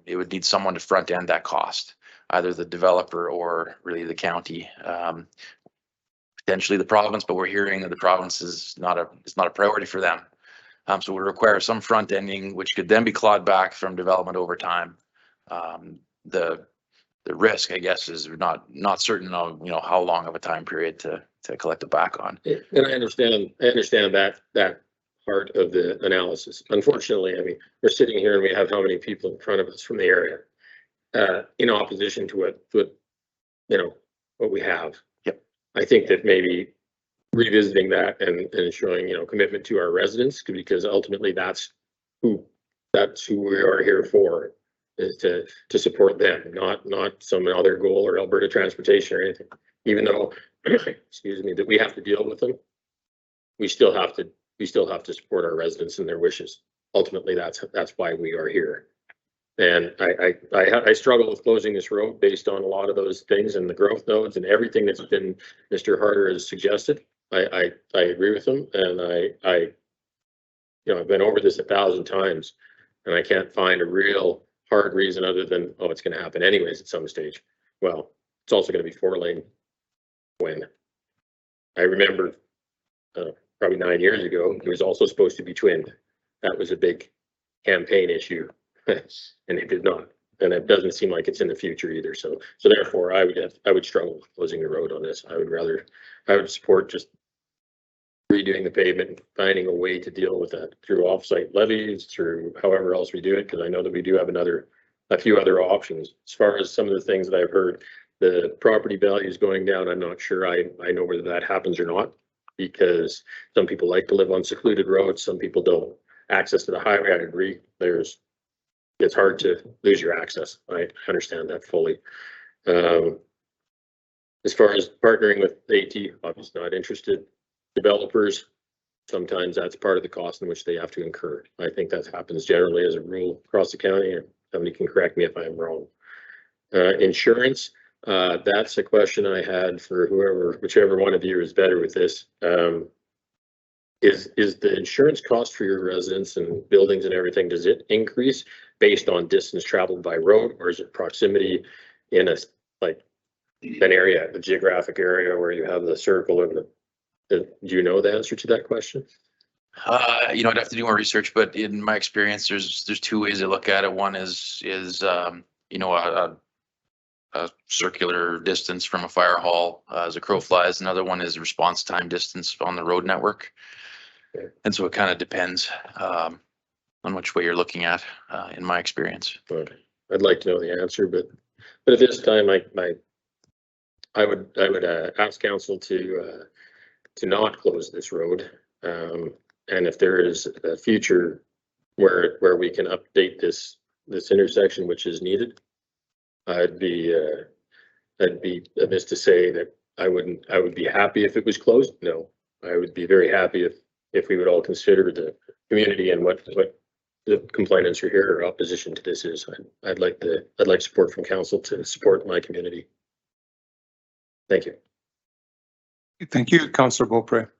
it would need someone to front end that cost, either the developer or really the county, potentially the province, but we're hearing that the province is not a priority for them. So we require some front ending, which could then be clawed back from development over time. The risk, I guess, is not certain of how long of a time period to collect it back on. And I understand that part of the analysis. Unfortunately, I mean, we're sitting here and we have how many people in front of us from the area in opposition to what we have. Yep. I think that maybe revisiting that and showing commitment to our residents, because ultimately that's who we are here for. Is to support them, not some other goal or Alberta Transportation or anything. Even though, excuse me, that we have to deal with them, we still have to support our residents and their wishes. Ultimately, that's why we are here. And I struggle with closing this road based on a lot of those things and the growth nodes and everything that's been Mr. Harder has suggested. I agree with him, and I've been over this 1,000 times, and I can't find a real hard reason other than, it's going to happen anyways at some stage. Well, it's also going to be 4-lane when I remember probably 9 years ago, it was also supposed to be twinned. That was a big campaign issue and it did not. And it doesn't seem like it's in the future either. So therefore I would struggle with closing the road on this. I would support just redoing the pavement and finding a way to deal with that through offsite levies, through however else we do it, because I know that we do have a few other options. As far as some of the things that I've heard, the property values going down, I'm not sure I know whether that happens or not, because some people like to live on secluded roads, some people don't. Access to the highway, I agree. It's hard to lose your access. I understand that fully. As far as partnering with AT, obviously not interested. Developers, sometimes that's part of the cost in which they have to incur. I think that happens generally as a rule across the county, and somebody can correct me if I'm wrong. Insurance, that's a question I had for whichever one of you is better with this. Is the insurance cost for your residents and buildings and everything, does it increase based on distance traveled by road, or is it proximity in an area, a geographic area where you have the circle and do you know the answer to that question? I'd have to do more research, but in my experience, there's two ways to look at it. One is a circular distance from a fire hall as a crow flies. Another one is response time distance on the road network. Okay. And so it kind of depends on which way you're looking at, in my experience. Okay. I'd like to know the answer, but at this time, I would ask council to not close this road, and if there is a future where we can update this intersection, which is needed, I'd be amiss to say that I would be happy if it was closed. No, I would be very happy if we would all consider the community and what the complainants are here or opposition to this is. I'd like support from council to support my community. Thank you. Thank you, Councillor Beaupre.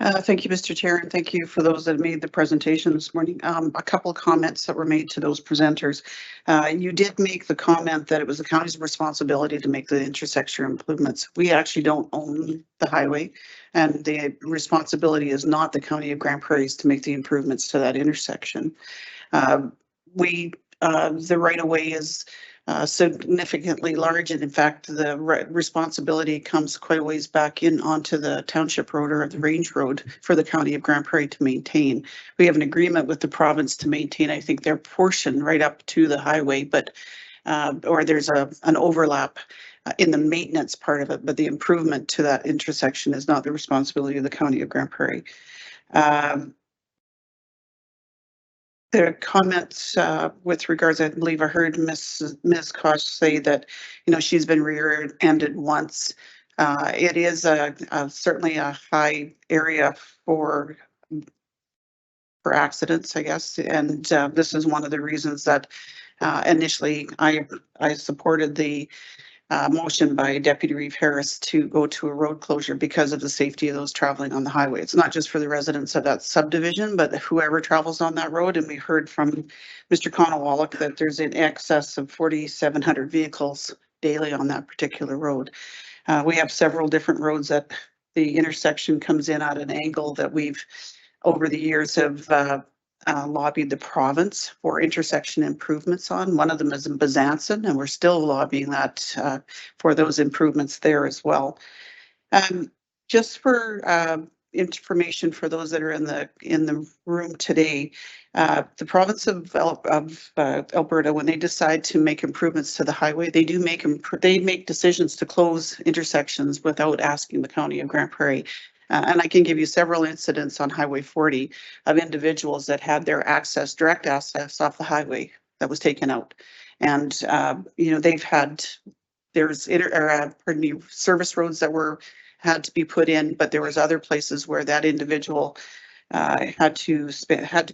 Thank you, Mr. Chair, and thank you for those that made the presentation this morning. A couple of comments that were made to those presenters. You did make the comment that it was the county's responsibility to make the intersection improvements. We actually don't own the highway, and the responsibility is not the County of Grande Prairie's to make the improvements to that intersection. The right-of-way is significantly large, and in fact the responsibility comes quite a ways back in onto the township road or the range road for the County of Grande Prairie to maintain. We have an agreement with the province to maintain, I think, their portion right up to the highway, but or there's an overlap in the maintenance part of it, but the improvement to that intersection is not the responsibility of the County of Grande Prairie. The comments with regards, I believe I heard Ms. Koch say that, you know, she's been rear-ended once. It is certainly a high area for accidents, I guess, and this is one of the reasons that initially I supported the motion by Deputy Reeve Harris to go to a road closure because of the safety of those traveling on the highway. It's not just for the residents of that subdivision, but whoever travels on that road. And we heard from Mr. Conowalk that there's in excess of 4,700 vehicles daily on that particular road. We have several different roads that the intersection comes in at an angle that we've over the years have lobbied the province for intersection improvements on. One of them is in Besançon, and we're still lobbying that for those improvements there as well. Just for information for those that are in the room today, the province of Alberta, when they decide to make improvements to the highway, they make decisions to close intersections without asking the County of Grande Prairie. And I can give you several incidents on Highway 40 of individuals that had their access, direct access off the highway that was taken out. And, you know, they've had, there's service roads that had to be put in, but there was other places where that individual had to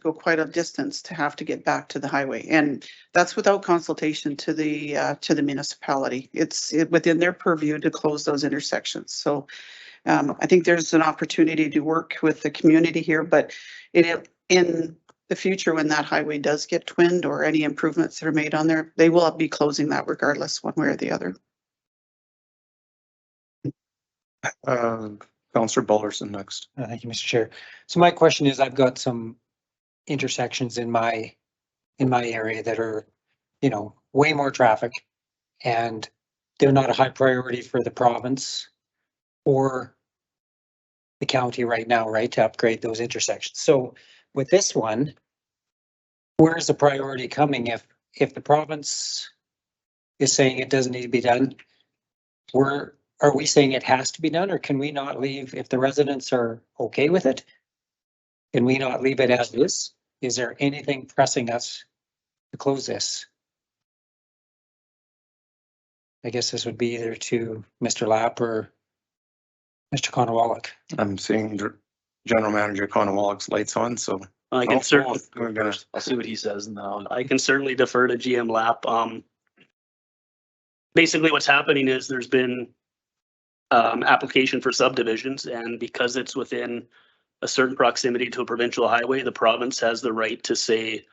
go quite a distance to have to get back to the highway. And that's without consultation to the municipality. It's within their purview to close those intersections. So I think there's an opportunity to work with the community here, but in the future, when that highway does get twinned or any improvements that are made on there, they will be closing that regardless, one way or the other. Councillor Balderson next. Thank you, Mr. Chair. So my question is, I've got some intersections in my area that are, you know, way more traffic, and they're not a high priority for the province or the county right now, right, to upgrade those intersections. So with this one, where's the priority coming? If the province is saying it doesn't need to be done, are we saying it has to be done, or can we not leave, if the residents are okay with it, can we not leave it as is? Is there anything pressing us to close this? I guess this would be either to Mr. Lapp or Mr. Conowalk. I'm seeing General Manager Conowalk's lights on, so I can certainly, I'll see what he says and then I can certainly defer to GM Lapp. Basically what's happening is there's been application for subdivisions, and because it's within a certain proximity to a provincial highway, the province has the right to say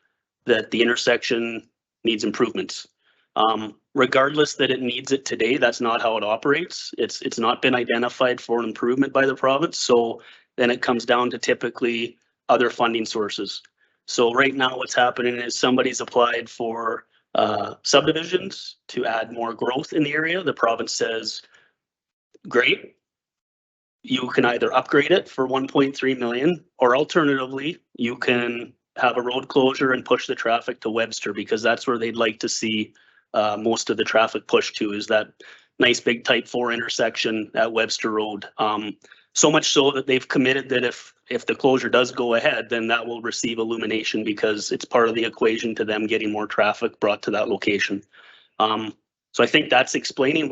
that the intersection needs improvements. Regardless that it needs it today, that's not how it operates. It's not been identified for an improvement by the province. So then it comes down to typically other funding sources. So right now what's happening is somebody's applied for subdivisions to add more growth in the area. The province says, great, you can either upgrade it for 1.3 million, or alternatively, you can have a road closure and push the traffic to Webster, because that's where they'd like to see most of the traffic pushed to, is that nice big type 4 intersection at Webster Road. So much so that they've committed that if the closure does go ahead, then that will receive illumination, because it's part of the equation to them getting more traffic brought to that location. So I think that's explaining.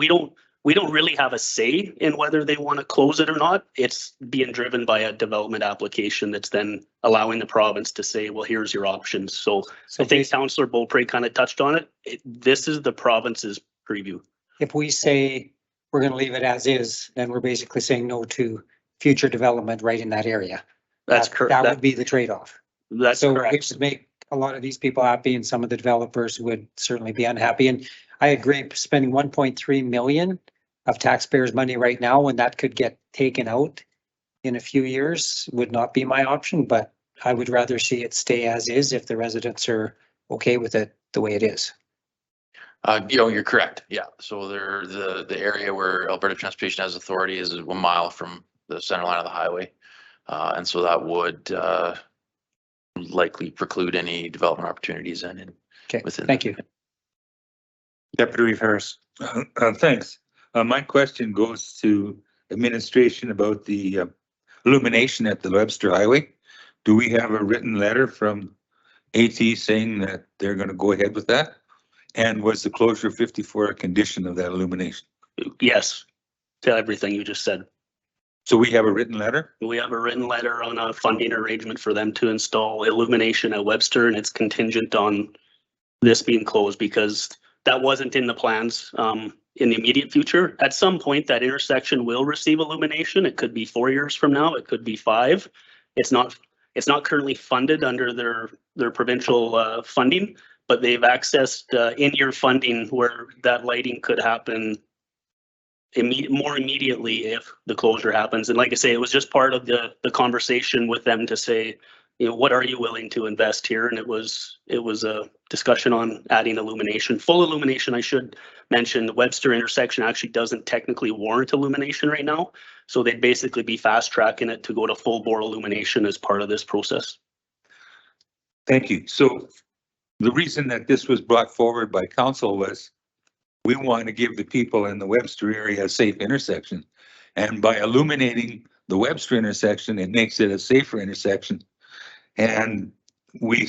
we don't really have a say in whether they want to close it or not. It's being driven by a development application that's then allowing the province to say, well, here's your options. So I think Councillor Beaupre kind of touched on it. This is the province's preview. If we say we're going to leave it as is, then we're basically saying no to future development right in that area. That's correct. That would be the trade-off. That's so correct. It would make a lot of these people happy, and some of the developers would certainly be unhappy. And I agree, spending 1.3 million of taxpayers' money right now when that could get taken out in a few years would not be my option, but I would rather see it stay as is if the residents are okay with it the way it is. You're correct. Yeah. So the area where Alberta Transportation has authority is 1 mile from the center line of the highway. And so that would likely preclude any development opportunities and within. Thank you. Deputy Reeve Harris. Thanks. My question goes to administration about the illumination at the Webster Highway. Do we have a written letter from AT saying that they're going to go ahead with that? And was the closure of 54 a condition of that illumination? Yes, to everything you just said. So we have a written letter? We have a written letter on a funding arrangement for them to install illumination at Webster, and it's contingent on this being closed because that wasn't in the plans in the immediate future. At some point, that intersection will receive illumination. It could be 4 years from now. It could be 5. It's not currently funded under their provincial funding, but they've accessed in-year funding where that lighting could happen more immediately if the closure happens. And like I say, it was just part of the conversation with them to say, what are you willing to invest here? And it was a discussion on adding illumination, full illumination. I should mention the Webster intersection actually doesn't technically warrant illumination right now. So they'd basically be fast tracking it to go to full bore illumination as part of this process. Thank you. So the reason that this was brought forward by council was we want to give the people in the Webster area a safe intersection. And by illuminating the Webster intersection, it makes it a safer intersection. And we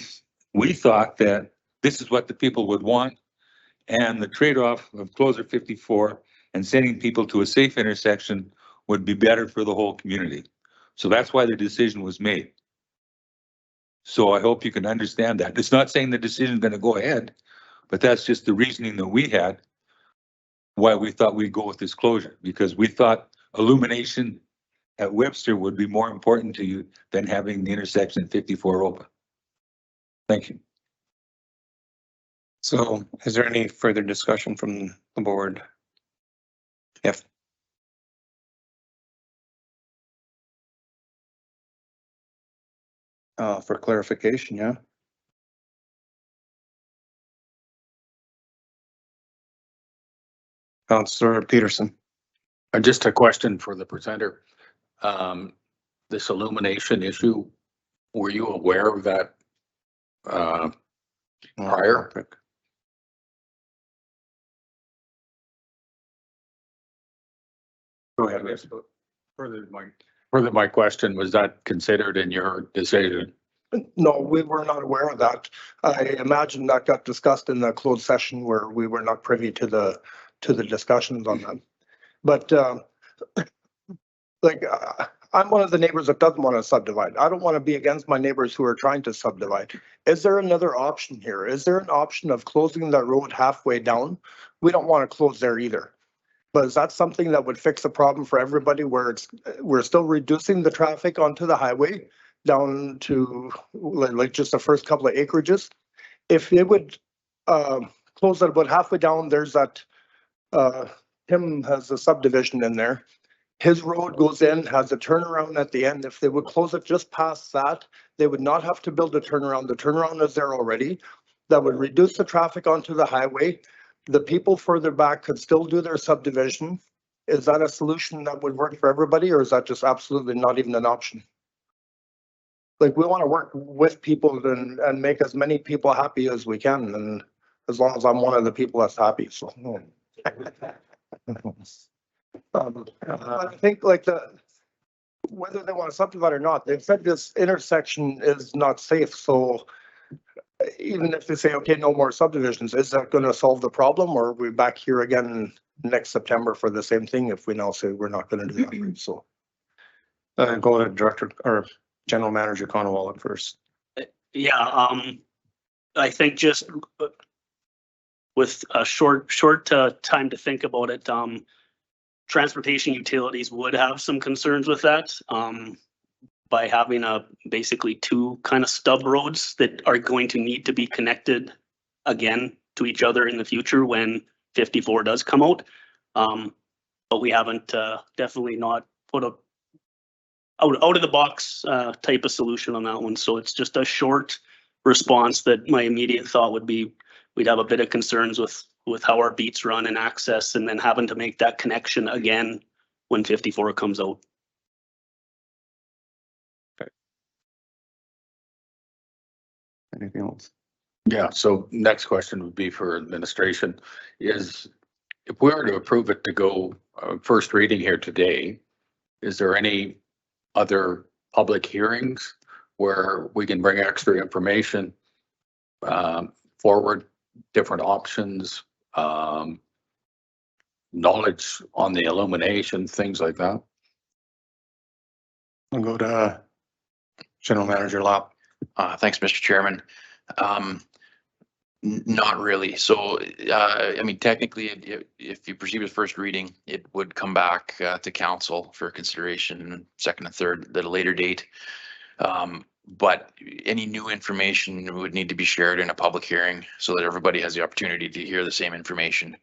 thought that this is what the people would want. And the trade-off of closure 54 and sending people to a safe intersection would be better for the whole community. So that's why the decision was made. So I hope you can understand that. It's not saying the decision is going to go ahead, but that's just the reasoning that we had why we thought we'd go with this closure, because we thought illumination at Webster would be more important to you than having the intersection 54 open. Thank you. So is there any further discussion from the board? Yes. For clarification, yeah. Councillor Peterson. Just a question for the presenter. This illumination issue, were you aware of that prior? Go ahead. Further, my question, was that considered in your decision? No, we were not aware of that. I imagine that got discussed in the closed session where we were not privy to the discussions on that. But I'm one of the neighbors that doesn't want to subdivide. I don't want to be against my neighbors who are trying to subdivide. Is there another option here? Is there an option of closing that road halfway down? We don't want to close there either. But is that something that would fix the problem for everybody where we're still reducing the traffic onto the highway down to like just the first couple of acreages? If it would close that about halfway down, there's that Tim has a subdivision in there. His road goes in, has a turnaround at the end. If they would close it just past that, they would not have to build a turnaround. The turnaround is there already. That would reduce the traffic onto the highway. The people further back could still do their subdivision. Is that a solution that would work for everybody, or is that just absolutely not even an option? Like, we want to work with people and make as many people happy as we can, and as long as I'm one of the people that's happy, so. I think whether they want to subdivide or not, they've said this intersection is not safe, so even if they say, okay, no more subdivisions, is that going to solve the problem, or are we back here again next September for the same thing if we now say we're not gonna do that, so. Go to Director or General Manager Conowalla first. Yeah, I think just with a short time to think about it, transportation utilities would have some concerns with that. By having basically two kind of stub roads that are going to need to be connected again to each other in the future when 54 does come out. But we haven't definitely not put a out of the box type of solution on that one. So it's just a short response that my immediate thought would be we'd have a bit of concerns with how our beats run and access, and then having to make that connection again when 54 comes out. Anything else? Yeah, so next question would be for administration is if we were to approve it to go first reading here today, is there any other public hearings where we can bring extra information forward, different options, knowledge on the illumination, things like that? I'll go to General Manager Lapp. Thanks, Mr. Chairman. Not really. So, I mean, technically, if you proceed with first reading, it would come back to council for consideration second and third at a later date. But any new information would need to be shared in a public hearing so that everybody has the opportunity to hear the same information.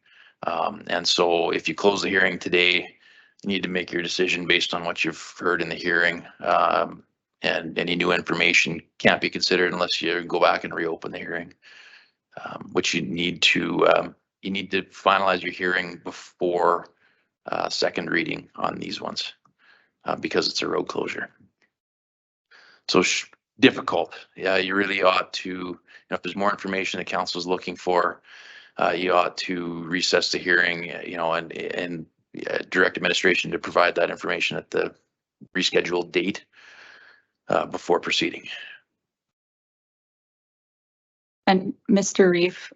And so if you close the hearing today, you need to make your decision based on what you've heard in the hearing. And any new information can't be considered unless you go back and reopen the hearing, which you need to finalize your hearing before second reading on these ones because it's a road closure. So difficult. Yeah, you really ought to, if there's more information the council is looking for, you ought to recess the hearing, and direct administration to provide that information at the rescheduled date before proceeding. And Mr. Reef,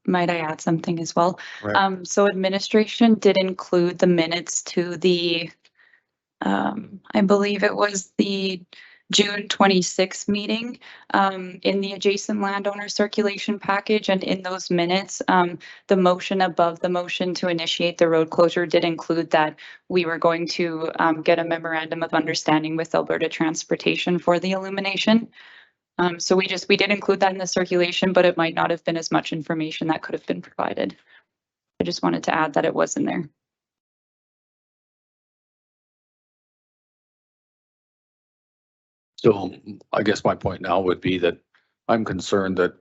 might I add something as well? Right. So administration did include the minutes to the, I believe it was the June 26th meeting in the adjacent landowner circulation package. And in those minutes, the motion above the motion to initiate the road closure did include that we were going to get a memorandum of understanding with Alberta Transportation for the illumination. So we did include that in the circulation, but it might not have been as much information that could have been provided. I just wanted to add that it was in there. So I guess my point now would be that I'm concerned that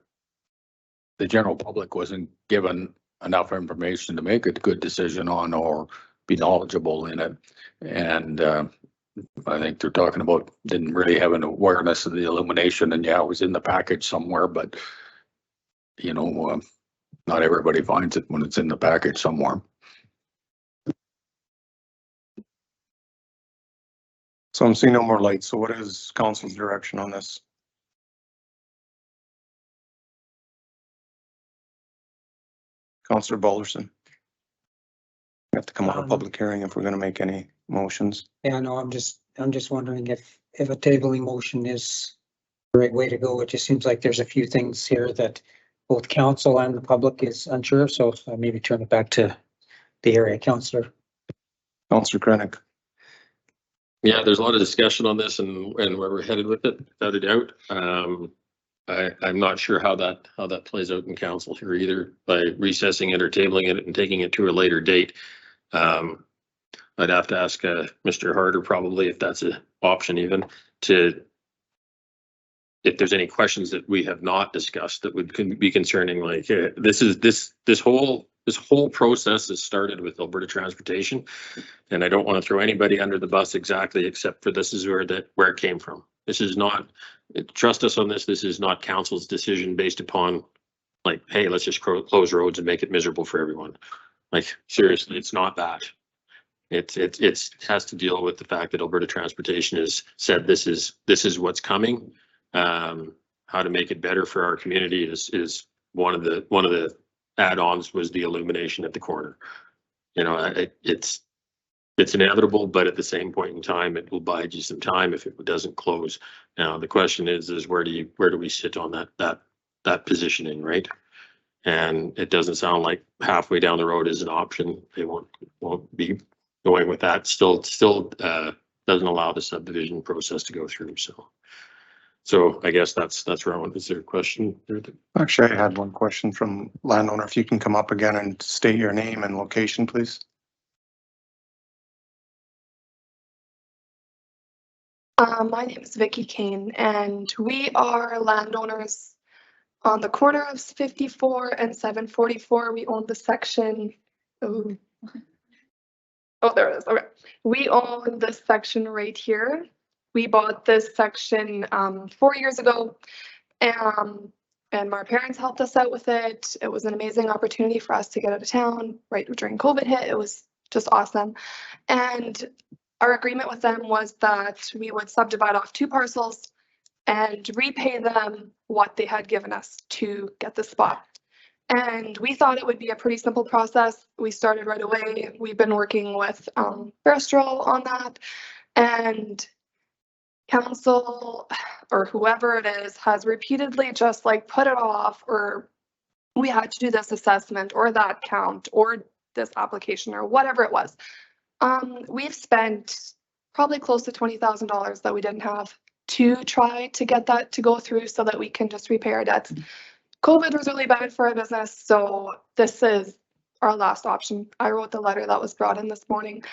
the general public wasn't given enough information to make a good decision on or be knowledgeable in it. And I think they're talking about didn't really have an awareness of the illumination, and yeah, it was in the package somewhere, but not everybody finds it when it's in the package somewhere. So I'm seeing no more lights. So what is council's direction on this? Councillor Balderson. We have to come out of public hearing if we're going to make any motions. Yeah, no, I'm just wondering if a tabling motion is the right way to go. It just seems like there's a few things here that both council and the public is unsure. So maybe turn it back to the area councillor. Councillor Krennic. Yeah, there's a lot of discussion on this and where we're headed with it, without a doubt. I'm not sure how that plays out in council here either, by recessing it or tabling it and taking it to a later date. I'd have to ask Mr. Harder probably if that's an option, even if there's any questions that we have not discussed that would be concerning. Like this whole process has started with Alberta Transportation, and I don't want to throw anybody under the bus exactly, except for this is where it came from. This is not, trust us on this. This is not council's decision based upon like, hey, let's just close roads and make it miserable for everyone. Like seriously, it's not that. It has to deal with the fact that Alberta Transportation has said this is what's coming. How to make it better for our community is one of the add-ons was the illumination at the corner. you know, it's inevitable, but at the same point in time, it will bide you some time if it doesn't close. Now, the question is where do we sit on that positioning, right? And it doesn't sound like halfway down the road is an option. They won't be going with that. Still doesn't allow the subdivision process to go through. So I guess that's where I want. Is there a question? Actually, I had one question from landowner. If you can come up again and state your name and location, please. My name is Vicky Kane, and we are landowners on the corner of 54 and 744. We own the section. Oh, there it is. Okay. We own this section right here. We bought this section 4 years ago, and my parents helped us out with it. It was an amazing opportunity for us to get out of town right during COVID hit. It was just awesome. And our agreement with them was that we would subdivide off 2 parcels and repay them what they had given us to get the spot. And we thought it would be a pretty simple process. We started right away. We've been working with Bristol on that, and council or whoever it is has repeatedly just like put it off, or we had to do this assessment or that count or this application or whatever it was. We've spent probably close to $20,000 that we didn't have to try to get that to go through so that we can just repay our debts. COVID was really bad for our business, so this is our last option. I wrote the letter that was brought in this morning.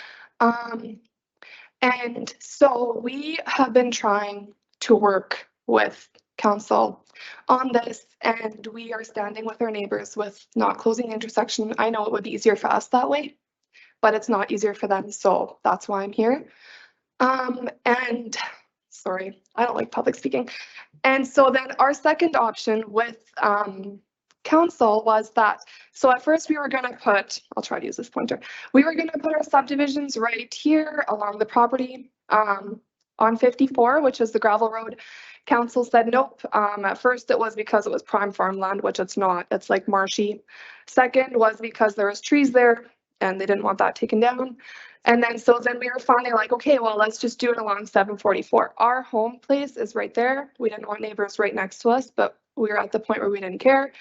And so we have been trying to work with council on this, and we are standing with our neighbors with not closing the intersection. I know it would be easier for us that way, but it's not easier for them, so that's why I'm here. And sorry, I don't like public speaking. And so then our second option with council was that, so at first we were going to put, I'll try to use this pointer, we were going to put our subdivisions right here along the property on 54, which is the gravel road. Council said nope. At first it was because it was prime farmland, which it's not, it's like marshy. Second was because there was trees there and they didn't want that taken down. And then so then we were finally like, okay, well, let's just do it along 744. Our home place is right there. We didn't want neighbors right next to us, but we were at the point where we didn't care.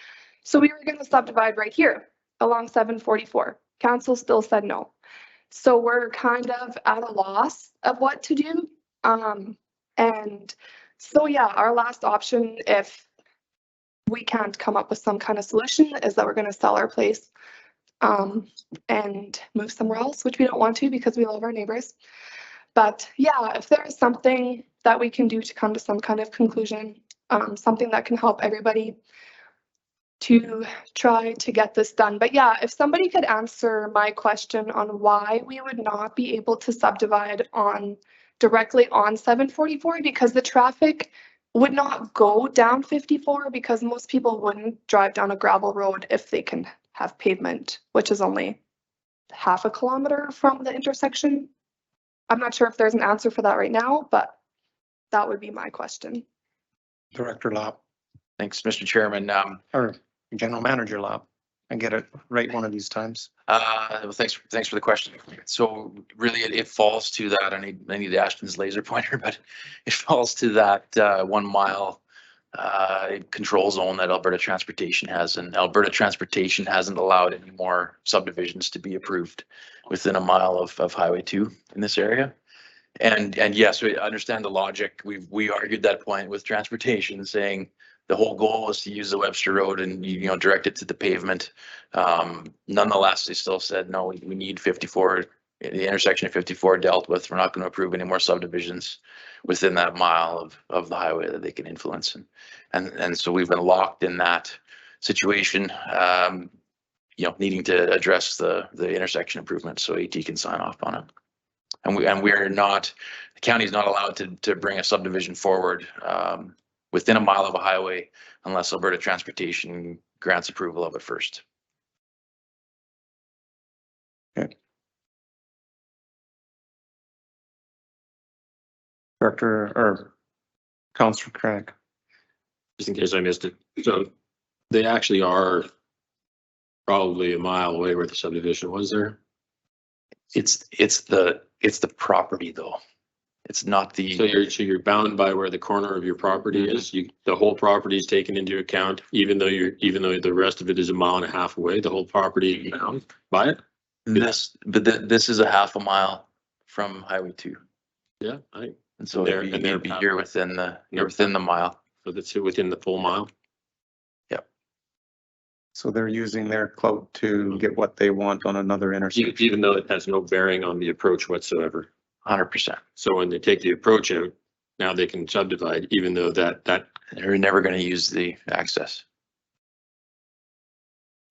So we were going to subdivide right here along 744. Council still said no. So we're kind of at a loss of what to do. And so yeah, our last option, if we can't come up with some kind of solution, is that we're going to sell our place and move somewhere else, which we don't want to because we love our neighbors. But yeah, if there is something that we can do to come to some kind of conclusion, something that can help everybody to try to get this done. But yeah, if somebody could answer my question on why we would not be able to subdivide directly on 744, because the traffic would not go down 54, because most people wouldn't drive down a gravel road if they can have pavement, which is only half a kilometer from the intersection. I'm not sure if there's an answer for that right now, but that would be my question. Director Lapp. Thanks, Mr. Chairman. Or General Manager Lapp. I get it right one of these times. Well, thanks for the question. So really it falls to that. I need Ashton's laser pointer, but it falls to that 1 mile control zone that Alberta Transportation has, and Alberta Transportation hasn't allowed any more subdivisions to be approved within 1 mile of Highway 2 in this area. And yes, we understand the logic. We argued that point with transportation, saying the whole goal is to use the Webster Road and direct it to the pavement. Nonetheless, they still said no. We need 54. The intersection of 54 dealt with. We're not going to approve any more subdivisions within that mile of the highway that they can influence, and so we've been locked in that situation. Needing to address the intersection improvement so AT can sign off on it. And we're not, the county is not allowed to bring a subdivision forward within 1 mile of a highway unless Alberta Transportation grants approval of it first. Okay. Director or Councillor Craig. Just in case I missed it. So they actually are probably 1 mile away where the subdivision was there. It's the property though. It's not the. So you're bound by where the corner of your property is. The whole property is taken into account, even though the rest of it is a mile and a half away, the whole property is bound by it? This is a half a mile from Highway 2. Yeah, and so you're within the mile. So that's within the full mile? Yep. So they're using their clout to get what they want on another intersection. Even though it has no bearing on the approach whatsoever. 100%. So when they take the approach out, now they can subdivide, even though that. They're never going to use the access.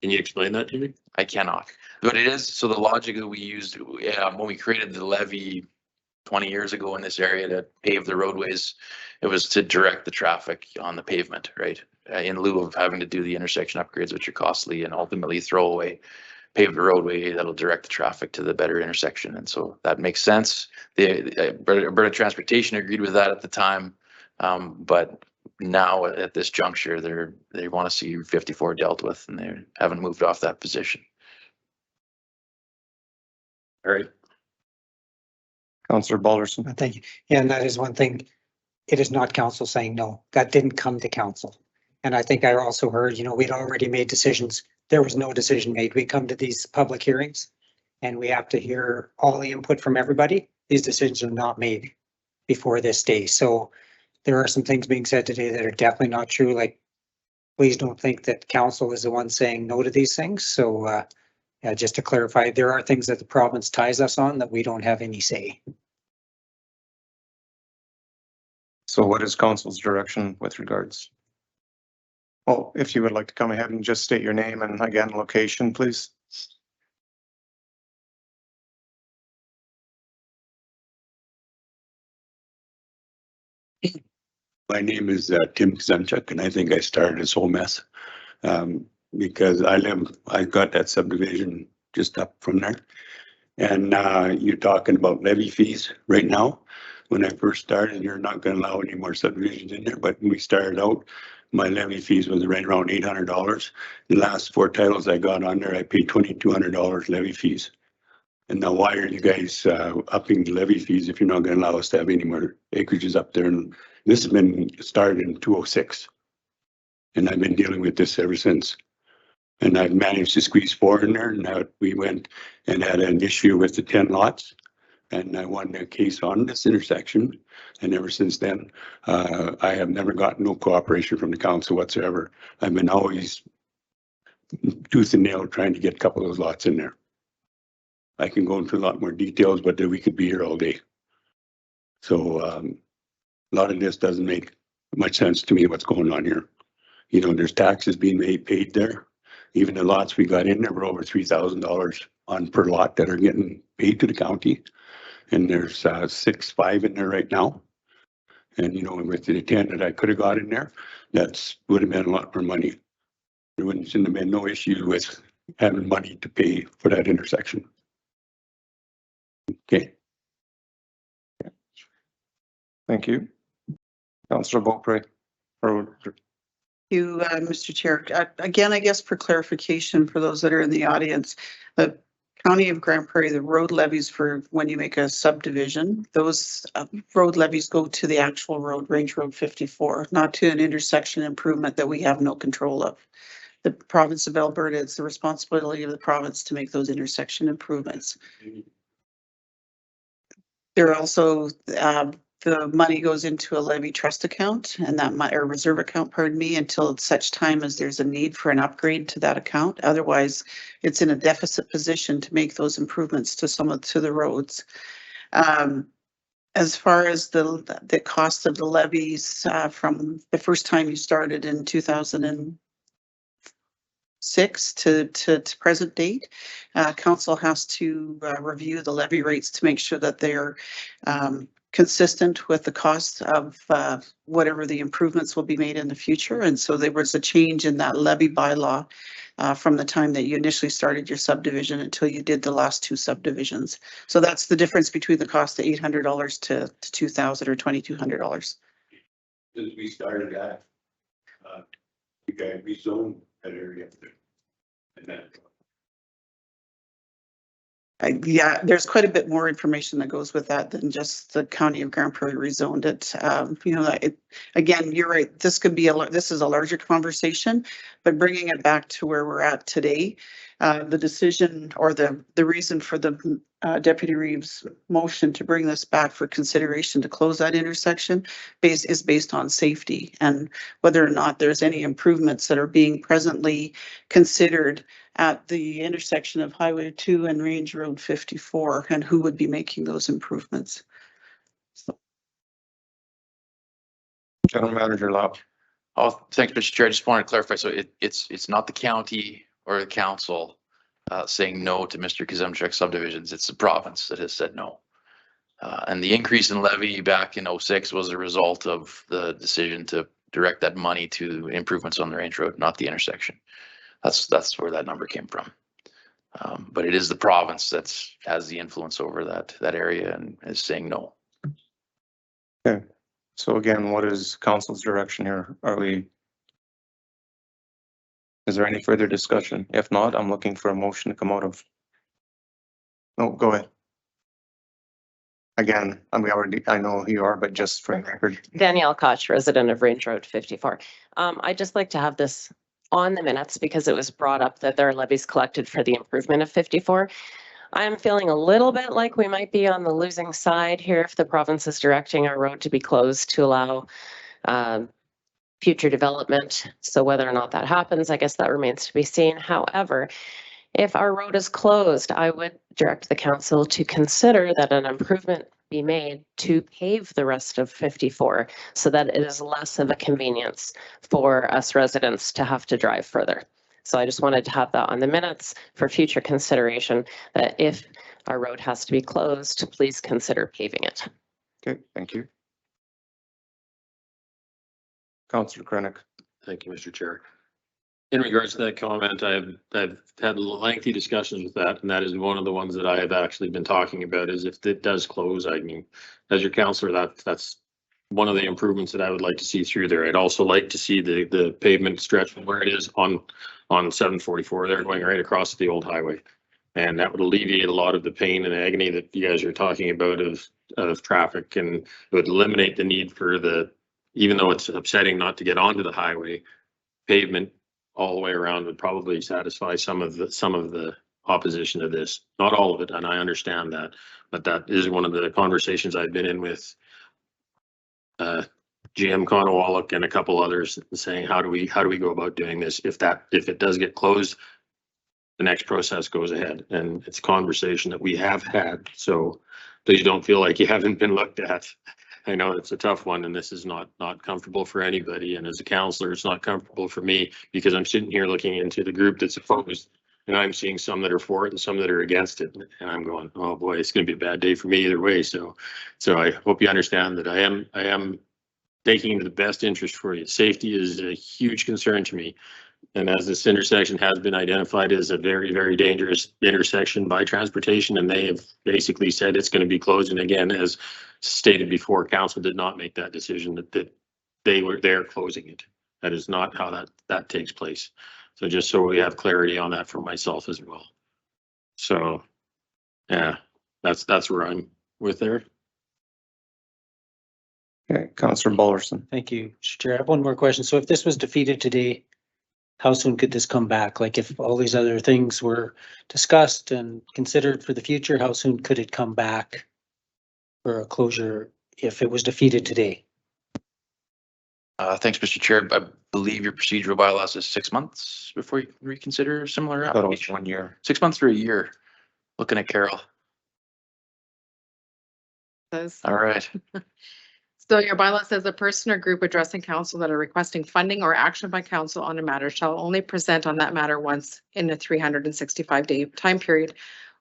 Can you explain that to me? I cannot. But it is, so the logic that we used when we created the levy 20 years ago in this area to pave the roadways, it was to direct the traffic on the pavement, right? In lieu of having to do the intersection upgrades, which are costly, and ultimately throw away pave the roadway that'll direct the traffic to the better intersection. And so that makes sense. The Alberta Transportation agreed with that at the time. But now at this juncture, they want to see 54 dealt with, and they haven't moved off that position. All right. Councillor Balderson. Thank you. Yeah, and that is one thing. It is not council saying no. That didn't come to council. And I think I also heard, we'd already made decisions. There was no decision made. We come to these public hearings and we have to hear all the input from everybody. These decisions are not made before this day. So there are some things being said today that are definitely not true. Like, please don't think that council is the one saying no to these things. So yeah, just to clarify, there are things that the province ties us on that we don't have any say. So what is council's direction with regards? Oh, if you would like to come ahead and just state your name and again, location, please. My name is Tim Kazanchuk, and I think I started this whole mess because I got that subdivision just up from there. And you're talking about levy fees right now. When I first started, you're not going to allow any more subdivisions in there. But when we started out, my levy fees was right around $800. The last 4 titles I got on there, I paid $2,200 levy fees. And now why are you guys upping the levy fees if you're not going to allow us to have any more acreages up there? And this has been started in 2006. And I've been dealing with this ever since. And I've managed to squeeze 4 in there. And now we went and had an issue with the 10 lots. And I won a case on this intersection. And ever since then, I have never gotten no cooperation from the council whatsoever. I've been always tooth and nail trying to get a couple of those lots in there. I can go into a lot more details, but we could be here all day. So a lot of this doesn't make much sense to me what's going on here. There's taxes being paid there. Even the lots we got in there were over $3,000 on per lot that are getting paid to the county. And there's 5 in there right now. And, with the 10 that I could have got in there, would have been a lot more money. There wouldn't have been no issue with having money to pay for that intersection. Okay. Thank you. Councillor Beaupre. You, Mr. Chair. Again, I guess for clarification for those that are in the audience, the County of Grande Prairie, the road levies for when you make a subdivision, those road levies go to the actual road, Range Road 54, not to an intersection improvement that we have no control of. The province of Alberta, it's the responsibility of the province to make those intersection improvements. There are also the money goes into a levy trust account and or reserve account, pardon me, until such time as there's a need for an upgrade to that account. Otherwise, it's in a deficit position to make those improvements to the roads. As far as the cost of the levies from the first time you started in 2006 to present date, council has to review the levy rates to make sure that they're consistent with the cost of whatever the improvements will be made in the future. And so there was a change in that levy bylaw from the time that you initially started your subdivision until you did the last 2 subdivisions. So that's the difference between the cost of $800 to $2,000 or $2,200. Since we started that, you guys rezoned that area up there. And that Yeah, there's quite a bit more information that goes with that than just the county of Grand Prairie rezoned it. You know, again, you're right. This could be this is a larger conversation, but bringing it back to where we're at today, the decision or the reason for the Deputy Reeves motion to bring this back for consideration to close that intersection is based on safety and whether or not there's any improvements that are being presently considered at the intersection of Highway 2 and Range Road 54 and who would be making those improvements. General Manager Lau. Oh, thanks, Mr. Chair. I just wanted to clarify. So it's not the county or the council saying no to Mr. Kazemchuk's subdivisions. It's the province that has said no. And the increase in levy back in 06 was a result of the decision to direct that money to improvements on the Range Road, not the intersection. That's where that number came from. But it is the province that has the influence over that area and is saying no. Okay. So again, what is council's direction here? Is there any further discussion? If not, I'm looking for a motion to come out of. No, go ahead. Again, I know who you are, but just for the record. Danielle Koch, resident of Range Road 54. I'd just like to have this on the minutes because it was brought up that there are levies collected for the improvement of 54. I'm feeling a little bit like we might be on the losing side here if the province is directing our road to be closed to allow future development. So whether or not that happens, I guess that remains to be seen. However, if our road is closed, I would direct the council to consider that an improvement be made to pave the rest of 54 so that it is less of a convenience for us residents to have to drive further. So I just wanted to have that on the minutes for future consideration that if our road has to be closed, please consider paving it. Okay, thank you. Councillor Krennic. Thank you, Mr. Chair. In regards to that comment, I've had lengthy discussions with that, and that is one of the ones that I have actually been talking about is if it does close, I mean, as your councillor, that's one of the improvements that I would like to see through there. I'd also like to see the pavement stretch from where it is on 744 there going right across the old highway. And that would alleviate a lot of the pain and agony that you guys are talking about of traffic, and it would eliminate the need for even though it's upsetting not to get onto the highway, pavement all the way around would probably satisfy some of the opposition to this. Not all of it, and I understand that, but that is one of the conversations I've been in with GM Conowalk and a couple others, saying how do we go about doing this if it does get closed, the next process goes ahead. And it's a conversation that we have had, so please don't feel like you haven't been looked at. I know it's a tough one, and this is not comfortable for anybody. And as a counselor, it's not comfortable for me because I'm sitting here looking into the group that's opposed, and I'm seeing some that are for it and some that are against it. And I'm going, oh boy, it's going to be a bad day for me either way. So I hope you understand that I am taking the best interest for you. Safety is a huge concern to me. And as this intersection has been identified as a very, very dangerous intersection by transportation, and they have basically said it's going to be closed. And again, as stated before, council did not make that decision that they're closing it. That is not how that takes place. So just so we have clarity on that for myself as well. So yeah, that's where I'm with there. Okay, Councillor Bullerson. Thank you, Mr. Chair. I have one more question. So if this was defeated today, how soon could this come back? Like if all these other things were discussed and considered for the future, how soon could it come back for a closure if it was defeated today? Thanks, Mr. Chair. I believe your procedural bylaws is 6 months before you reconsider similar application. 1 year. 6 months or a year. Looking at Carol. All right. So your bylaw says a person or group addressing council that are requesting funding or action by council on a matter shall only present on that matter once in a 365-day time period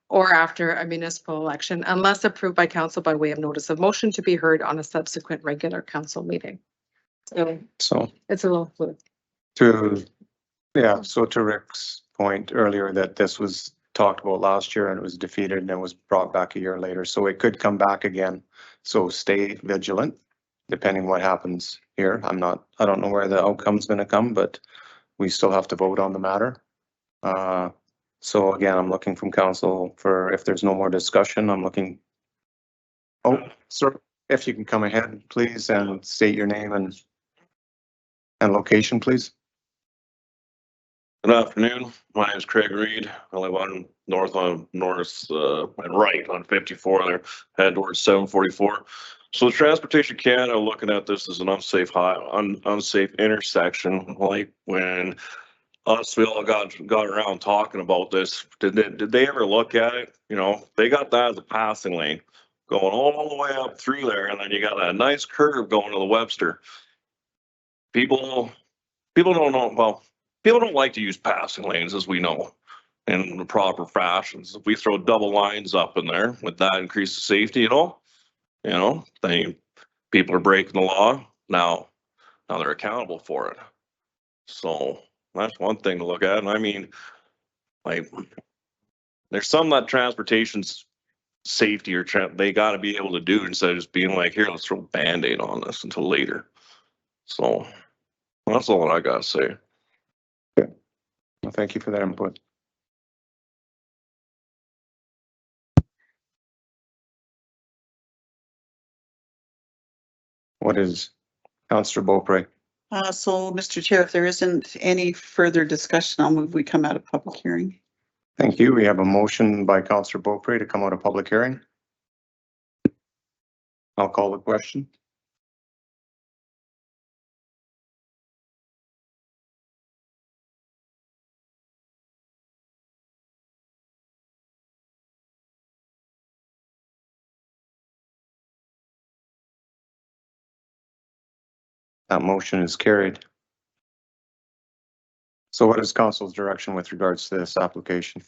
or after a municipal election, unless approved by council by way of notice of motion to be heard on a subsequent regular council meeting. So it's a little fluid. So to Rick's point earlier that this was talked about last year and it was defeated and it was brought back a year later. So it could come back again. So stay vigilant. Depending what happens here, I don't know where the outcome's going to come, but we still have to vote on the matter. So again, I'm looking from council for, if there's no more discussion, I'm looking. Oh, sir, if you can come ahead, please, and state your name and location, please. Good afternoon. My name is Craig Reed. I live on north and right on 54 there, head towards 744. So the Transportation Canada looking at this as an unsafe unsafe intersection. Like when we all got around talking about this, did they ever look at it? You know, they got that as a passing lane going all the way up through there, and then you got that nice curve going to the Webster. People don't know. Well, people don't like to use passing lanes, as we know, in the proper fashions. If we throw double lines up in there, would that increase the safety at all? You know, people are breaking the law now. Now they're accountable for it. So that's one thing to look at. And I mean, like, there's some that transportation's safety or they got to be able to do instead of just being like, here, let's throw a Band-Aid on this until later. So that's all I got to say. Well, thank you for that input. What is Councillor Beaupre? So, Mr. Chair, if there isn't any further discussion, I'll move we come out of public hearing. Thank you. We have a motion by Councillor Beaupre to come out of public hearing. I'll call the question. That motion is carried. So what is council's direction with regards to this application?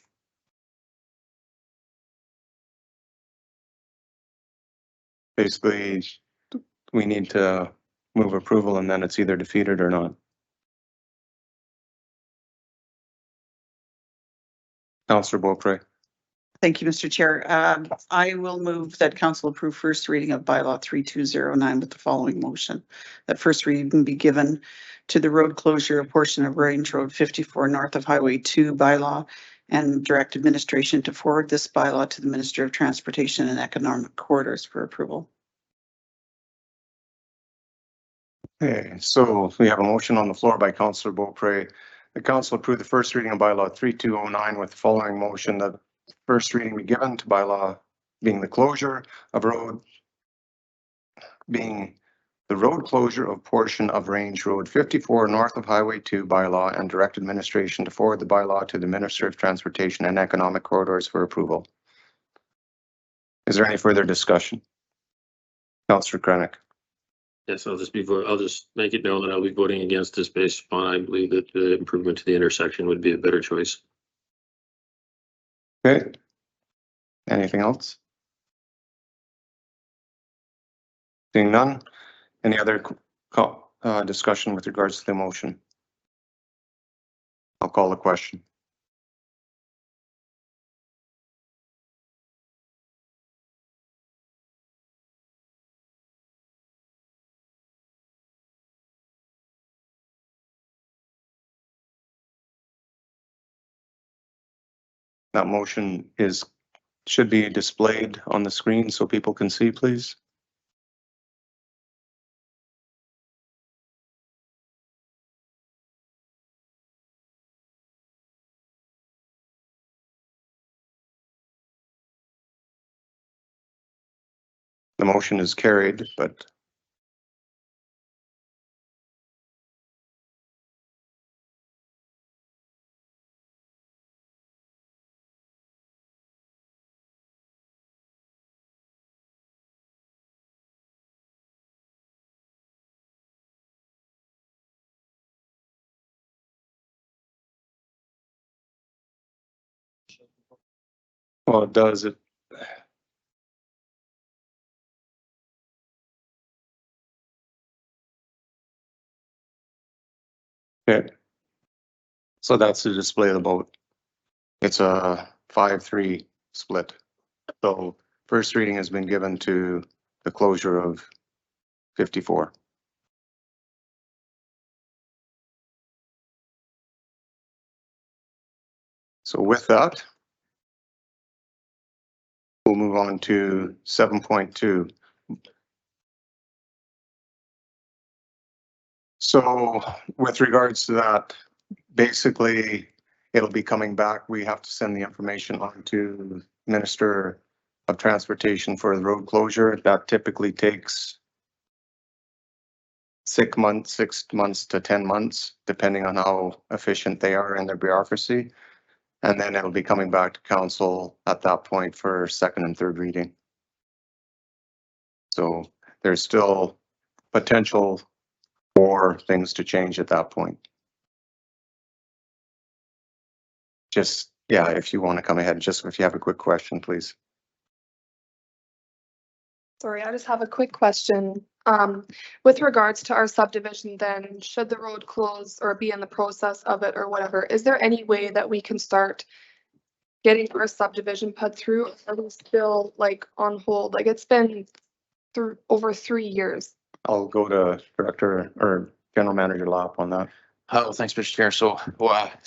Basically, we need to move approval and then it's either defeated or not. Councillor Beaupre. Thank you, Mr. Chair. I will move that council approve first reading of bylaw 3209 with the following motion. That first reading be given to the road closure of portion of Range Road 54 north of Highway 2 bylaw and direct administration to forward this bylaw to the Minister of Transportation and Economic Corridors for approval. Okay, so we have a motion on the floor by Councillor Beaupre. The council approved the first reading of bylaw 3209 with the following motion: that first reading be given to bylaw being the closure of road, being the road closure of portion of Range Road 54 north of Highway 2 bylaw and direct administration to forward the bylaw to the Minister of Transportation and Economic Corridors for approval. Is there any further discussion? Councillor Krennic. Yes, I'll just make it known that I'll be voting against this based upon, I believe that the improvement to the intersection would be a better choice. Okay. Anything else? Seeing none. Any other discussion with regards to the motion? I'll call the question. That motion should be displayed on the screen so people can see, please. The motion is carried, but well, it does. Okay. So that's the display of the vote. It's a 5-3 split. So first reading has been given to the closure of 54. So with that, we'll move on to 7.2. So with regards to that, basically, it'll be coming back. We have to send the information on to Minister of Transportation for the road closure. That typically takes 6 months to 10 months, depending on how efficient they are in their bureaucracy. And then it'll be coming back to council at that point for second and third reading. So there's still potential for things to change at that point. Just, yeah, if you want to come ahead, just if you have a quick question, please. Sorry, I just have a quick question. With regards to our subdivision, then should the road close or be in the process of it or whatever, is there any way that we can start getting our subdivision put through? Or are we still like on hold? Like it's been through over 3 years. I'll go to Director or General Manager Lapp on that. Oh, thanks, Mr. Chair. So,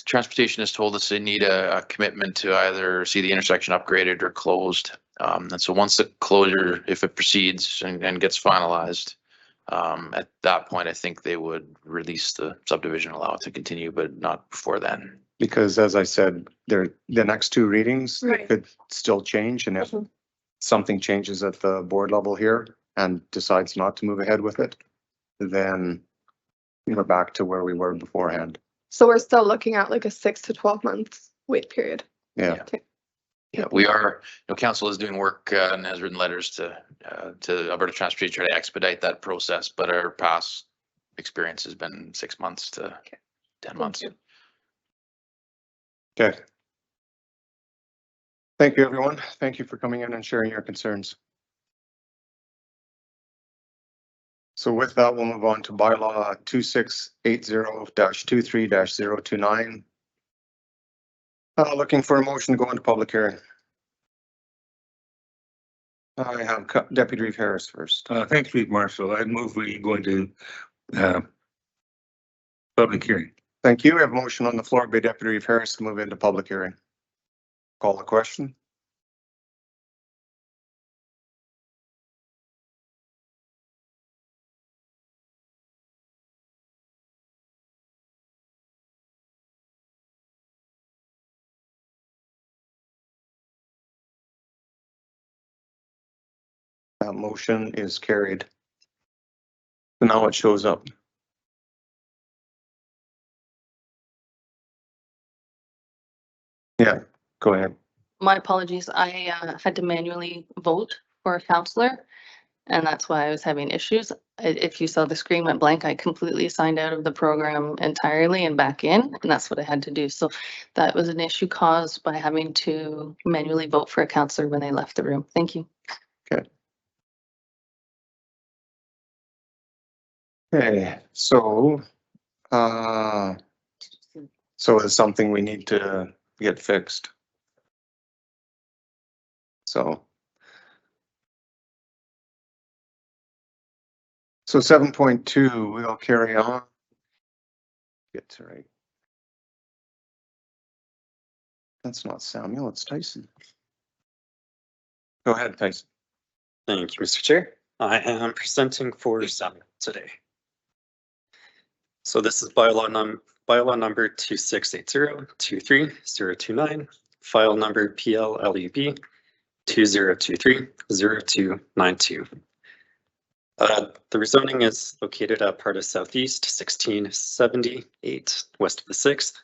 transportation has told us they need a commitment to either see the intersection upgraded or closed. And so once the closure, if it proceeds and gets finalized, at that point, I think they would release the subdivision, allow it to continue, but not before then. Because as I said, the next two readings Right. could still change. And if something changes at the board level here and decides not to move ahead with it, then we're back to where we were beforehand. So we're still looking at like a 6 to 12 months wait period. Yeah. Okay. Yeah, we are, council is doing work and has written letters to Alberta Transportation to try to expedite that process, but our past experience has been 6 months to 10 months. Okay. Thank you, everyone. Thank you for coming in and sharing your concerns. So with that, we'll move on to bylaw 2680-23-029. Looking for a motion to go into public hearing. I have Deputy Reeve Harris first. Thanks, Reeve Marshall. I move we go into public hearing. Thank you. We have a motion on the floor by Deputy Reeve Harris to move into public hearing. Call the question. That motion is carried. So now it shows up. Yeah, go ahead. My apologies. I had to manually vote for a counselor, and that's why I was having issues. If you saw the screen went blank, I completely signed out of the program entirely and back in, and that's what I had to do. So that was an issue caused by having to manually vote for a counselor when they left the room. Thank you. Okay. Okay, so it's something we need to get fixed. So 7.2, we'll carry on. Get to right. That's not Samuel, it's Tyson. Go ahead, Tyson. Thank you, Mr. Chair. I am presenting for Samuel today. So this is bylaw number 2680-23029, file number PLLEB 2023-0292. The rezoning is located at part of Southeast 1678 west of the 6th,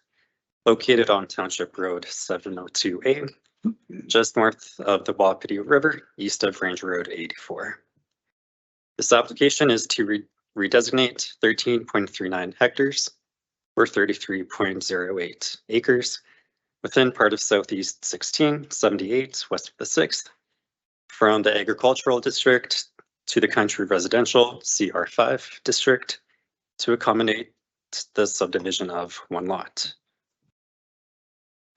located on Township Road 702A, just north of the Wapiti River, east of Range Road 84. This application is to redesignate 13.39 hectares or 33.08 acres within part of Southeast 1678 west of the 6th from the agricultural district to the country residential CR5 district to accommodate the subdivision of one lot.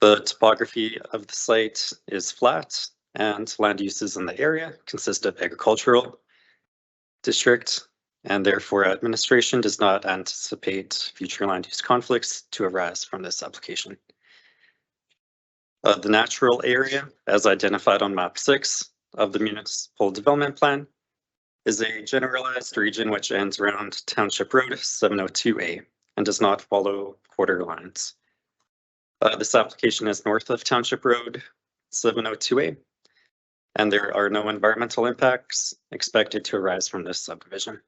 The topography of the site is flat and land uses in the area consist of agricultural district, and therefore administration does not anticipate future land use conflicts to arise from this application. The natural area, as identified on map 6 of the municipal development plan, is a generalized region which ends around Township Road 702A and does not follow quarter lines. This application is north of Township Road 702A, and there are no environmental impacts expected to arise from this subdivision.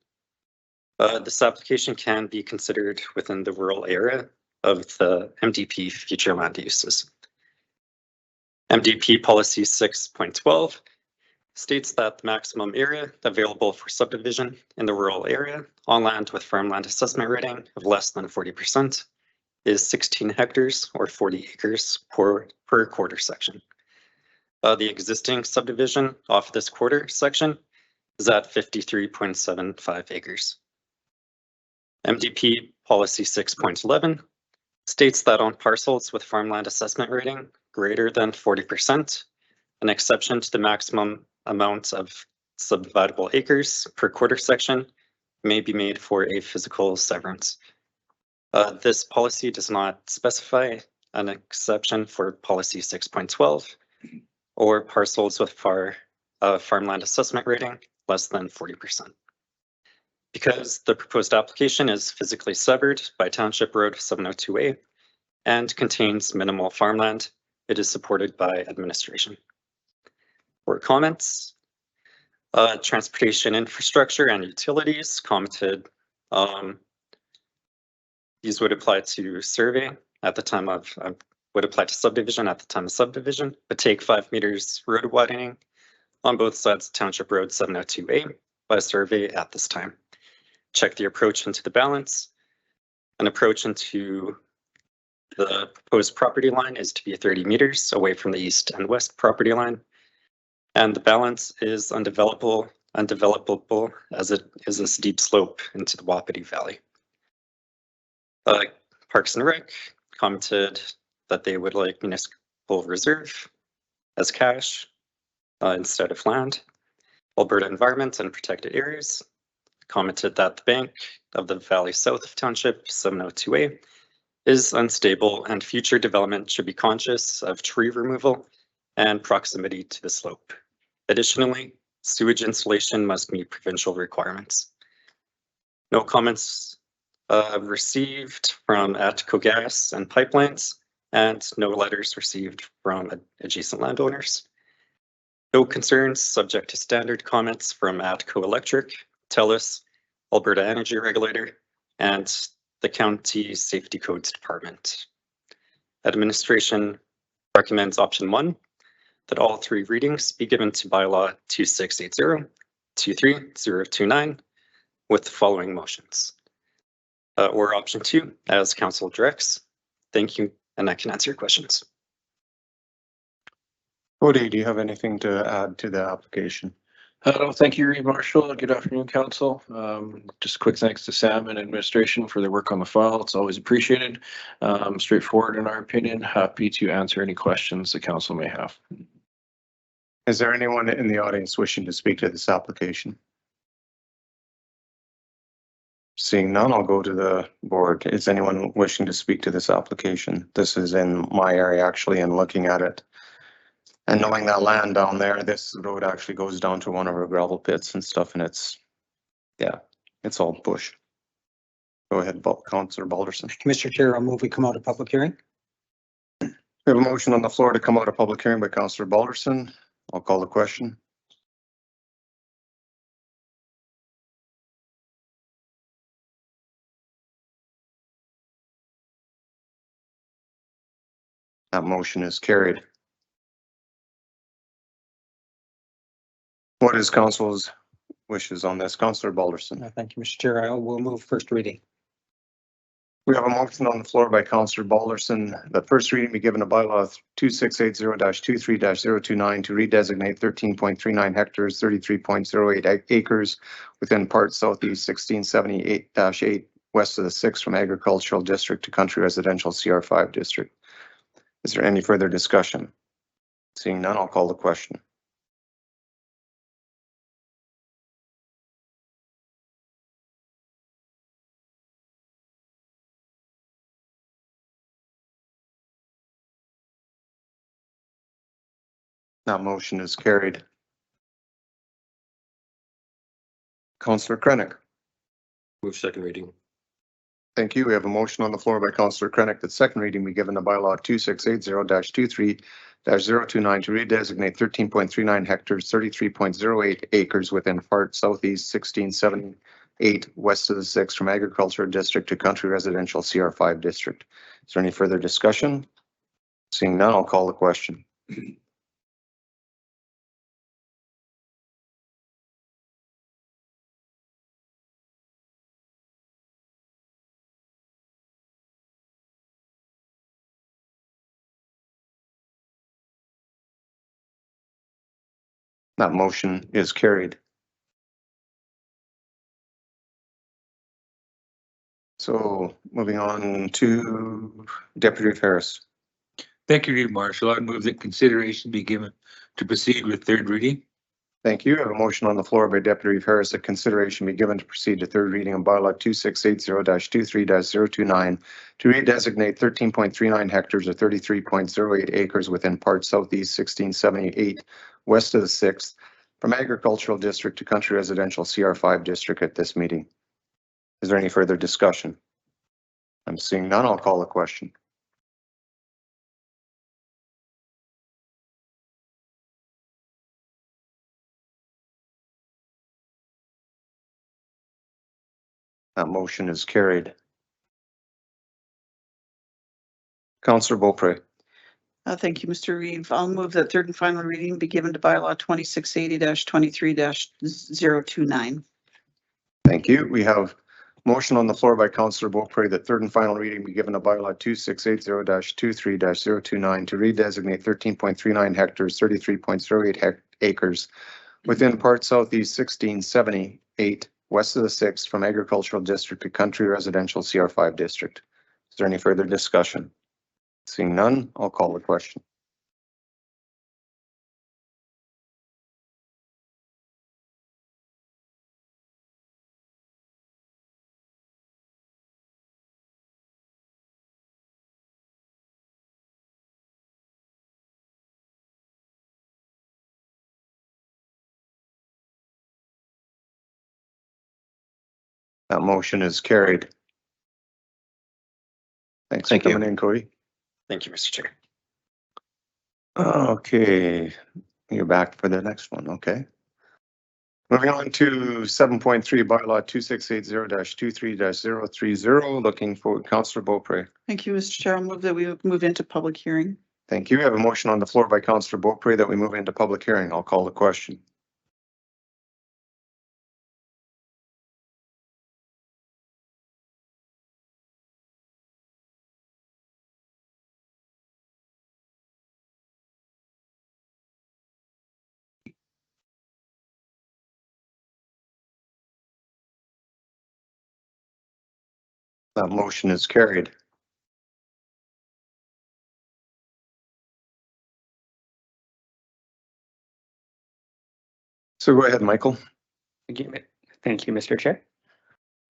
This application can be considered within the rural area of the MDP future land uses. MDP policy 6.12 states that the maximum area available for subdivision in the rural area on land with farmland assessment rating of less than 40% is 16 hectares or 40 acres per quarter section. The existing subdivision off this quarter section is at 53.75 acres. MDP policy 6.11 states that on parcels with farmland assessment rating greater than 40%, an exception to the maximum amount of subdividable acres per quarter section may be made for a physical severance. This policy does not specify an exception for policy 6.12 or parcels with farmland assessment rating less than 40%. Because the proposed application is physically severed by Township Road 702A and contains minimal farmland, it is supported by administration. For comments, transportation infrastructure and utilities commented. These would apply to survey at the time of, would apply to subdivision at the time of subdivision, but take 5 meters road widening on both sides of Township Road 702A by survey at this time. Check the approach into the balance. An approach into the proposed property line is to be 30 meters away from the east and west property line. And the balance is undevelopable as it is a steep slope into the Wapiti Valley. Parks and Rec commented that they would like municipal reserve as cash instead of land. Alberta Environment and Protected Areas commented that the bank of the valley south of Township 702A is unstable and future development should be conscious of tree removal and proximity to the slope. Additionally, sewage installation must meet provincial requirements. No comments received from ATCO Gas and Pipelines, and no letters received from adjacent landowners. No concerns subject to standard comments from ATCO Electric, TELUS, Alberta Energy Regulator, and the County Safety Codes Department. Administration recommends option 1, that all 3 readings be given to bylaw 2680, 23029 with the following motions. Or option 2, as council directs. Thank you, and I can answer your questions. Cody, do you have anything to add to the application? Thank you, Reid Marshall. Good afternoon, council. Just a quick thanks to Sam and administration for their work on the file. It's always appreciated. Straightforward in our opinion. Happy to answer any questions the council may have. Is there anyone in the audience wishing to speak to this application? Seeing none, I'll go to the board. Is anyone wishing to speak to this application? This is in my area actually, and looking at it. And knowing that land down there, this road actually goes down to one of our gravel pits and stuff, and it's, yeah, it's all bush. Go ahead, Councillor Balderson. Mr. Chair, I'll move we come out of public hearing. We have a motion on the floor to come out of public hearing by Councillor Balderson. I'll call the question. That motion is carried. What is council's wishes on this? Councillor Balderson. Thank you, Mr. Chair. I will move first reading. We have a motion on the floor by Councillor Balderson that first reading be given to bylaw 2680-23-029 to redesignate 13.39 hectares, 33.08 acres within part southeast 1678-8 west of the 6 from agricultural district to country residential CR5 district. Is there any further discussion? Seeing none, I'll call the question. That motion is carried. Councillor Krennic. Move second reading. Thank you. We have a motion on the floor by Councillor Krennic that second reading be given to bylaw 2680-23-029 to redesignate 13.39 hectares, 33.08 acres within part southeast 1678 west of the 6 from agricultural district to country residential CR5 district. Is there any further discussion? Seeing none, I'll call the question. That motion is carried. So moving on to Deputy Ferris. Thank you, Reeve Marshall. I move that consideration be given to proceed with third reading. Thank you. I have a motion on the floor by Deputy Ferris that consideration be given to proceed to third reading on bylaw 2680-23-029 to redesignate 13.39 hectares or 33.08 acres within part southeast 1678 west of the 6th from agricultural district to country residential CR5 district at this meeting. Is there any further discussion? I'm seeing none. I'll call the question. That motion is carried. Councillor Beaupre. Thank you, Mr. Reeve. I'll move that third and final reading be given to bylaw 2680-23-029. Thank you. We have motion on the floor by Councillor Beaupre that third and final reading be given to bylaw 2680-23-029 to redesignate 13.39 hectares, 33.08 acres within part southeast 1678 west of the 6th from agricultural district to country residential CR5 district. Is there any further discussion? Seeing none, I'll call the question. That motion is carried. Thanks for coming in, Cody. Thank you, Mr. Chair. Okay, you're back for the next one. Okay. Moving on to 7.3 bylaw 2680-23-030, looking for Councillor Beaupre. Thank you, Mr. Chair. I'll move that we move into public hearing. Thank you. I have a motion on the floor by Councillor Beaupre that we move into public hearing. I'll call the question. That motion is carried. So go ahead, Michael. Thank you, Mr. Chair.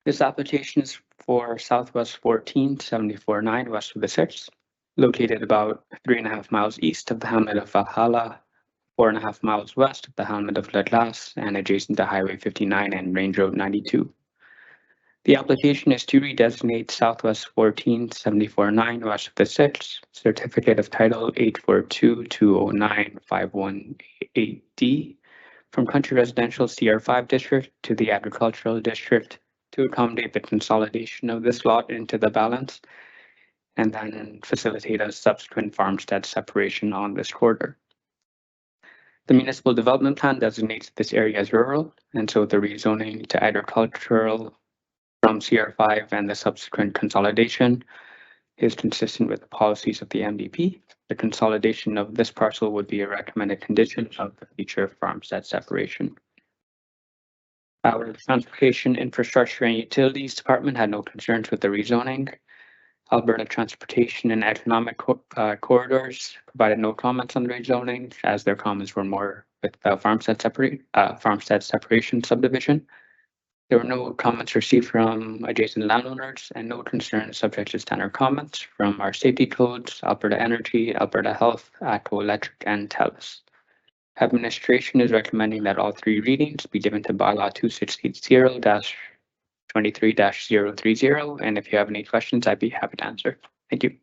This application is for Southwest 1474-9 west of the 6th, located about 3.5 miles east of the hamlet of Valhalla, 4.5 miles west of the hamlet of La Glace, and adjacent to Highway 59 and Range Road 92. The application is to redesignate Southwest 1474-9 west of the 6th, certificate of title 842095188D, from country residential CR5 district to the agricultural district to accommodate the consolidation of this lot into the balance and then facilitate a subsequent farmstead separation on this corridor. The municipal development plan designates this area as rural, and so the rezoning to agricultural from CR5 and the subsequent consolidation is consistent with the policies of the MDP. The consolidation of this parcel would be a recommended condition of the future farmstead separation. Our Transportation, Infrastructure and Utilities Department had no concerns with the rezoning. Alberta Transportation and Economic Corridors provided no comments on the rezoning, as their comments were more with the farmstead separation subdivision. There were no comments received from adjacent landowners and no concerns subject to standard comments from our safety codes, Alberta Energy, Alberta Health, ATCO Electric, and TELUS. Administration is recommending that all three readings be given to bylaw 2680-23-030. And if you have any questions, I'd be happy to answer. Thank you.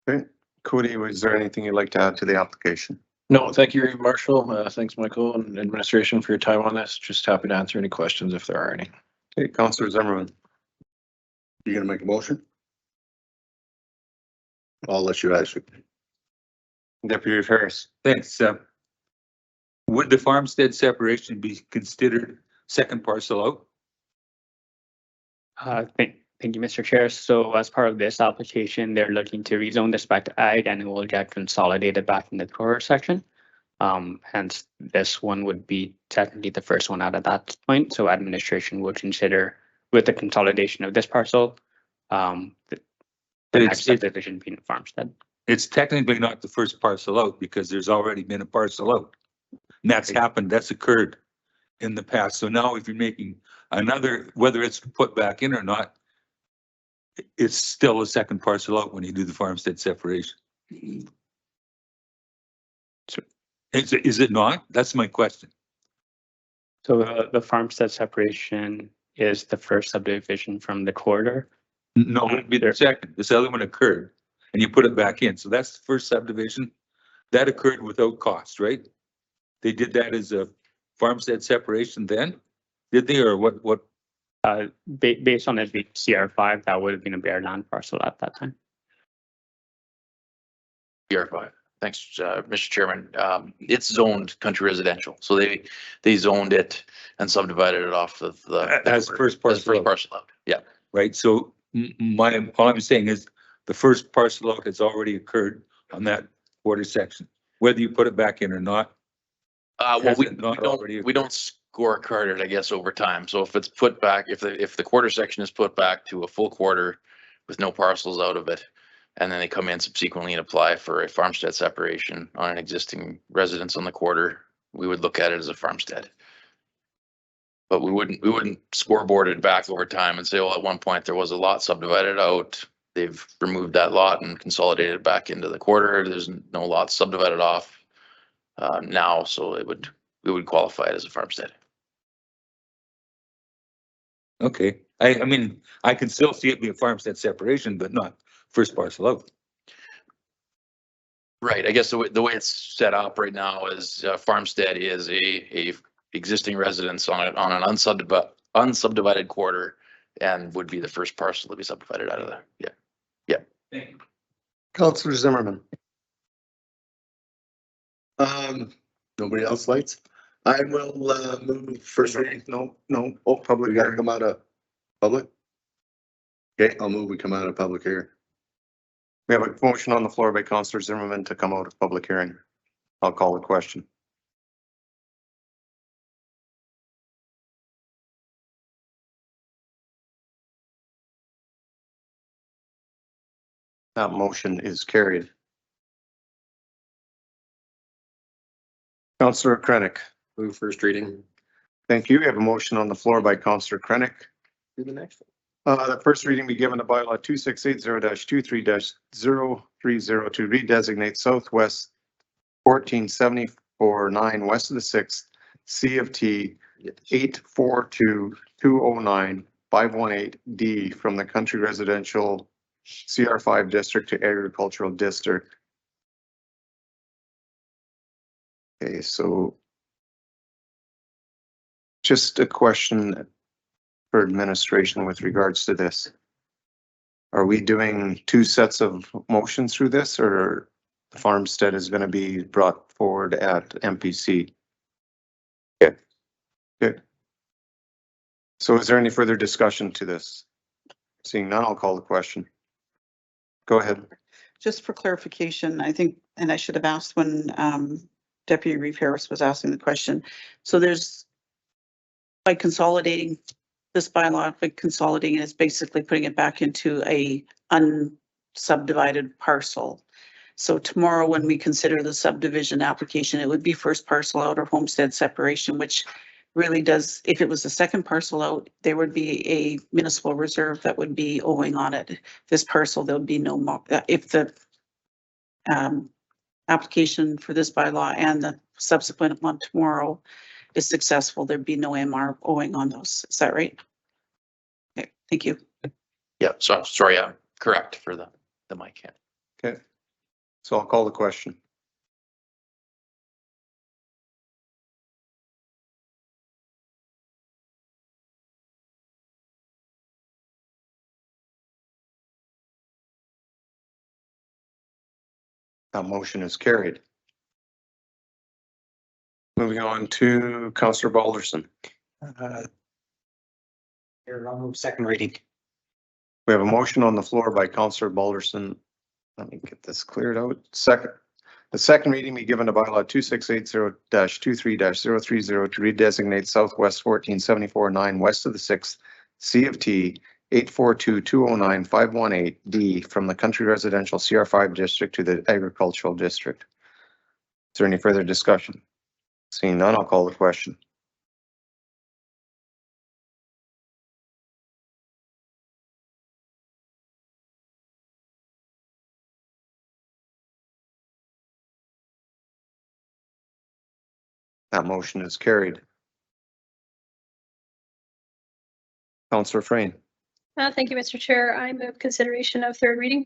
Okay, Cody, was there anything you'd like to add to the application? No, thank you, Marshall. Thanks, Michael and administration for your time on this. Just happy to answer any questions if there are any. Okay, Councillor Zimmerman. You gonna make a motion? I'll let you ask. Deputy Harris. Thanks. Would the farmstead separation be considered second parcel out? Thank you, Mr. Chair. So as part of this application, they're looking to rezone this back to ag and it will get consolidated back in the quarter section. Hence, this one would be technically the first one out at that point. So administration would consider with the consolidation of this parcel, the next subdivision being farmstead. It's technically not the first parcel out because there's already been a parcel out. And that's happened, that's occurred in the past. So now if you're making another, whether it's put back in or not, it's still a second parcel out when you do the farmstead separation. So is it not? That's my question. So the farmstead separation is the first subdivision from the corridor? No, it'd be the second. This other one occurred and you put it back in. So that's the first subdivision. That occurred without cost, right? They did that as a farmstead separation then? Did they, or what? Based on it being CR5, that would have been a bare land parcel at that time. CR5. Thanks, Mr. Chairman. It's zoned country residential, so they zoned it and subdivided it off of the as first parcel out. Yeah. Right. So all I'm saying is the first parcel out has already occurred on that quarter section, whether you put it back in or not. Well, we don't scorecard it, I guess, over time. So if it's put back, if the quarter section is put back to a full quarter with no parcels out of it, and then they come in subsequently and apply for a farmstead separation on an existing residence on the quarter, we would look at it as a farmstead. But we wouldn't scoreboard it back over time and say, well, at one point there was a lot subdivided out. They've removed that lot and consolidated it back into the quarter. There's no lot subdivided off now, so we would qualify it as a farmstead. Okay. I mean, I can still see it be a farmstead separation, but not first parcel out. Right. I guess the way it's set up right now is farmstead is a existing residence on an unsubdivided quarter and would be the first parcel to be subdivided out of there. Yeah. Yeah. Thank you. Councillor Zimmerman. Nobody else likes? I will move first reading. No. Oh, public. We gotta come out of public. Okay, I'll move. We come out of public here. We have a motion on the floor by Councillor Zimmerman to come out of public hearing. I'll call the question. That motion is carried. Councillor Krennic. Move first reading. Thank you. We have a motion on the floor by Councillor Krennic. Do the next one. The first reading be given to bylaw 2680-23-030 to redesignate Southwest 1474-9 west of the 6th CFT 842-209-518D from the country residential CR5 district to agricultural district. Okay, so just a question for administration with regards to this. Are we doing two sets of motions through this, or the farmstead is going to be brought forward at MPC? Okay, good. So is there any further discussion to this? Seeing none, I'll call the question. Go ahead. Just for clarification, I think, and I should have asked when Deputy Reeve Harris was asking the question. So there's, by consolidating this bylaw, by consolidating it is basically putting it back into a unsubdivided parcel. So tomorrow when we consider the subdivision application, it would be first parcel out or homestead separation, which really does, if it was the second parcel out, there would be a municipal reserve that would be owing on it. This parcel, there would be no more, if the application for this bylaw and the subsequent one tomorrow is successful, there'd be no MROing on those. Is that right? Okay, thank you. Yeah, so sorry, I'm correct for the mic. Yeah. Okay. So I'll call the question. That motion is carried. Moving on to Councillor Balderson. Here, I'll move second reading. We have a motion on the floor by Councillor Balderson. Let me get this cleared out. The second reading be given to bylaw 2680-23-030 to redesignate Southwest 1474-9 west of the 6th CFT 842-209-518D from the country residential CR5 district to the agricultural district. Is there any further discussion? Seeing none, I'll call the question. That motion is carried. Councillor Frayne. Thank you, Mr. Chair. I move consideration of third reading.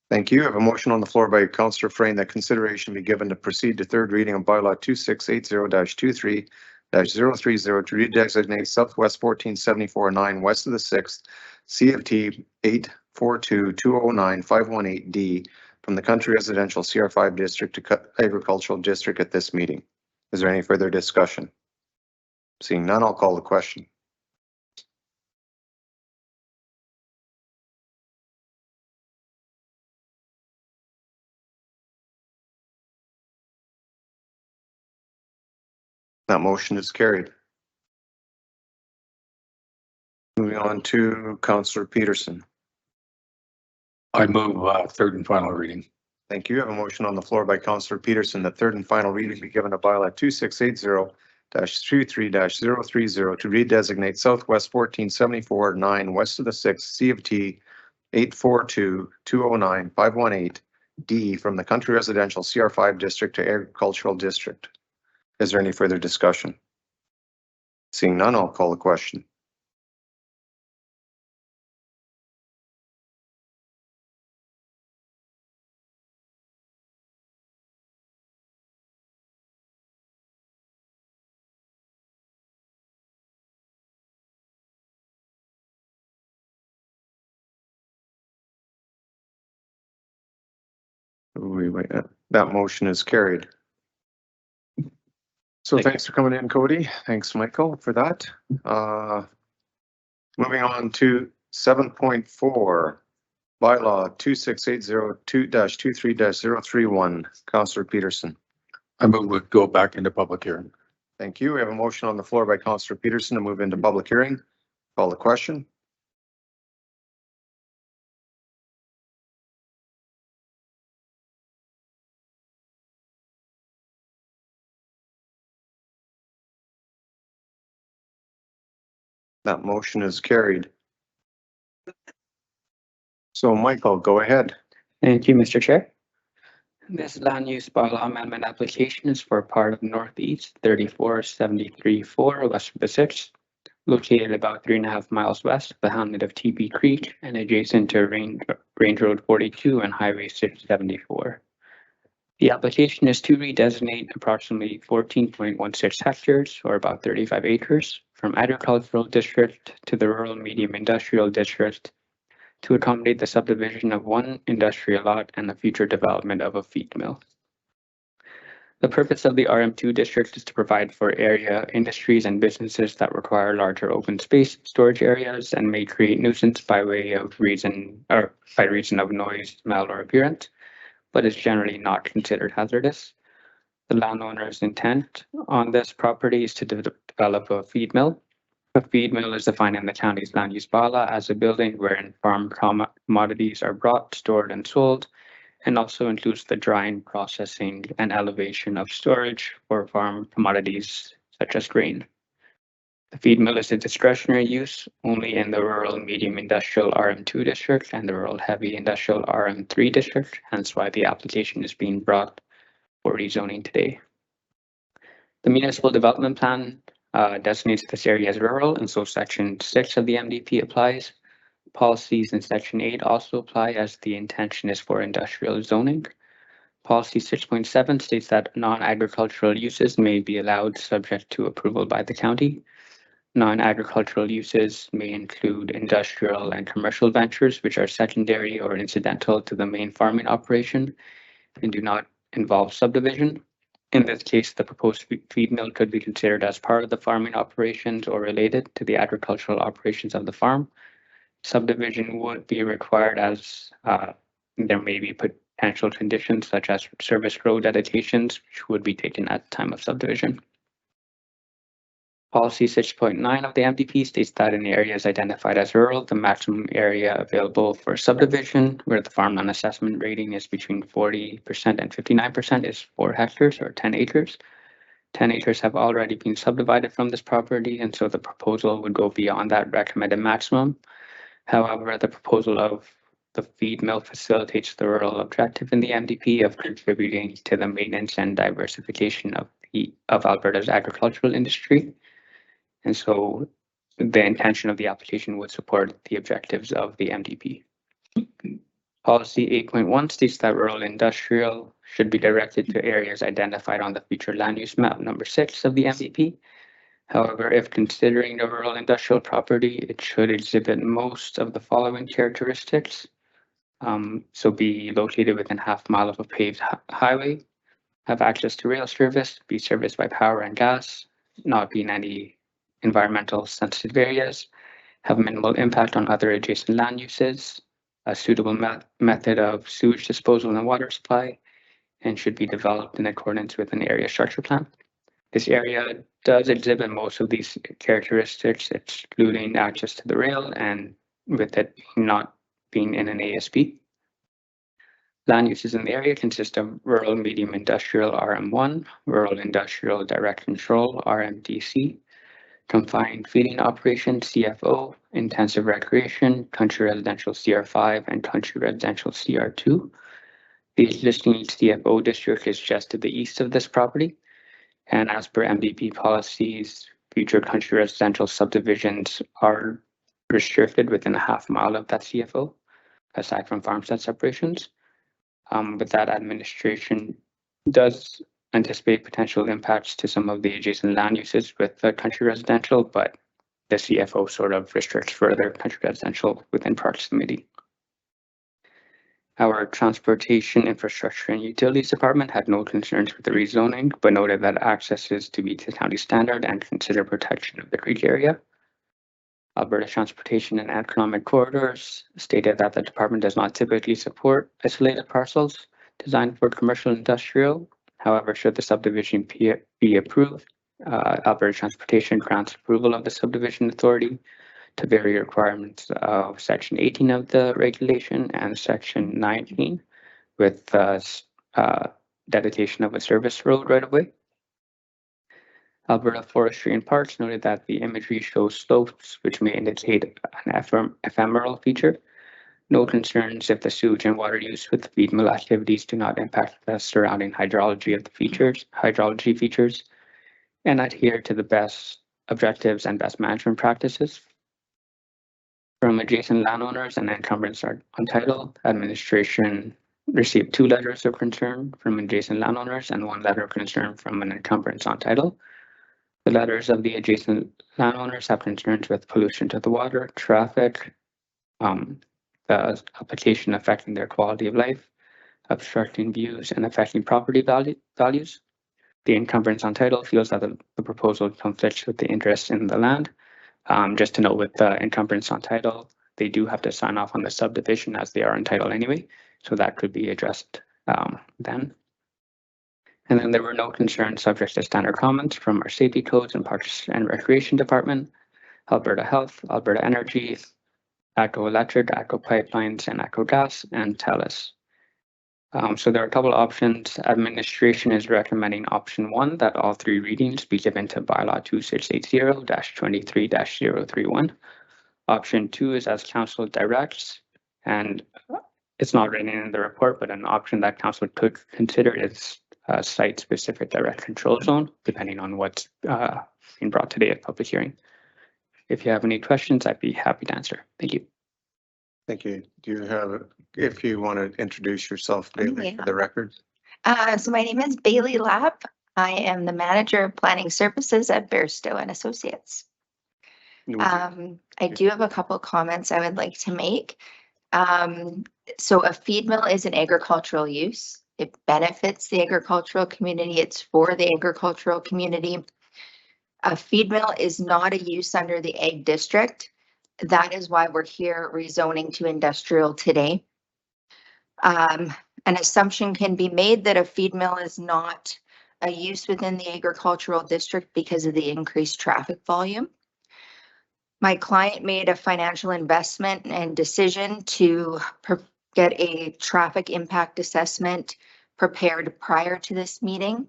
Thank you. I have a motion on the floor by Councillor Frayne that consideration be given to proceed to third reading of bylaw 2680-23-030 to redesignate Southwest 1474-9 west of the 6th CFT 842-209-518D from the country residential CR5 district to agricultural district at this meeting. Is there any further discussion? Seeing none, I'll call the question. That motion is carried. Moving on to Councillor Peterson. I move third and final reading. Thank you. I have a motion on the floor by Councillor Peterson that third and final reading be given to bylaw 2680-23-030 to redesignate Southwest 1474-9 west of the 6th CFT 842-209-518D from the country residential CR5 district to agricultural district. Is there any further discussion? Seeing none, I'll call the question. That motion is carried. So thanks for coming in, Cody. Thanks, Michael, for that. Moving on to 7.4, bylaw 2680-23-031, Councillor Peterson. I move we go back into public hearing. Thank you. We have a motion on the floor by Councillor Peterson to move into public hearing. Call the question. That motion is carried. So Michael, go ahead. Thank you, Mr. Chair. This land use bylaw amendment application is for part of Northeast 3473-4 west of the 6th, located about 3.5 miles west of the hamlet of TP Creek and adjacent to Range Road 42 and Highway 674. The application is to redesignate approximately 14.16 hectares, or about 35 acres, from agricultural district to the rural medium industrial district to accommodate the subdivision of one industrial lot and the future development of a feed mill. The purpose of the RM2 district is to provide for area industries and businesses that require larger open space storage areas and may create nuisance by reason of noise, smell, or appearance, but is generally not considered hazardous. The landowner's intent on this property is to develop a feed mill. A feed mill is defined in the county's land use bylaw as a building wherein farm commodities are brought, stored, and sold, and also includes the drying, processing, and elevation of storage for farm commodities such as grain. The feed mill is a discretionary use only in the rural medium industrial RM2 district and the rural heavy industrial RM3 district, hence why the application is being brought for rezoning today. The municipal development plan designates this area as rural, and so section 6 of the MDP applies. Policies in section 8 also apply, as the intention is for industrial zoning. Policy 6.7 states that non-agricultural uses may be allowed subject to approval by the county. Non-agricultural uses may include industrial and commercial ventures, which are secondary or incidental to the main farming operation and do not involve subdivision. In this case, the proposed feed mill could be considered as part of the farming operations or related to the agricultural operations of the farm. Subdivision would be required, as there may be potential conditions such as service road dedications, which would be taken at the time of subdivision. Policy 6.9 of the MDP states that in areas identified as rural, the maximum area available for subdivision, where the farmland assessment rating is between 40% and 59%, is 4 hectares or 10 acres. 10 acres have already been subdivided from this property, and so the proposal would go beyond that recommended maximum. However, the proposal of the feed mill facilitates the rural objective in the MDP of contributing to the maintenance and diversification of Alberta's agricultural industry. And so the intention of the application would support the objectives of the MDP. Policy 8.1 states that rural industrial should be directed to areas identified on the future land use map number 6 of the MDP. However, if considering a rural industrial property, it should exhibit most of the following characteristics. So be located within half mile of a paved highway, have access to rail service, be serviced by power and gas, not be in any environmental sensitive areas, have minimal impact on other adjacent land uses, a suitable method of sewage disposal and water supply, and should be developed in accordance with an area structure plan. This area does exhibit most of these characteristics, excluding access to the rail and with it not being in an ASP. Land uses in the area consist of rural medium industrial RM1, rural industrial direct control RMDC, confined feeding operation CFO, intensive recreation, country residential CR5, and country residential CR2. The existing CFO district is just to the east of this property. And as per MDP policies, future country residential subdivisions are restricted within a half mile of that CFO, aside from farmstead separations. With that, administration does anticipate potential impacts to some of the adjacent land uses with the country residential, but the CFO sort of restricts further country residential within proximity. Our Transportation, Infrastructure and Utilities Department had no concerns with the rezoning, but noted that access is to meet the county standard and consider protection of the creek area. Alberta Transportation and Economic Corridors stated that the department does not typically support isolated parcels designed for commercial and industrial. However, should the subdivision be approved, Alberta Transportation grants approval of the subdivision authority to vary requirements of section 18 of the regulation and section 19 with dedication of a service road right of way. Alberta Forestry and Parks noted that the imagery shows slopes which may indicate an ephemeral feature. No concerns if the sewage and water use with the feed mill activities do not impact the surrounding hydrology of the features, and adhere to the best objectives and best management practices. From adjacent landowners and encumbrance on title, administration received 2 letters of concern from adjacent landowners and 1 letter of concern from an encumbrance on title. The letters of the adjacent landowners have concerns with pollution to the water, traffic, the application affecting their quality of life, obstructing views, and affecting property values. The encumbrance on title feels that the proposal conflicts with the interest in the land. Just to note, with the encumbrance on title, they do have to sign off on the subdivision as they are entitled anyway, so that could be addressed then. And then there were no concerns subject to standard comments from our safety codes and Parks and Recreation Department, Alberta Health, Alberta Energy, ATCO Electric, ATCO Pipelines, and ATCO Gas, and TELUS. So there are a couple of options. Administration is recommending option 1, that all 3 readings be given to bylaw 2680-23-031. Option 2 is as council directs, and it's not written in the report, but an option that council could consider is site-specific direct control zone, depending on what's being brought today at public hearing. If you have any questions, I'd be happy to answer. Thank you. Thank you. Do you have, if you want to introduce yourself, Bailey, for the record? So my name is Bailey Lapp. I am the manager of planning services at Bairstow and Associates. I do have a couple comments I would like to make. So a feed mill is an agricultural use. It benefits the agricultural community. It's for the agricultural community. A feed mill is not a use under the Ag District. That is why we're here rezoning to industrial today. An assumption can be made that a feed mill is not a use within the agricultural district because of the increased traffic volume. My client made a financial investment and decision to get a traffic impact assessment prepared prior to this meeting.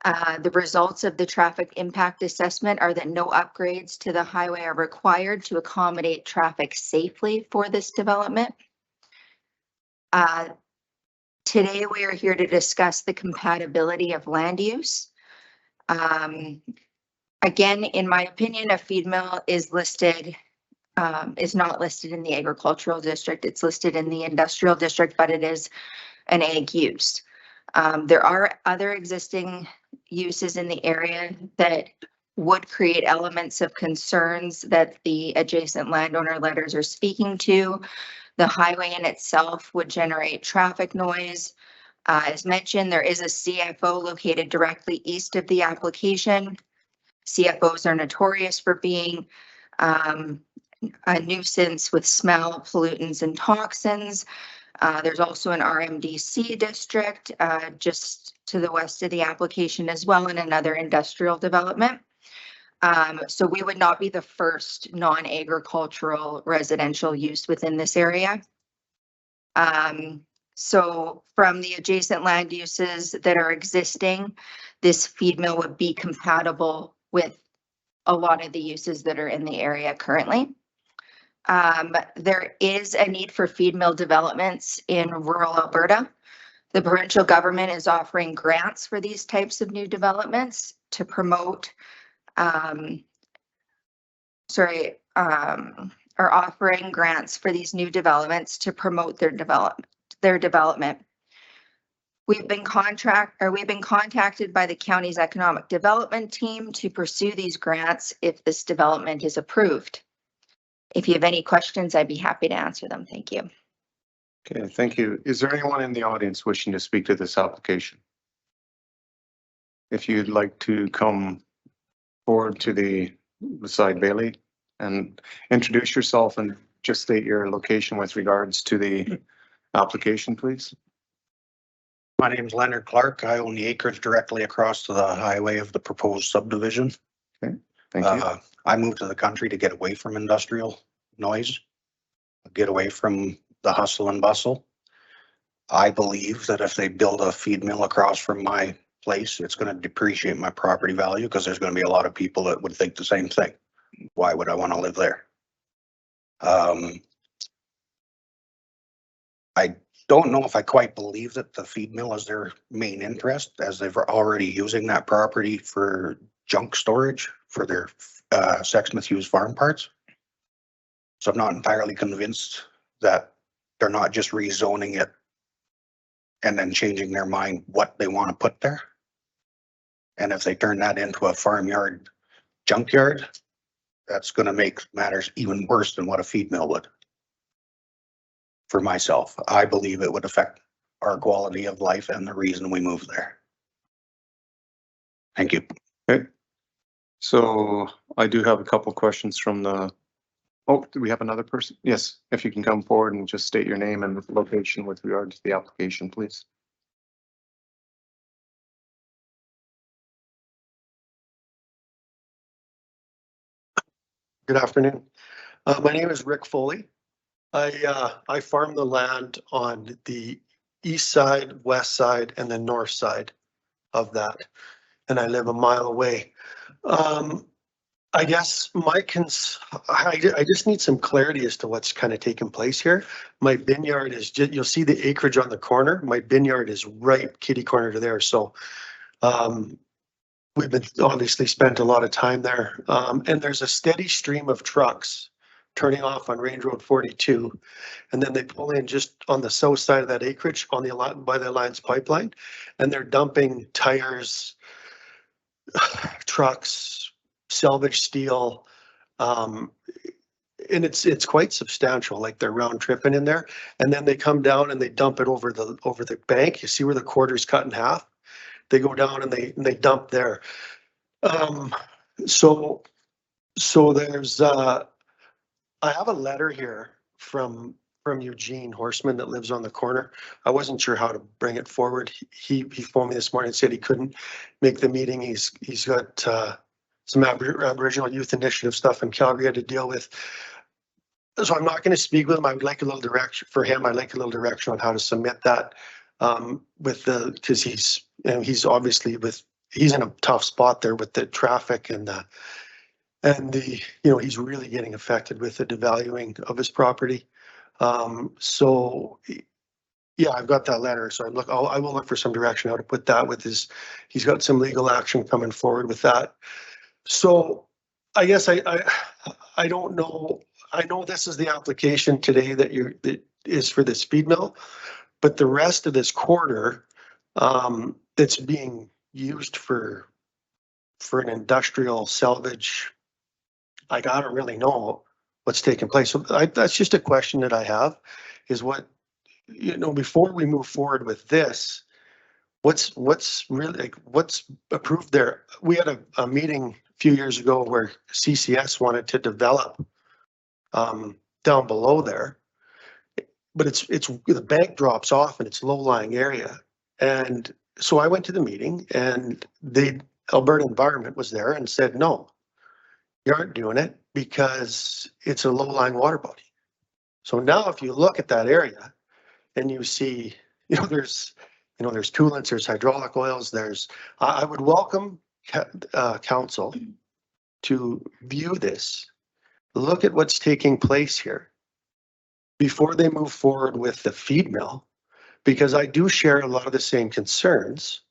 The results of the traffic impact assessment are that no upgrades to the highway are required to accommodate traffic safely for this development. Today, we are here to discuss the compatibility of land use. Again, in my opinion, a feed mill is listed, is not listed in the agricultural district. It's listed in the industrial district, but it is an ag use. There are other existing uses in the area that would create elements of concerns that the adjacent landowner letters are speaking to. The highway in itself would generate traffic noise. As mentioned, there is a CFO located directly east of the application. CFOs are notorious for being a nuisance with smell, pollutants, and toxins. There's also an RMDC district just to the west of the application as well, and another industrial development. So we would not be the first non-agricultural residential use within this area. So from the adjacent land uses that are existing, this feed mill would be compatible with a lot of the uses that are in the area currently. There is a need for feed mill developments in rural Alberta. The provincial government is offering grants for these types of new developments to promote, are offering grants for these new developments to promote their development. We've been contacted by the county's economic development team to pursue these grants if this development is approved. If you have any questions, I'd be happy to answer them. Thank you. Okay, thank you. Is there anyone in the audience wishing to speak to this application? If you'd like to come forward to the beside Bailey and introduce yourself and just state your location with regards to the application, please. My name is Leonard Clark. I own the acreage directly across to the highway of the proposed subdivision. Okay, thank you. I moved to the country to get away from industrial noise, get away from the hustle and bustle. I believe that if they build a feed mill across from my place, it's going to depreciate my property value because there's going to be a lot of people that would think the same thing. Why would I want to live there? I don't know if I quite believe that the feed mill is their main interest, as they've already using that property for junk storage for their Sexsmith Hughes farm parts. So I'm not entirely convinced that they're not just rezoning it and then changing their mind what they want to put there. And if they turn that into a farmyard junkyard, that's going to make matters even worse than what a feed mill would. For myself, I believe it would affect our quality of life and the reason we moved there. Thank you. Okay. So I do have a couple questions from the, oh, do we have another person? Yes, if you can come forward and just state your name and location with regard to the application, please. Good afternoon. My name is Rick Foley. I farm the land on the east side, west side, and the north side of that, and I live a mile away. I guess I just need some clarity as to what's kind of taking place here. My bin yard is just, you'll see the acreage on the corner. My bin yard is right kitty corner to there. So we've been obviously spent a lot of time there. And there's a steady stream of trucks turning off on Range Road 42. And then they pull in just on the south side of that acreage on the by the Alliance pipeline. And they're dumping tires, trucks, salvage steel, and it's quite substantial, like they're round tripping in there, and then they come down and they dump it over the bank. You see where the quarter's cut in half? They go down and they dump there. So there's I have a letter here from Eugene Horseman that lives on the corner. I wasn't sure how to bring it forward. He phoned me this morning and said he couldn't make the meeting. He's got some Aboriginal Youth Initiative stuff in Calgary had to deal with. So I'm not going to speak with him. I would like a little direction for him. I'd like a little direction on how to submit that because he's obviously he's in a tough spot there with the traffic and the he's really getting affected with the devaluing of his property. So yeah, I've got that letter. So I will look for some direction how to put that with he's got some legal action coming forward with that. So I guess I don't know. I know this is the application today that is for this feed mill, but the rest of this quarter that's being used for an industrial salvage, I don't really know what's taking place. So that's just a question that I have is what, before we move forward with this, what's really like, what's approved there? We had a meeting a few years ago where CCS wanted to develop down below there, but it's the bank drops off and it's low-lying area. And so I went to the meeting and Alberta Environment was there and said, no, you aren't doing it because it's a low-lying water body. So now if you look at that area and you see, there's coolants, there's hydraulic oils, I would welcome council to view this, look at what's taking place here before they move forward with the feed mill, because I do share a lot of the same concerns.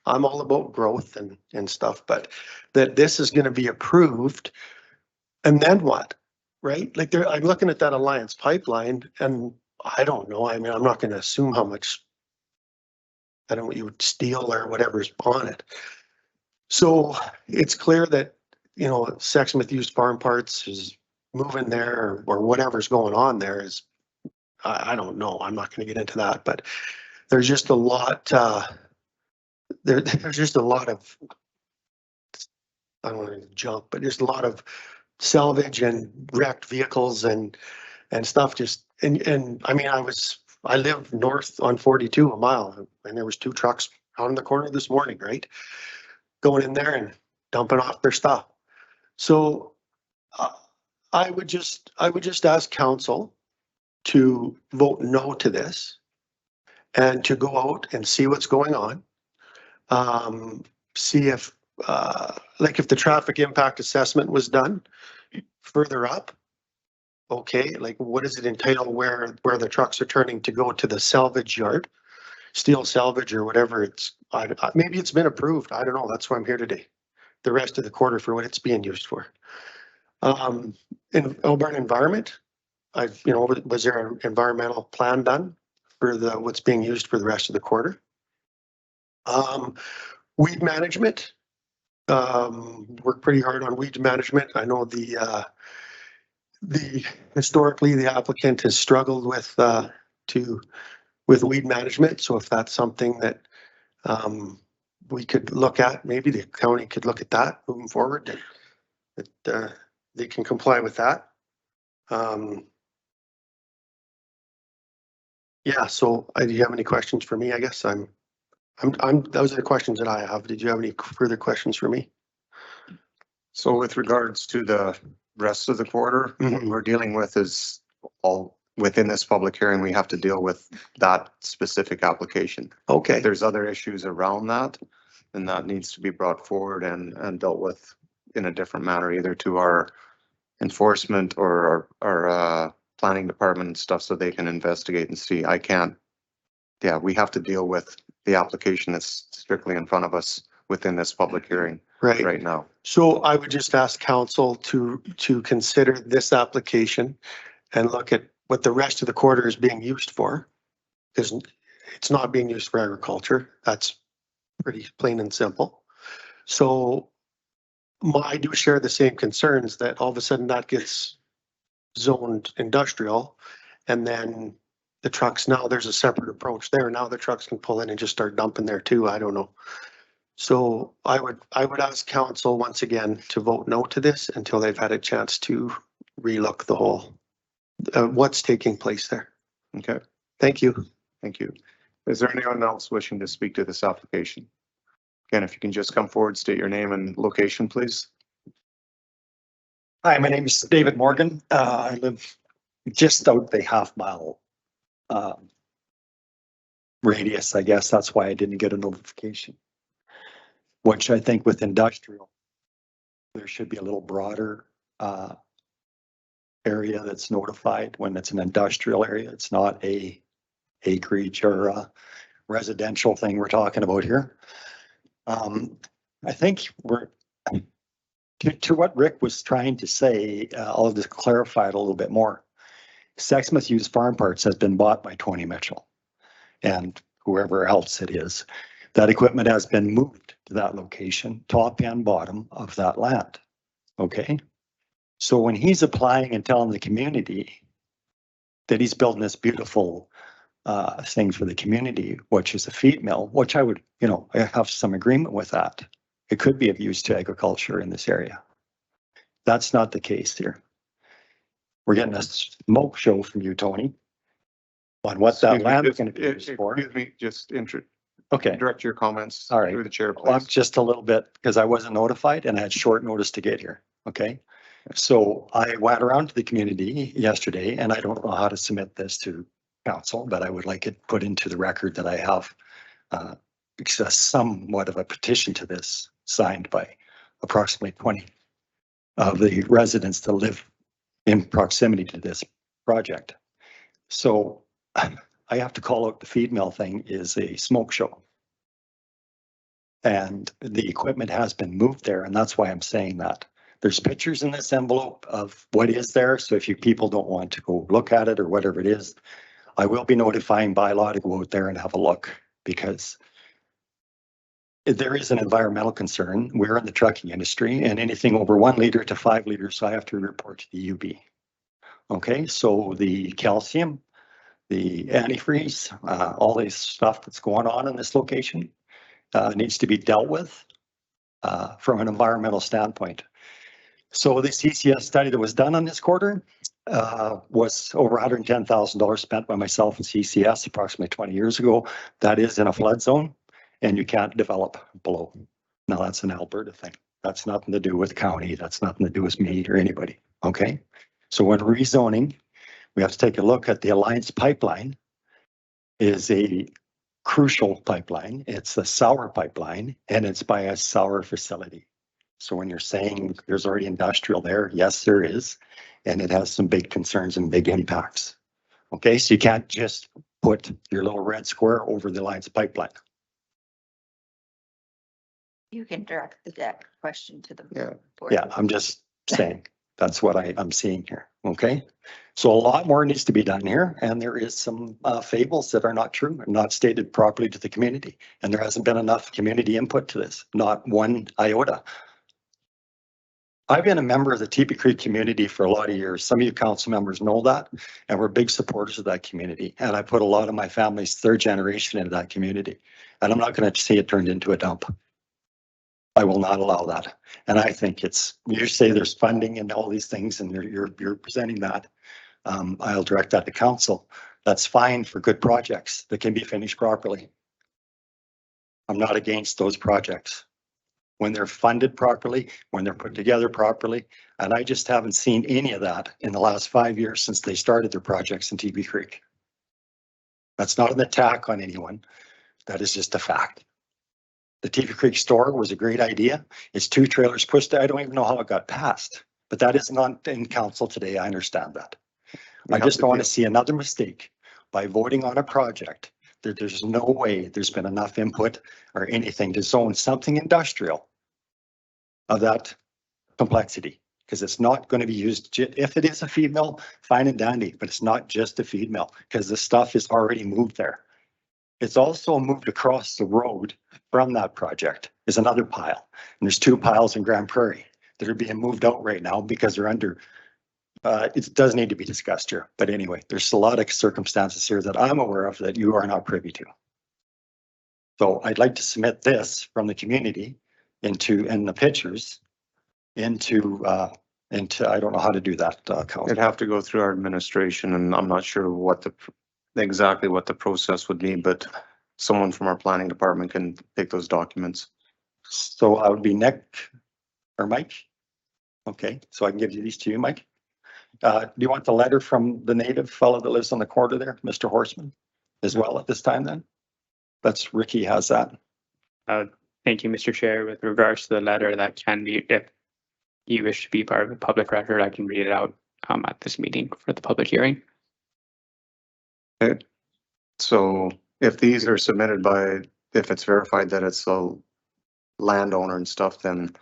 I'm all about growth and stuff, but that this is going to be approved and then what, right? Like I'm looking at that Alliance pipeline and I don't know. I mean, I'm not going to assume how much, I don't know what you would steal or whatever's on it. So it's clear that, Sexsmith Used Farm Parts is moving there or whatever's going on there is, I don't know. I'm not going to get into that, but there's just a lot, there's just a lot of, I don't want to junk, but there's a lot of salvage and wrecked vehicles and stuff just, and I mean, I live north on 42 a mile and there was 2 trucks out in the corner this morning, right? Going in there and dumping off their stuff. So I would just ask council to vote no to this and to go out and see what's going on. See if if the traffic impact assessment was done further up. Okay, like what does it entitle where the trucks are turning to go to the salvage yard, steel salvage or whatever it's, maybe it's been approved. I don't know. That's why I'm here today. The rest of the quarter for what it's being used for. In Alberta Environment, was there an environmental plan done for what's being used for the rest of the quarter? Weed management, work pretty hard on weed management. I know historically the applicant has struggled with weed management. So if that's something that we could look at, maybe the county could look at that moving forward, that they can comply with that. Yeah, so do you have any questions for me? I guess those are the questions that I have. Did you have any further questions for me? So with regards to the rest of the quarter, what we're dealing with is all within this public hearing, we have to deal with that specific application. Okay. If there's other issues around that, then that needs to be brought forward and dealt with in a different manner, either to our enforcement or our planning department and stuff, so they can investigate and see. I can't. Yeah, we have to deal with the application that's strictly in front of us within this public hearing right now. So I would just ask council to consider this application and look at what the rest of the quarter is being used for. Because it's not being used for agriculture. That's pretty plain and simple. So I do share the same concerns that all of a sudden that gets zoned industrial, and then the trucks, now there's a separate approach there. Now the trucks can pull in and just start dumping there too. I don't know. So I would ask council once again to vote no to this until they've had a chance to relook the whole, what's taking place there. Okay. Thank you. Thank you. Is there anyone else wishing to speak to this application? Again, if you can just come forward, state your name and location, please. Hi, my name is David Morgan. I live just out the half-mile radius, I guess. That's why I didn't get a notification. Which I think with industrial, there should be a little broader area that's notified when it's an industrial area. It's not a acreage or a residential thing we're talking about here. I think we're to what Rick was trying to say. I'll just clarify it a little bit more. Sexsmith Hughes Farm Parts has been bought by Tony Mitchell and whoever else it is. That equipment has been moved to that location, top and bottom of that land. Okay. So when he's applying and telling the community that he's building this beautiful thing for the community, which is a feed mill, which I would, I have some agreement with that. It could be of use to agriculture in this area. That's not the case here. We're getting a smoke show from you, Tony, on what that land is going to be used for. Excuse me, just okay. Direct your comments All right. through the chair, please. Well, I'm just a little bit, because I wasn't notified and I had short notice to get here. Okay. So I went around to the community yesterday, and I don't know how to submit this to council, but I would like it put into the record that I have somewhat of a petition to this signed by approximately 20 of the residents that live in proximity to this project. So I have to call out the feed mill thing is a smoke show. And the equipment has been moved there, and that's why I'm saying that. There's pictures in this envelope of what is there. So if you people don't want to go look at it or whatever it is, I will be notifying by law to go out there and have a look, because there is an environmental concern. We're in the trucking industry, and anything over 1 liter to 5 liters, so I have to report to the UB. Okay, so the calcium, the antifreeze, all this stuff that's going on in this location needs to be dealt with from an environmental standpoint. So the CCS study that was done on this quarter was over $110,000 spent by myself and CCS approximately 20 years ago. That is in a flood zone, and you can't develop below. Now that's an Alberta thing. That's nothing to do with county. That's nothing to do with me or anybody. Okay. So when rezoning, we have to take a look at the Alliance pipeline. Is a crucial pipeline. It's a sour pipeline, and it's by a sour facility. So when you're saying there's already industrial there, yes, there is, and it has some big concerns and big impacts. Okay, so you can't just put your little red square over the Alliance pipeline. You can direct the question to the board. Yeah, I'm just saying that's what I'm seeing here. Okay, so a lot more needs to be done here, and there is some fables that are not true and not stated properly to the community, and there hasn't been enough community input to this, not one iota. I've been a member of the Teepee Creek community for a lot of years. Some of you council members know that, and we're big supporters of that community. And I put a lot of my family's third generation into that community, and I'm not going to see it turned into a dump. I will not allow that. And I think you say there's funding and all these things, and you're presenting that. I'll direct that to council. That's fine for good projects that can be finished properly. I'm not against those projects when they're funded properly, when they're put together properly. And I just haven't seen any of that in the last 5 years since they started their projects in Teepee Creek. That's not an attack on anyone. That is just a fact. The Teeper Creek store was a great idea. It's 2 trailers pushed. I don't even know how it got passed, but that is not in council today. I understand that. I just don't want to see another mistake by voting on a project that there's no way there's been enough input or anything to zone something industrial of that complexity, because it's not going to be used. If it is a feed mill, fine and dandy, but it's not just a feed mill because the stuff is already moved there. It's also moved across the road from that project is another pile. And there's 2 piles in Grand Prairie that are being moved out right now because they're under, it does need to be discussed here. But anyway, there's a lot of circumstances here that I'm aware of that you are not privy to. So I'd like to submit this from the community into, and the pictures into, I don't know how to do that. It'd have to go through our administration, and I'm not sure what exactly what the process would be, but someone from our planning department can take those documents. So I would be Nick or Mike. Okay, so I can give you these to you, Mike. Do you want the letter from the native fellow that lives on the corner there, Mr. Horseman, as well at this time then? That's Ricky has that. Thank you, Mr. Chair. With regards to the letter, that can be, if you wish to be part of the public record, I can read it out at this meeting for the public hearing. Okay. So if these are submitted by, if it's verified that it's a landowner and stuff, then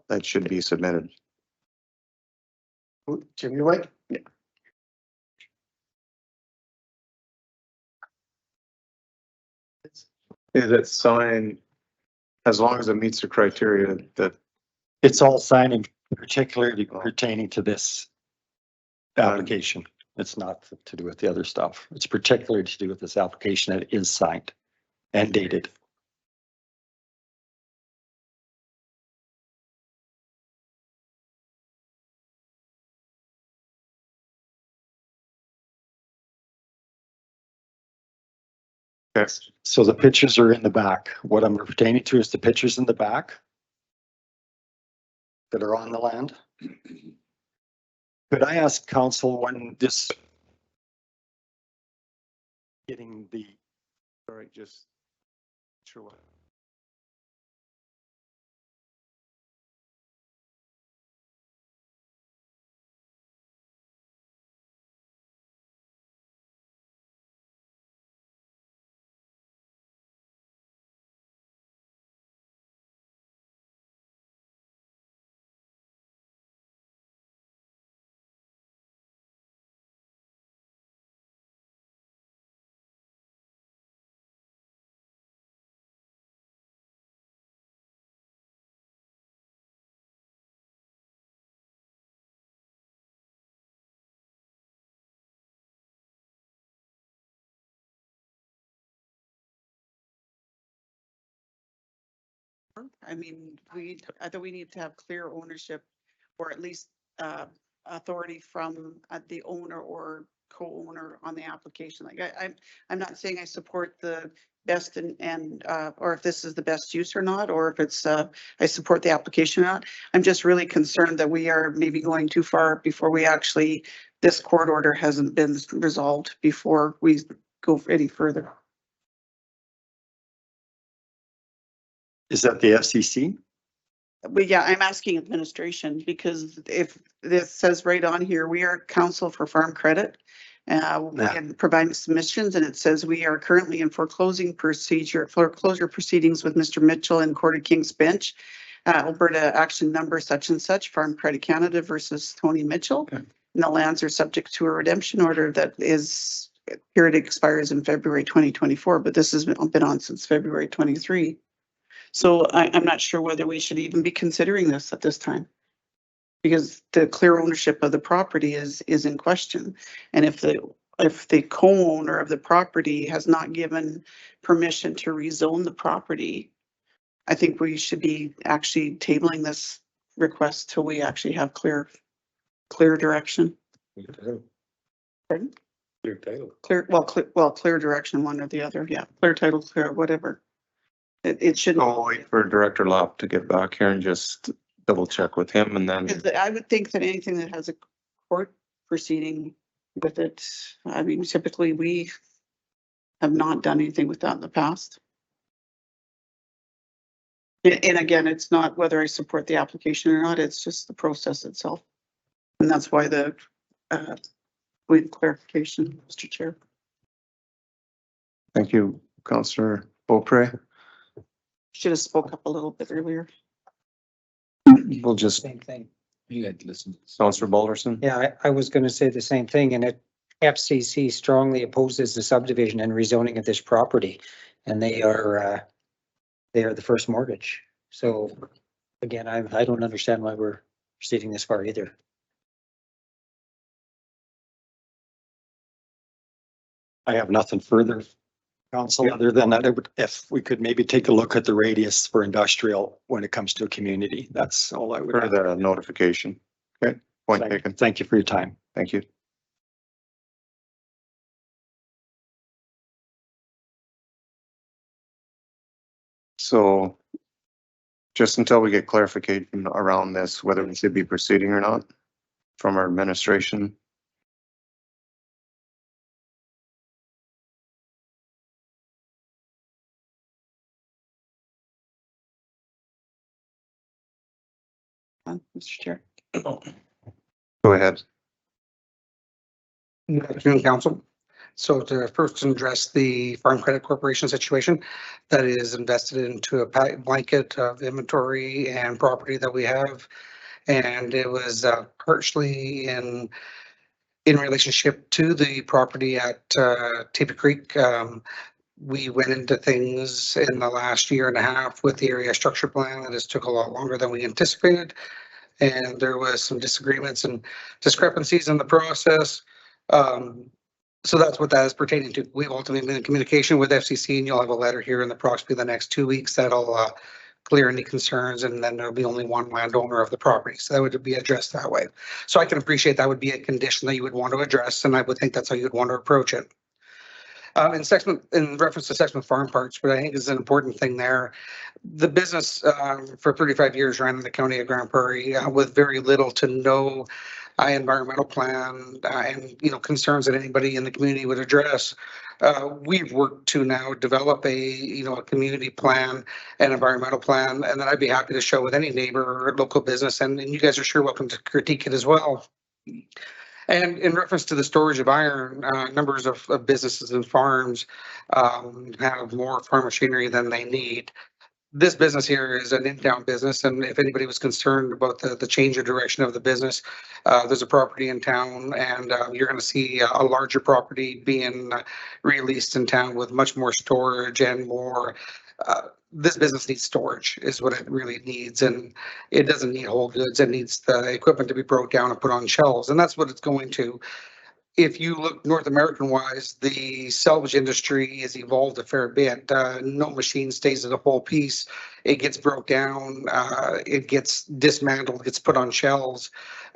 that should be submitted. Jim, you like? Yeah. Is it signed as long as it meets the criteria that? It's all signing particularly pertaining to this application. It's not to do with the other stuff. It's particularly to do with this application that is signed and dated. Yes. So the pictures are in the back. What I'm pertaining to is the pictures in the back that are on the land. Could I ask council when this getting the, all right, just sure what. I mean, I think we need to have clear ownership or at least authority from the owner or co-owner on the application. Like I'm not saying I support the best and or if this is the best use or not, or if it's I support the application or not. I'm just really concerned that we are maybe going too far before we actually, this court order hasn't been resolved before we go any further. is that the FCC? But yeah, I'm asking administration because if this says right on here, we are counsel for farm credit. And providing submissions, and it says we are currently in foreclosure proceedings with Mr. Mitchell and Court of King's Bench. Alberta action number such and such, Farm Credit Canada versus Tony Mitchell. Okay. And the lands are subject to a redemption order that is period expires in February 2024, but this has been on since February 23. So I'm not sure whether we should even be considering this at this time, because the clear ownership of the property is in question. And if the co-owner of the property has not given permission to rezone the property, I think we should be actually tabling this request till we actually have clear direction. Pardon? Clear title. Clear direction, one or the other. Yeah, clear title, clear whatever. It shouldn't. I'll wait for Director Lapp to get back here and just double check with him, and then I would think that anything that has a court proceeding with it, I mean, typically we have not done anything with that in the past. And again, it's not whether I support the application or not, it's just the process itself. And that's why we have clarification, Mr. Chair. Thank you, Councillor Beaupre. Should have spoke up a little bit earlier. We'll just, Same thing. You had to listen. Councillor Balderson. Yeah, I was gonna say the same thing, and FCC strongly opposes the subdivision and rezoning of this property. And they are the first mortgage. So again, I don't understand why we're proceeding this far either. I have nothing further, council, other than that, if we could maybe take a look at the radius for industrial when it comes to a community, that's all I would. For the notification. Okay, point taken. Thank you for your time. Thank you. So just until we get clarification around this, whether we should be proceeding or not from our administration. Mr. Chair. Go ahead. Good afternoon, council. So to first address the Farm Credit Corporation situation that is invested into a blanket of inventory and property that we have. And it was partially in relationship to the property at Teepa Creek. We went into things in the last year and a half with the area structure plan that has took a lot longer than we anticipated. And there was some disagreements and discrepancies in the process. So that's what that is pertaining to. We've ultimately been in communication with FCC, and you'll have a letter here in approximately the next 2 weeks that'll clear any concerns, and then there'll be only one landowner of the property. So that would be addressed that way. So I can appreciate that would be a condition that you would want to address, and I would think that's how you'd want to approach it. In reference to Sexsmith Farm Parts, what I think is an important thing there, the business for 35 years ran in the county of Grand Prairie with very little to no environmental plan and concerns that anybody in the community would address. We've worked to now develop a community plan and environmental plan, and then I'd be happy to show with any neighbor or local business, and you guys are sure welcome to critique it as well. And in reference to the storage of iron, numbers of businesses and farms have more farm machinery than they need. This business here is an in-town business, and if anybody was concerned about the change of direction of the business, there's a property in town, and you're going to see a larger property being released in town with much more storage and more. This business needs storage is what it really needs, and it doesn't need whole goods. It needs the equipment to be broke down and put on shelves, and that's what it's going to. If you look North American wise, the salvage industry has evolved a fair bit. No machine stays at a whole piece. It gets broke down, it gets dismantled, gets put on shelves,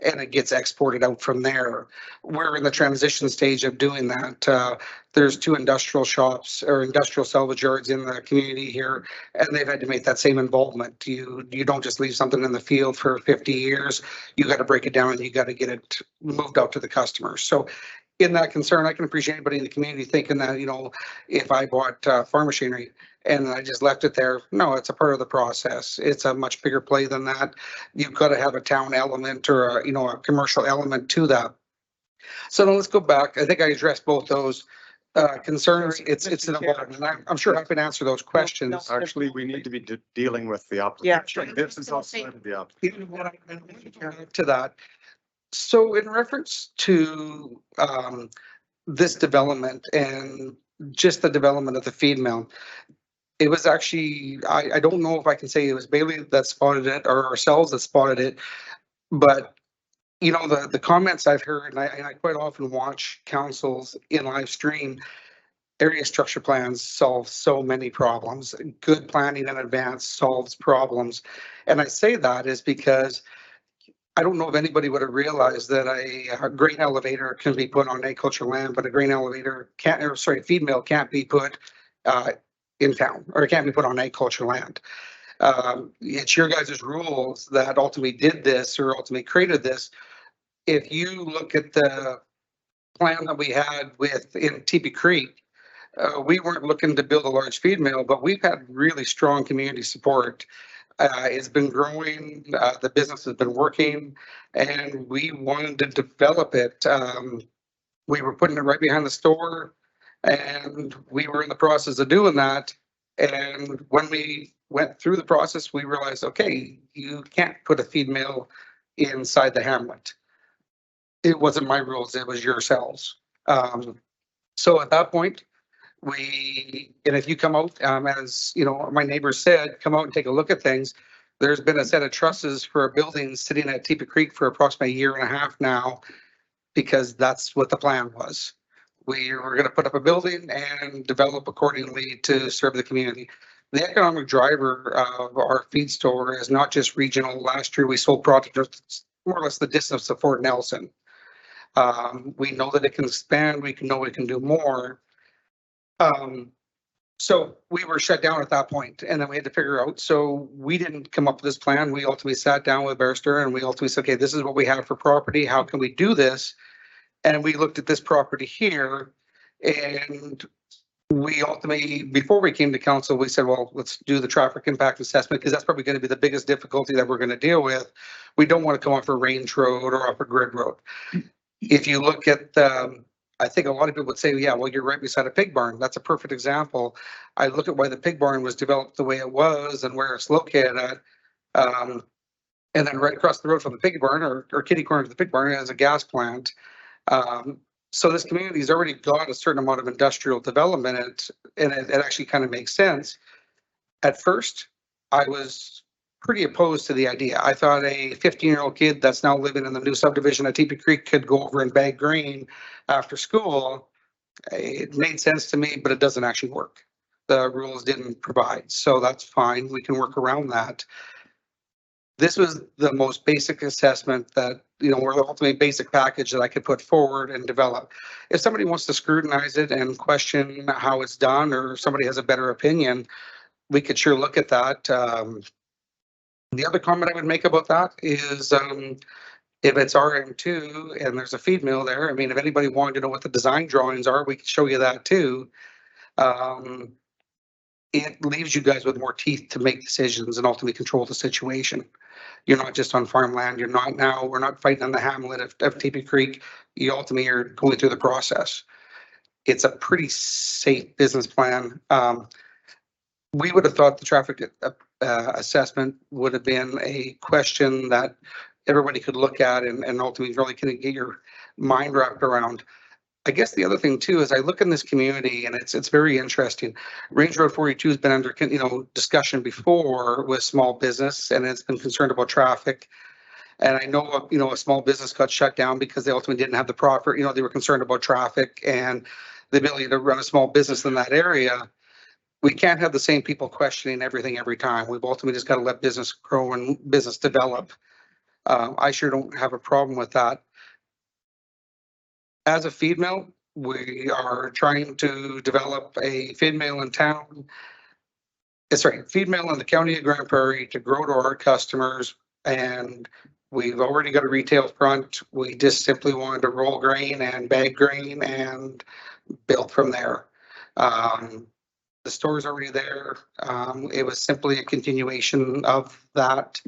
and it gets exported out from there. We're in the transition stage of doing that. There's 2 industrial shops or industrial salvage yards in the community here, and they've had to make that same involvement. You don't just leave something in the field for 50 years. You got to break it down and you got to get it moved out to the customers. So in that concern, I can appreciate anybody in the community thinking that, if I bought farm machinery and I just left it there, no, it's a part of the process. It's a much bigger play than that. You've got to have a town element or a commercial element to that. So now let's go back. I think I addressed both those concerns. It's an involvement. I'm sure I can answer those questions. Actually, we need to be dealing with the application. Yeah. This is outside of the application. To that. So in reference to this development and just the development of the feed mill, it was actually, I don't know if I can say it was Bailey that spotted it or ourselves that spotted it, but the comments I've heard, and I quite often watch councils in live stream, area structure plans solve so many problems. Good planning in advance solves problems. And I say that is because I don't know if anybody would have realized that a grain elevator can be put on agricultural land, but a grain elevator feed mill can't be put in town, or it can't be put on agricultural land. It's your guys' rules that ultimately did this or ultimately created this. If you look at the plan that we had in Teepa Creek, we weren't looking to build a large feed mill, but we've had really strong community support. It's been growing, the business has been working, and we wanted to develop it. We were putting it right behind the store, and we were in the process of doing that. And when we went through the process, we realized, okay, you can't put a feed mill inside the hamlet. It wasn't my rules, it was yourselves. So at that point, and if you come out, as you know, my neighbor said, come out and take a look at things. There's been a set of trusses for a building sitting at Teepa Creek for approximately a year and a half now, because that's what the plan was. We were going to put up a building and develop accordingly to serve the community. The economic driver of our feed store is not just regional. Last year, we sold product more or less the distance of Fort Nelson. We know that it can expand. We know it can do more. So we were shut down at that point, and then we had to figure out. So we didn't come up with this plan. We ultimately sat down with Bear Stearns and we ultimately said, okay, this is what we have for property. How can we do this? And we looked at this property here, and we ultimately, before we came to council, we said, well, let's do the traffic impact assessment, because that's probably going to be the biggest difficulty that we're going to deal with. We don't want to come off a range road or off a grid road. If you look at I think a lot of people would say, yeah, well, you're right beside a pig barn. That's a perfect example. I look at why the pig barn was developed the way it was and where it's located at. And then right across the road from the pig barn, or kitty corner to the pig barn, is a gas plant. So this community's already got a certain amount of industrial development in it, and it actually kind of makes sense. At first, I was pretty opposed to the idea. I thought a 15-year-old kid that's now living in the new subdivision at Teepa Creek could go over and bag grain after school. It made sense to me, but it doesn't actually work. The rules didn't provide, so that's fine. We can work around that. This was the most basic assessment that, you know, or the ultimate basic package that I could put forward and develop. If somebody wants to scrutinize it and question how it's done, or somebody has a better opinion, we could sure look at that. The other comment I would make about that is if it's RM2 and there's a feed mill there, I mean, if anybody wanted to know what the design drawings are, we can show you that too. It leaves you guys with more teeth to make decisions and ultimately control the situation. You're not just on farmland. We're not fighting on the hamlet of Teepa Creek. You ultimately are going through the process. It's a pretty safe business plan. We would have thought the traffic assessment would have been a question that everybody could look at and ultimately really can get your mind wrapped around. I guess the other thing too is I look in this community and it's very interesting. Range Road 42 has been under discussion before with small business, and it's been concerned about traffic. And I know a small business got shut down because they ultimately didn't have the proper, they were concerned about traffic and the ability to run a small business in that area. We can't have the same people questioning everything every time. We've ultimately just got to let business grow and business develop. I sure don't have a problem with that. As a feed mill, we are trying to develop a feed mill in town. Feed mill in the county of Grand Prairie to grow to our customers. And we've already got a retail front. We just simply wanted to roll grain and bag grain and build from there. The store's already there. It was simply a continuation of that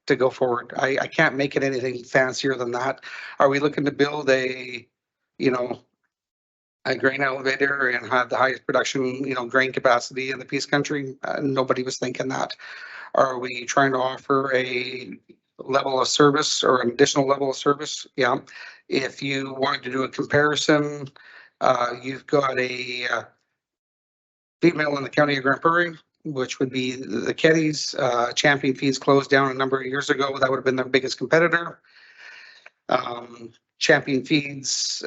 to go forward. I can't make it anything fancier than that. Are we looking to build a grain elevator and have the highest production, grain capacity in the Peace Country? Nobody was thinking that. Are we trying to offer a level of service or an additional level of service? Yeah. If you wanted to do a comparison, you've got a feed mill in the county of Grand Prairie, which would be the Keddies. Champion Feeds closed down a number of years ago. That would have been their biggest competitor. Champion Feeds,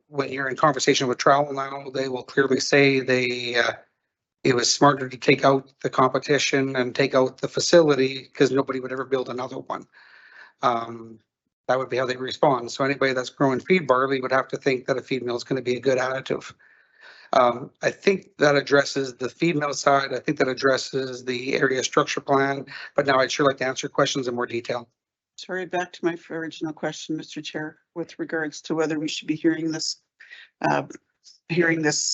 when you're in conversation with Trowel now, they will clearly say it was smarter to take out the competition and take out the facility because nobody would ever build another one. That would be how they respond. So anybody that's growing feed barley would have to think that a feed mill is going to be a good additive. I think that addresses the feed mill side. I think that addresses the area structure plan, but now I'd sure like to answer questions in more detail. Sorry, back to my original question, Mr. Chair, with regards to whether we should be hearing this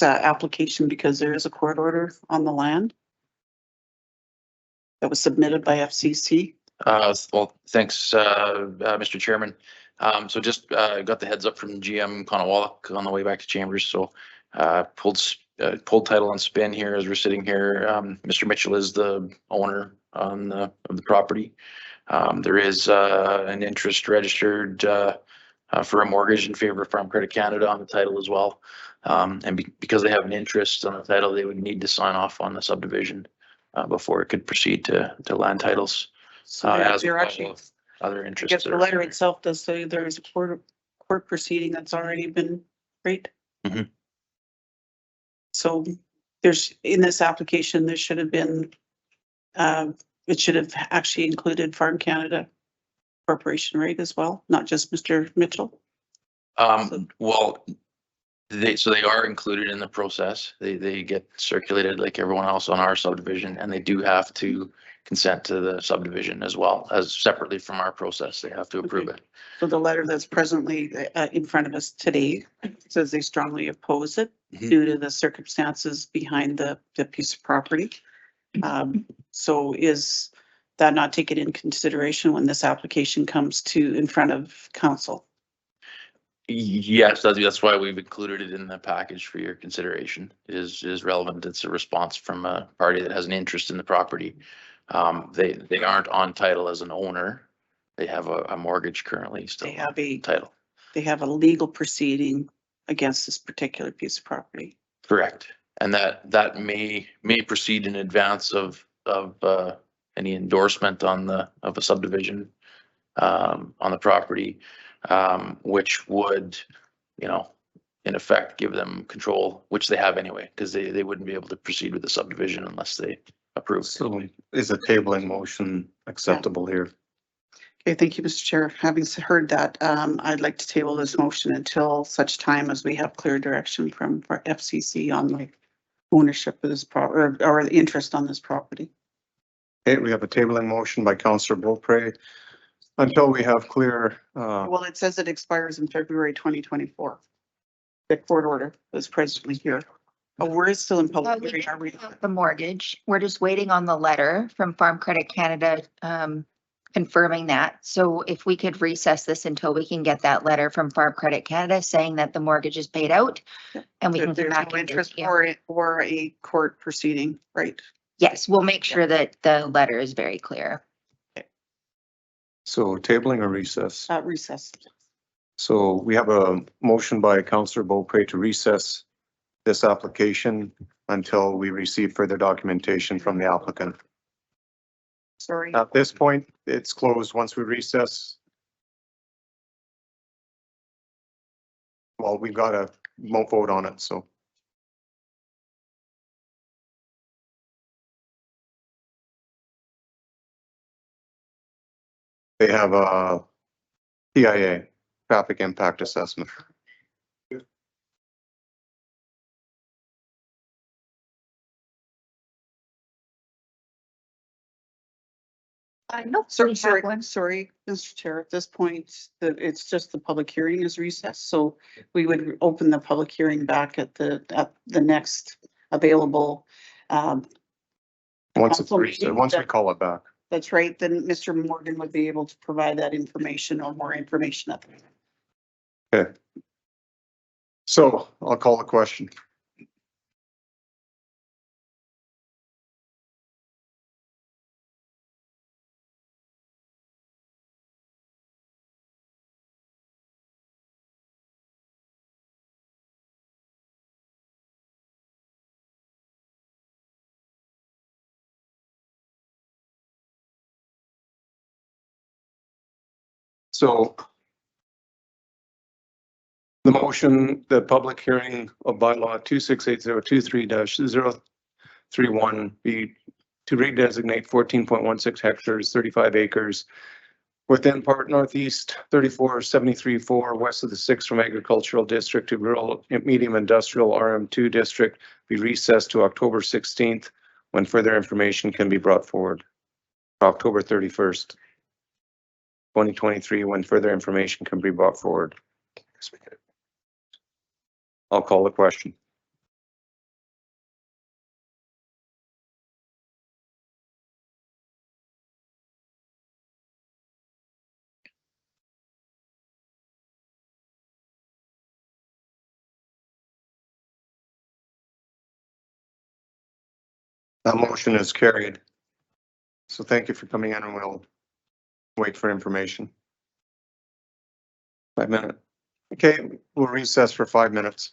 application because there is a court order on the land. that was submitted by FCC. Well, thanks, Mr. Chairman. So just got the heads up from GM Conowalk on the way back to Chambers. So pulled title and spin here as we're sitting here. Mr. Mitchell is the owner of the property. There is an interest registered for a mortgage in favor of Farm Credit Canada on the title as well. And because they have an interest on the title, they would need to sign off on the subdivision before it could proceed to land titles. So As they're well actually, as other I interests. guess that the are- letter itself does say there is a court proceeding that's already been, right? Mhm. So there's, in this application, there should have been, it should have actually included Farm Canada Corporation, right, as well, not just Mr. Mitchell. Well, they are included in the process. They get circulated like everyone else on our subdivision, and they do have to consent to the subdivision as well as separately from our process. They have to approve it. So the letter that's presently in front of us today says they strongly oppose it due to the circumstances behind the piece of property. So is that not taken in consideration when this application comes to in front of council? Yes, that's why we've included it in the package for your consideration. It is relevant. It's a response from a party that has an interest in the property. They aren't on title as an owner. They have a mortgage currently still. They have a title. They have a legal proceeding against this particular piece of property. Correct. And that may proceed in advance of any endorsement of a subdivision on the property, which would, in effect, give them control, which they have anyway, because they wouldn't be able to proceed with the subdivision unless they approve. So is a tabling motion acceptable here? Okay, thank you, Mr. Chair. Having heard that, I'd like to table this motion until such time as we have clear direction from FCC on the ownership of this property or the interest on this property. Okay, we have a tabling motion by Councillor Beaupre until we have clear, Well, it says it expires in February 2024. The court order is presently here. Oh, we're still in public hearing, are we? The mortgage, we're just waiting on the letter from Farm Credit Canada confirming that. So if we could recess this until we can get that letter from Farm Credit Canada saying that the mortgage is paid out and we can come There's back. no interest or a court proceeding, right? Yes, we'll make sure that the letter is very clear. so tabling or recess? Recess. So we have a motion by Councillor Beaupre to recess this application until we receive further documentation from the applicant. Sorry. At this point, it's closed. Once we recess, well, we've got to vote on it, so. They have a TIA, traffic impact assessment. No, Sorry, Mr. Chair, at this point, it's just the public hearing is recessed, so we would open the public hearing back at the next available. Once it's council recessed, meeting. once we call it back. That's right, then Mr. Morgan would be able to provide that information or more information at the time. Okay. So I'll call the question. So the motion, the public hearing of bylaw 268023-031 be to redesignate 14.16 hectares, 35 acres within Part Northeast 3473-4 west of the 6th from agricultural district to rural medium industrial RM2 district be recessed to October 16th when further information can be brought forward. October 31st. 2023, when further information can be brought forward. I'll call the question. That motion is carried. So thank you for coming in and we'll wait for information. 5 minutes. Okay, we'll recess for 5 minutes.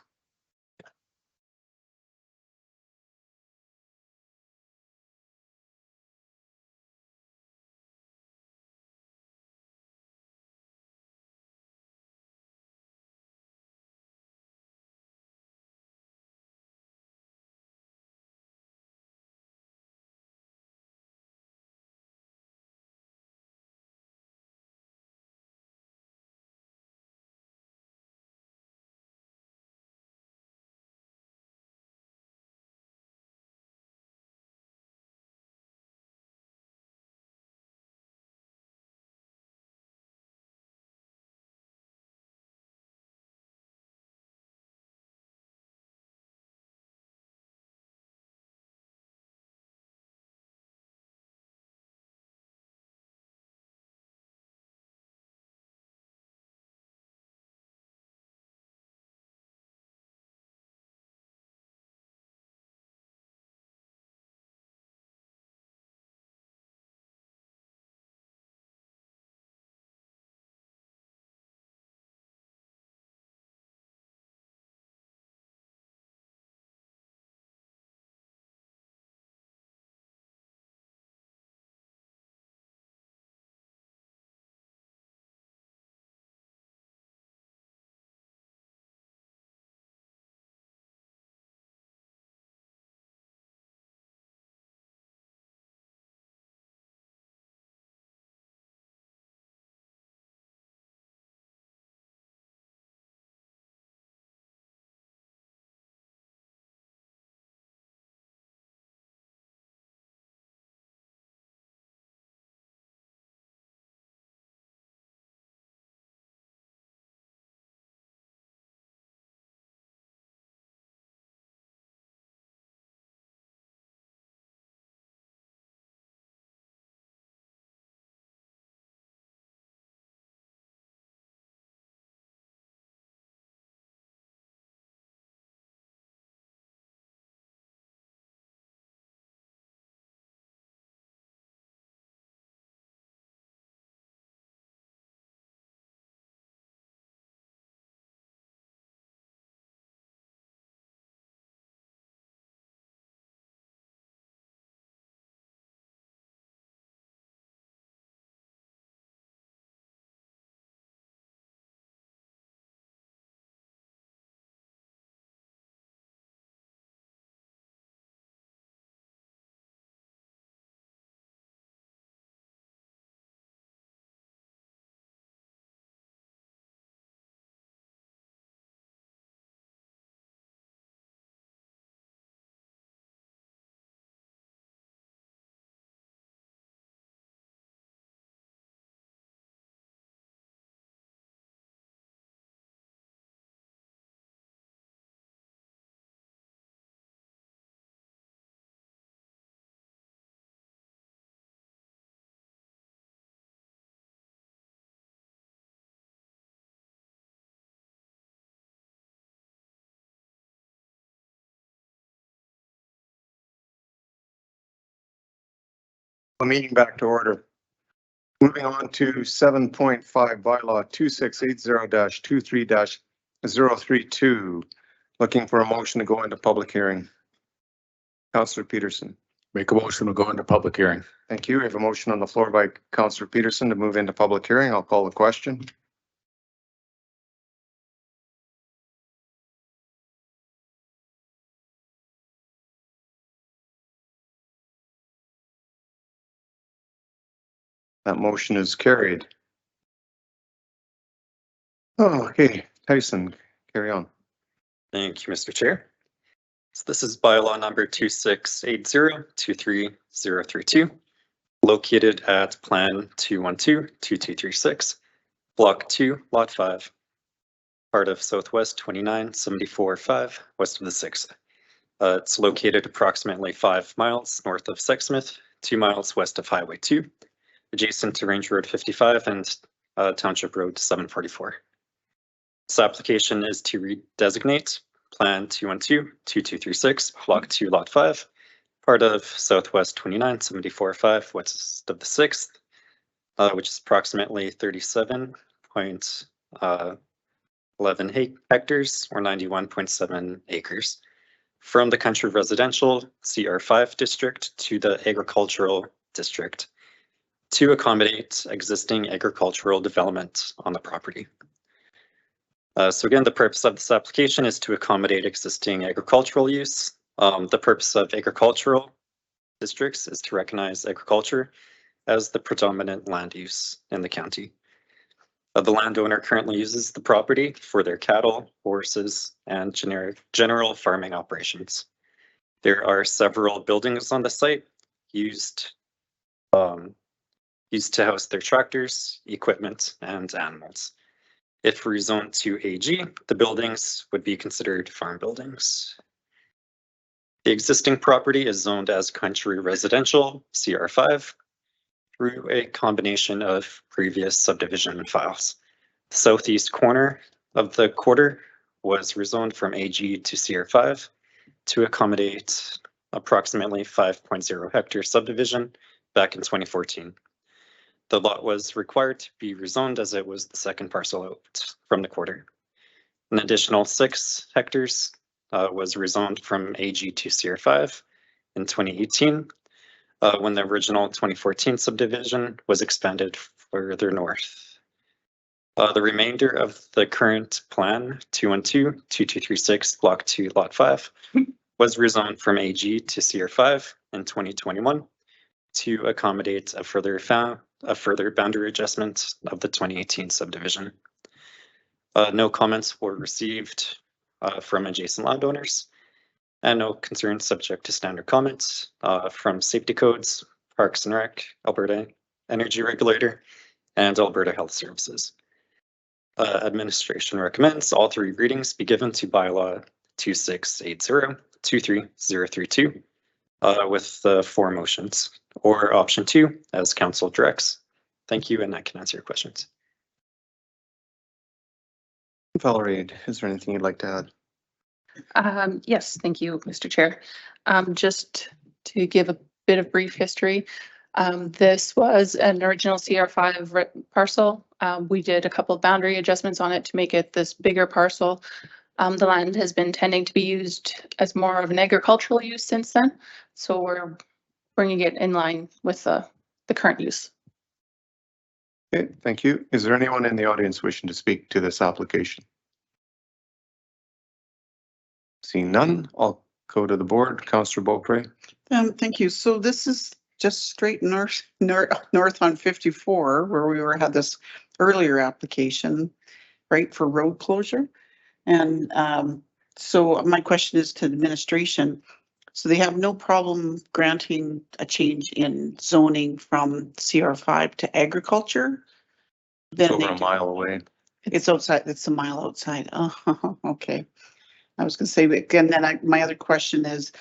A meeting back to order. Moving on to 7.5 bylaw 2680-23-032. Looking for a motion to go into public hearing. Councillor Peterson. Make a motion to go into public hearing. Thank you. We have a motion on the floor by Councillor Peterson to move into public hearing. I'll call the question. That motion is carried. Oh, okay, Tyson, carry on. Thank you, Mr. Chair. So this is bylaw number 2680-23032, located at Plan 212-2236, Block 2, Lot 5, part of Southwest 2974-5, west of the 6th. It's located approximately 5 miles north of Sexsmith, 2 miles west of Highway 2, adjacent to Range Road 55 and Township Road 744. This application is to redesignate Plan 212-2236, Block 2, Lot 5, part of Southwest 2974.5 west of the 6th, which is approximately 37.11 hectares or 91.7 acres, from the country residential CR5 district to the agricultural district to accommodate existing agricultural development on the property. So again, the purpose of this application is to accommodate existing agricultural use. The purpose of agricultural districts is to recognize agriculture as the predominant land use in the county. The landowner currently uses the property for their cattle, horses, and general farming operations. There are several buildings on the site used to house their tractors, equipment, and animals. If rezoned to AG, the buildings would be considered farm buildings. The existing property is zoned as country residential CR5 through a combination of previous subdivision files. The southeast corner of the quarter was rezoned from AG to CR5 to accommodate approximately 5.0 hectare subdivision back in 2014. The lot was required to be rezoned as it was the second parcel out from the quarter. An additional 6 hectares was rezoned from AG to CR5 in 2018 when the original 2014 subdivision was expanded further north. The remainder of the current plan 212-2236 Block 2 Lot 5 was rezoned from AG to CR5 in 2021 to accommodate a further boundary adjustment of the 2018 subdivision. No comments were received from adjacent landowners, and no concerns subject to standard comments from safety codes, Parks and Rec, Alberta Energy Regulator, and Alberta Health Services. Administration recommends all 3 readings be given to bylaw 2680-23032 with 4 motions, or option 2 as council directs. Thank you, and I can answer your questions. Valerie, is there anything you'd like to add? Yes, thank you, Mr. Chair. Just to give a bit of brief history, this was an original CR5 parcel. We did a couple of boundary adjustments on it to make it this bigger parcel. The land has been tending to be used as more of an agricultural use since then, so we're bringing it in line with the current use. Okay, thank you. Is there anyone in the audience wishing to speak to this application? Seeing none, I'll go to the board. Councillor Beaupre. Thank you. So this is just straight north on 54, where we had this earlier application, right, for road closure. And so my question is to administration. So they have no problem granting a change in zoning from CR5 to agriculture? It's over a mile away. It's outside, it's a mile outside. Oh, okay. I was gonna say, again, then my other question is,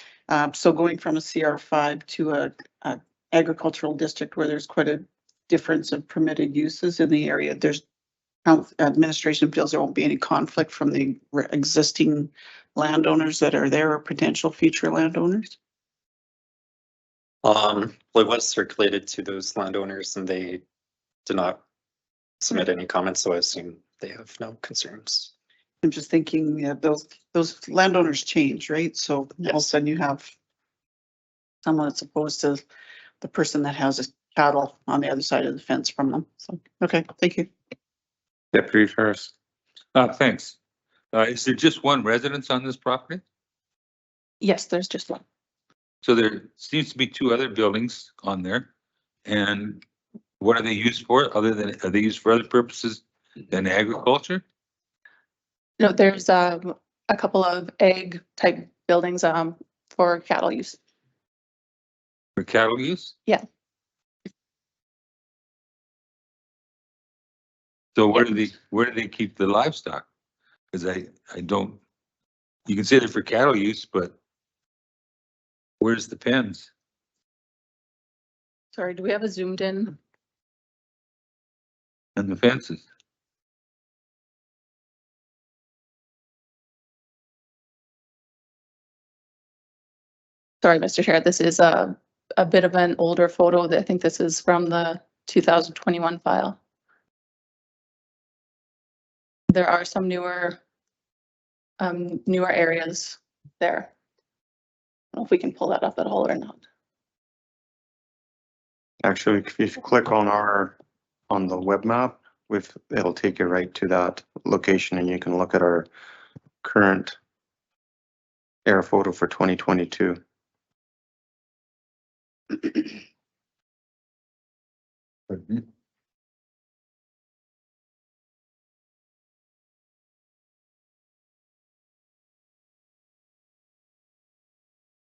so going from a CR5 to a agricultural district where there's quite a difference of permitted uses in the area, there's administration feels there won't be any conflict from the existing landowners that are there or potential future landowners? Well, it was circulated to those landowners and they did not submit any comments, so I assume they have no concerns. I'm just thinking, yeah, those landowners change, right? So all of a sudden you have someone that's opposed to the person that has a cattle on the other side of the fence from them. So, okay, thank you. Deputy Ferris. Thanks. Is there just one residence on this property? Yes, there's just one. So there seems to be 2 other buildings on there. And what are they used for other than, are they used for other purposes than agriculture? No, there's a couple of egg type buildings for cattle use. For cattle use? Yeah. So where do they keep the livestock? Because I don't, you can say they're for cattle use, but where's the pens? Sorry, do we have a zoomed in? And the fences? Sorry, Mr. Chair, this is a bit of an older photo. I think this is from the 2021 file. There are some newer areas there. I don't know if we can pull that up at all or not. Actually, if you click on the web map, it'll take you right to that location and you can look at our current air photo for 2022.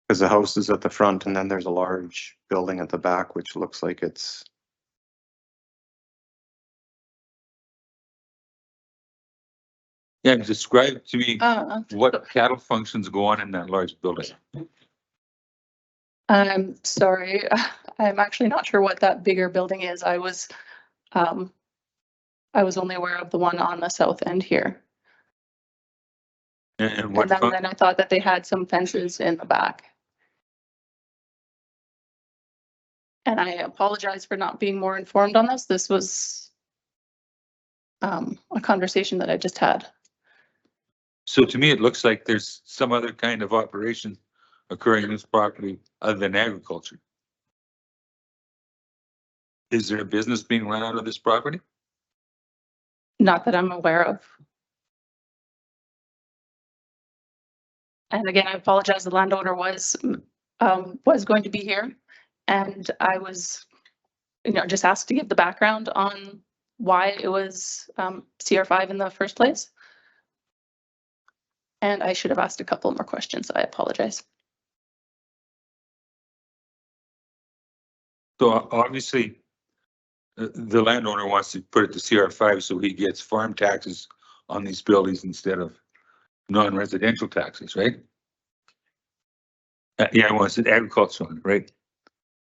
Because the house is at the front and then there's a large building at the back, which looks like it's. Yeah, describe to me what cattle functions go on in that large building. I'm sorry, I'm actually not sure what that bigger building is. I was only aware of the one on the south end here. And what And then I thought that they had some fences in the back. And I apologize for not being more informed on this. This was a conversation that I just had. So to me, it looks like there's some other kind of operation occurring in this property other than agriculture. Is there a business being run out of this property? Not that I'm aware of. And again, I apologize. The landowner was going to be here, and I was, just asked to give the background on why it was CR5 in the first place. And I should have asked a couple more questions. So I apologize. So obviously, the landowner wants to put it to CR5 so he gets farm taxes on these buildings instead of non-residential taxes, right? Yeah, he wants it agricultural, right?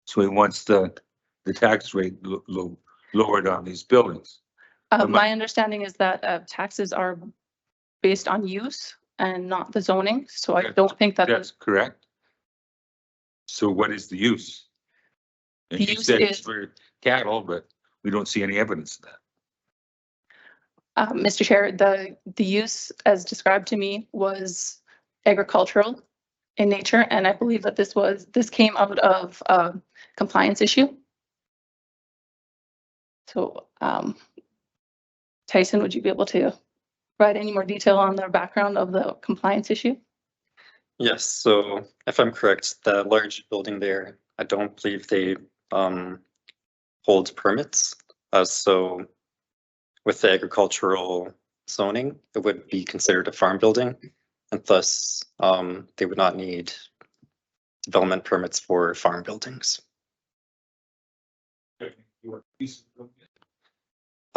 So he wants the tax rate lowered on these buildings. My understanding is that taxes are based on use and not the zoning. So I don't think that that's correct. So what is the use? And you said it's for cattle, but we don't see any evidence of that. Mr. Chair, the use as described to me was agricultural in nature, and I believe that this came out of a compliance issue. So, Tyson, would you be able to provide any more detail on the background of the compliance issue? Yes, so if I'm correct, the large building there, I don't believe they hold permits. So with the agricultural zoning, it would be considered a farm building, and thus they would not need development permits for farm buildings.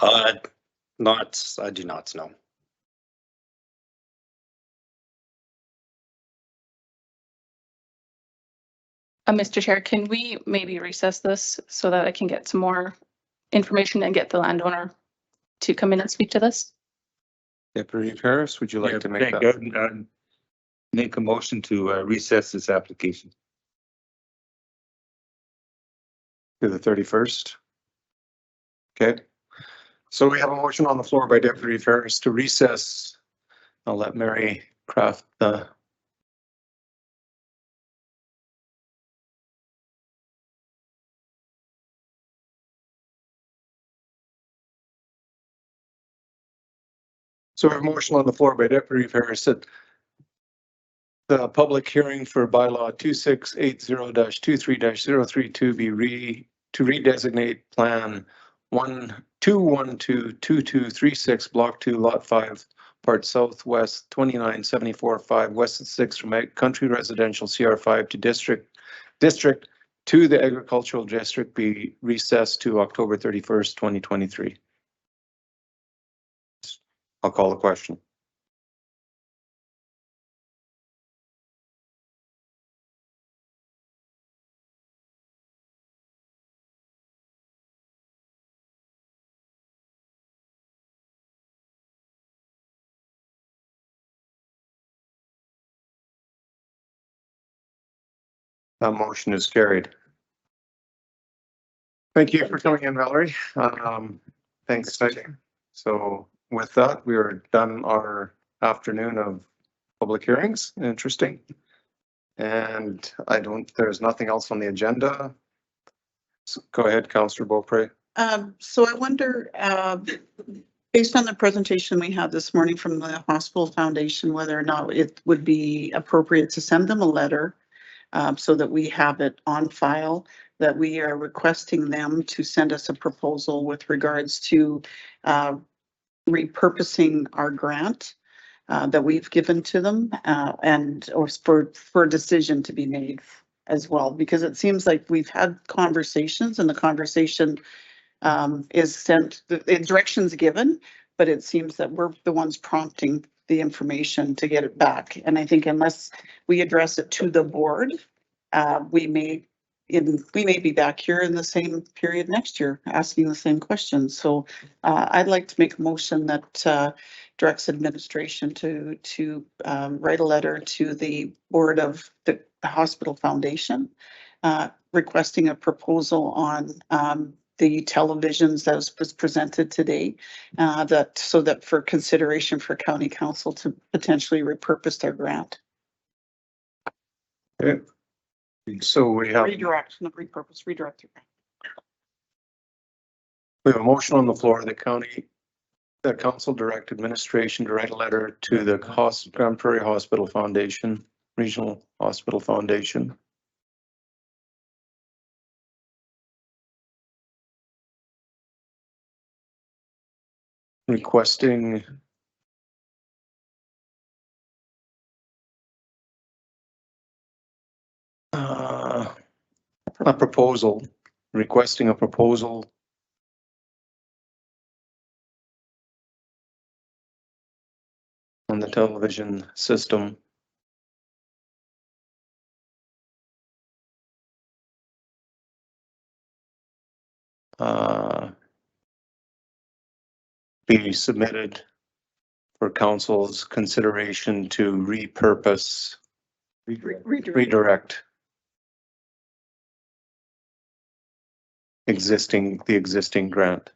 I do not know. Mr. Chair, can we maybe recess this so that I can get some more information and get the landowner to come in and speak to this? Deputy Harris, would you like to make that? Make a motion to recess this application. To the 31st. Okay. So we have a motion on the floor by Deputy Harris to recess. I'll let Mary craft the. So we have a motion on the floor by Deputy Harris that the public hearing for bylaw 2680-23-032 be to redesignate plan 12122236 block 2 lot 5 part southwest 2974-5 west of 6 from country residential CR5 to district to the agricultural district be recessed to October 31st, 2023. I'll call the question. That motion is carried. Thank you for coming in, Valerie. Thanks. So with that, we are done our afternoon of public hearings. Interesting. And there's nothing else on the agenda. So go ahead, Councillor Beaupre. So I wonder, based on the presentation we had this morning from the Hospital Foundation, whether or not it would be appropriate to send them a letter so that we have it on file, that we are requesting them to send us a proposal with regards to repurposing our grant that we've given to them or for a decision to be made as well, because it seems like we've had conversations and the conversation is sent, the directions given, but it seems that we're the ones prompting the information to get it back. And I think unless we address it to the board, we may be back here in the same period next year asking the same questions. So I'd like to make a motion that directs administration to write a letter to the board of the Hospital Foundation requesting a proposal on the televisions that was presented today, so that for consideration for county council to potentially repurpose their grant. Okay. So we have Redirect, not repurpose, redirect. We have a motion on the floor. The council direct administration to write a letter to the Grand Prairie Hospital Foundation, Regional Hospital Foundation. Requesting a proposal, requesting a proposal on the television system. Be submitted for council's consideration to repurpose, redirect the existing grant.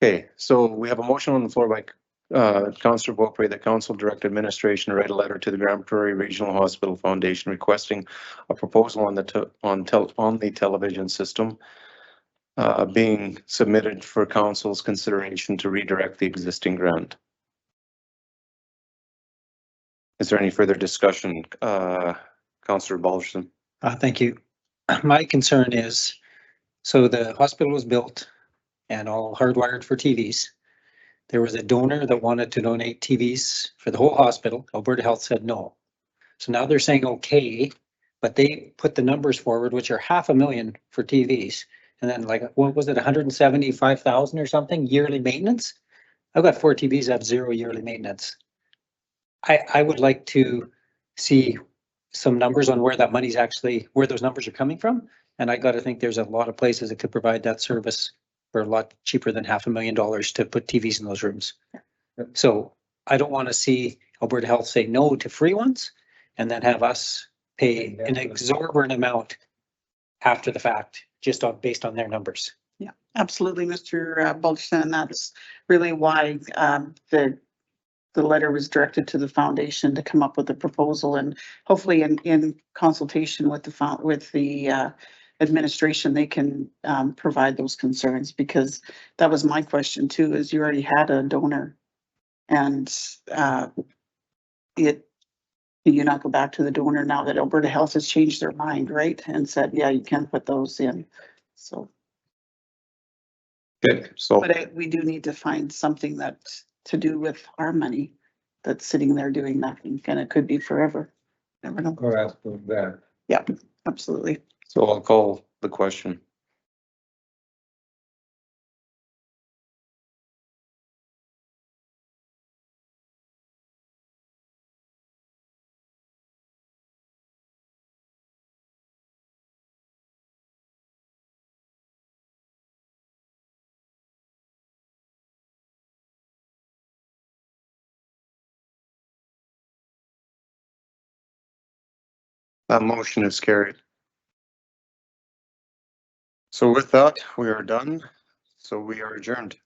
Okay, so we have a motion on the floor by Councillor Beaupre that council direct administration to write a letter to the Grand Prairie Regional Hospital Foundation requesting a proposal on the television system being submitted for council's consideration to redirect the existing grant. Is there any further discussion? Councillor Balderson. Thank you. My concern is, so the hospital was built and all hardwired for TVs. There was a donor that wanted to donate TVs for the whole hospital. Alberta Health said no. So now they're saying okay, but they put the numbers forward, which are $500,000 for TVs. And then like, what was it, 175,000 or something yearly maintenance? I've got 4 TVs that have 0 yearly maintenance. I would like to see some numbers on where that money's actually, where those numbers are coming from. And I got to think there's a lot of places that could provide that service for a lot cheaper than $500,000 to put TVs in those rooms. So I don't want to see Alberta Health say no to free ones and then have us pay an exorbitant amount after the fact, just based on their numbers. Yeah, absolutely, Mr. Balderson. And that's really why the letter was directed to the foundation to come up with a proposal, and hopefully in consultation with the administration, they can provide those concerns, because that was my question too, is you already had a donor and do you not go back to the donor now that Alberta Health has changed their mind, right? And said, yeah, you can put those in. So. Okay, so. But we do need to find something that to do with our money that's sitting there doing nothing, and it could be forever. Never know. Or ask for that. Yeah, absolutely. So I'll call the question. That motion is carried. So with that, we are done. So we are adjourned.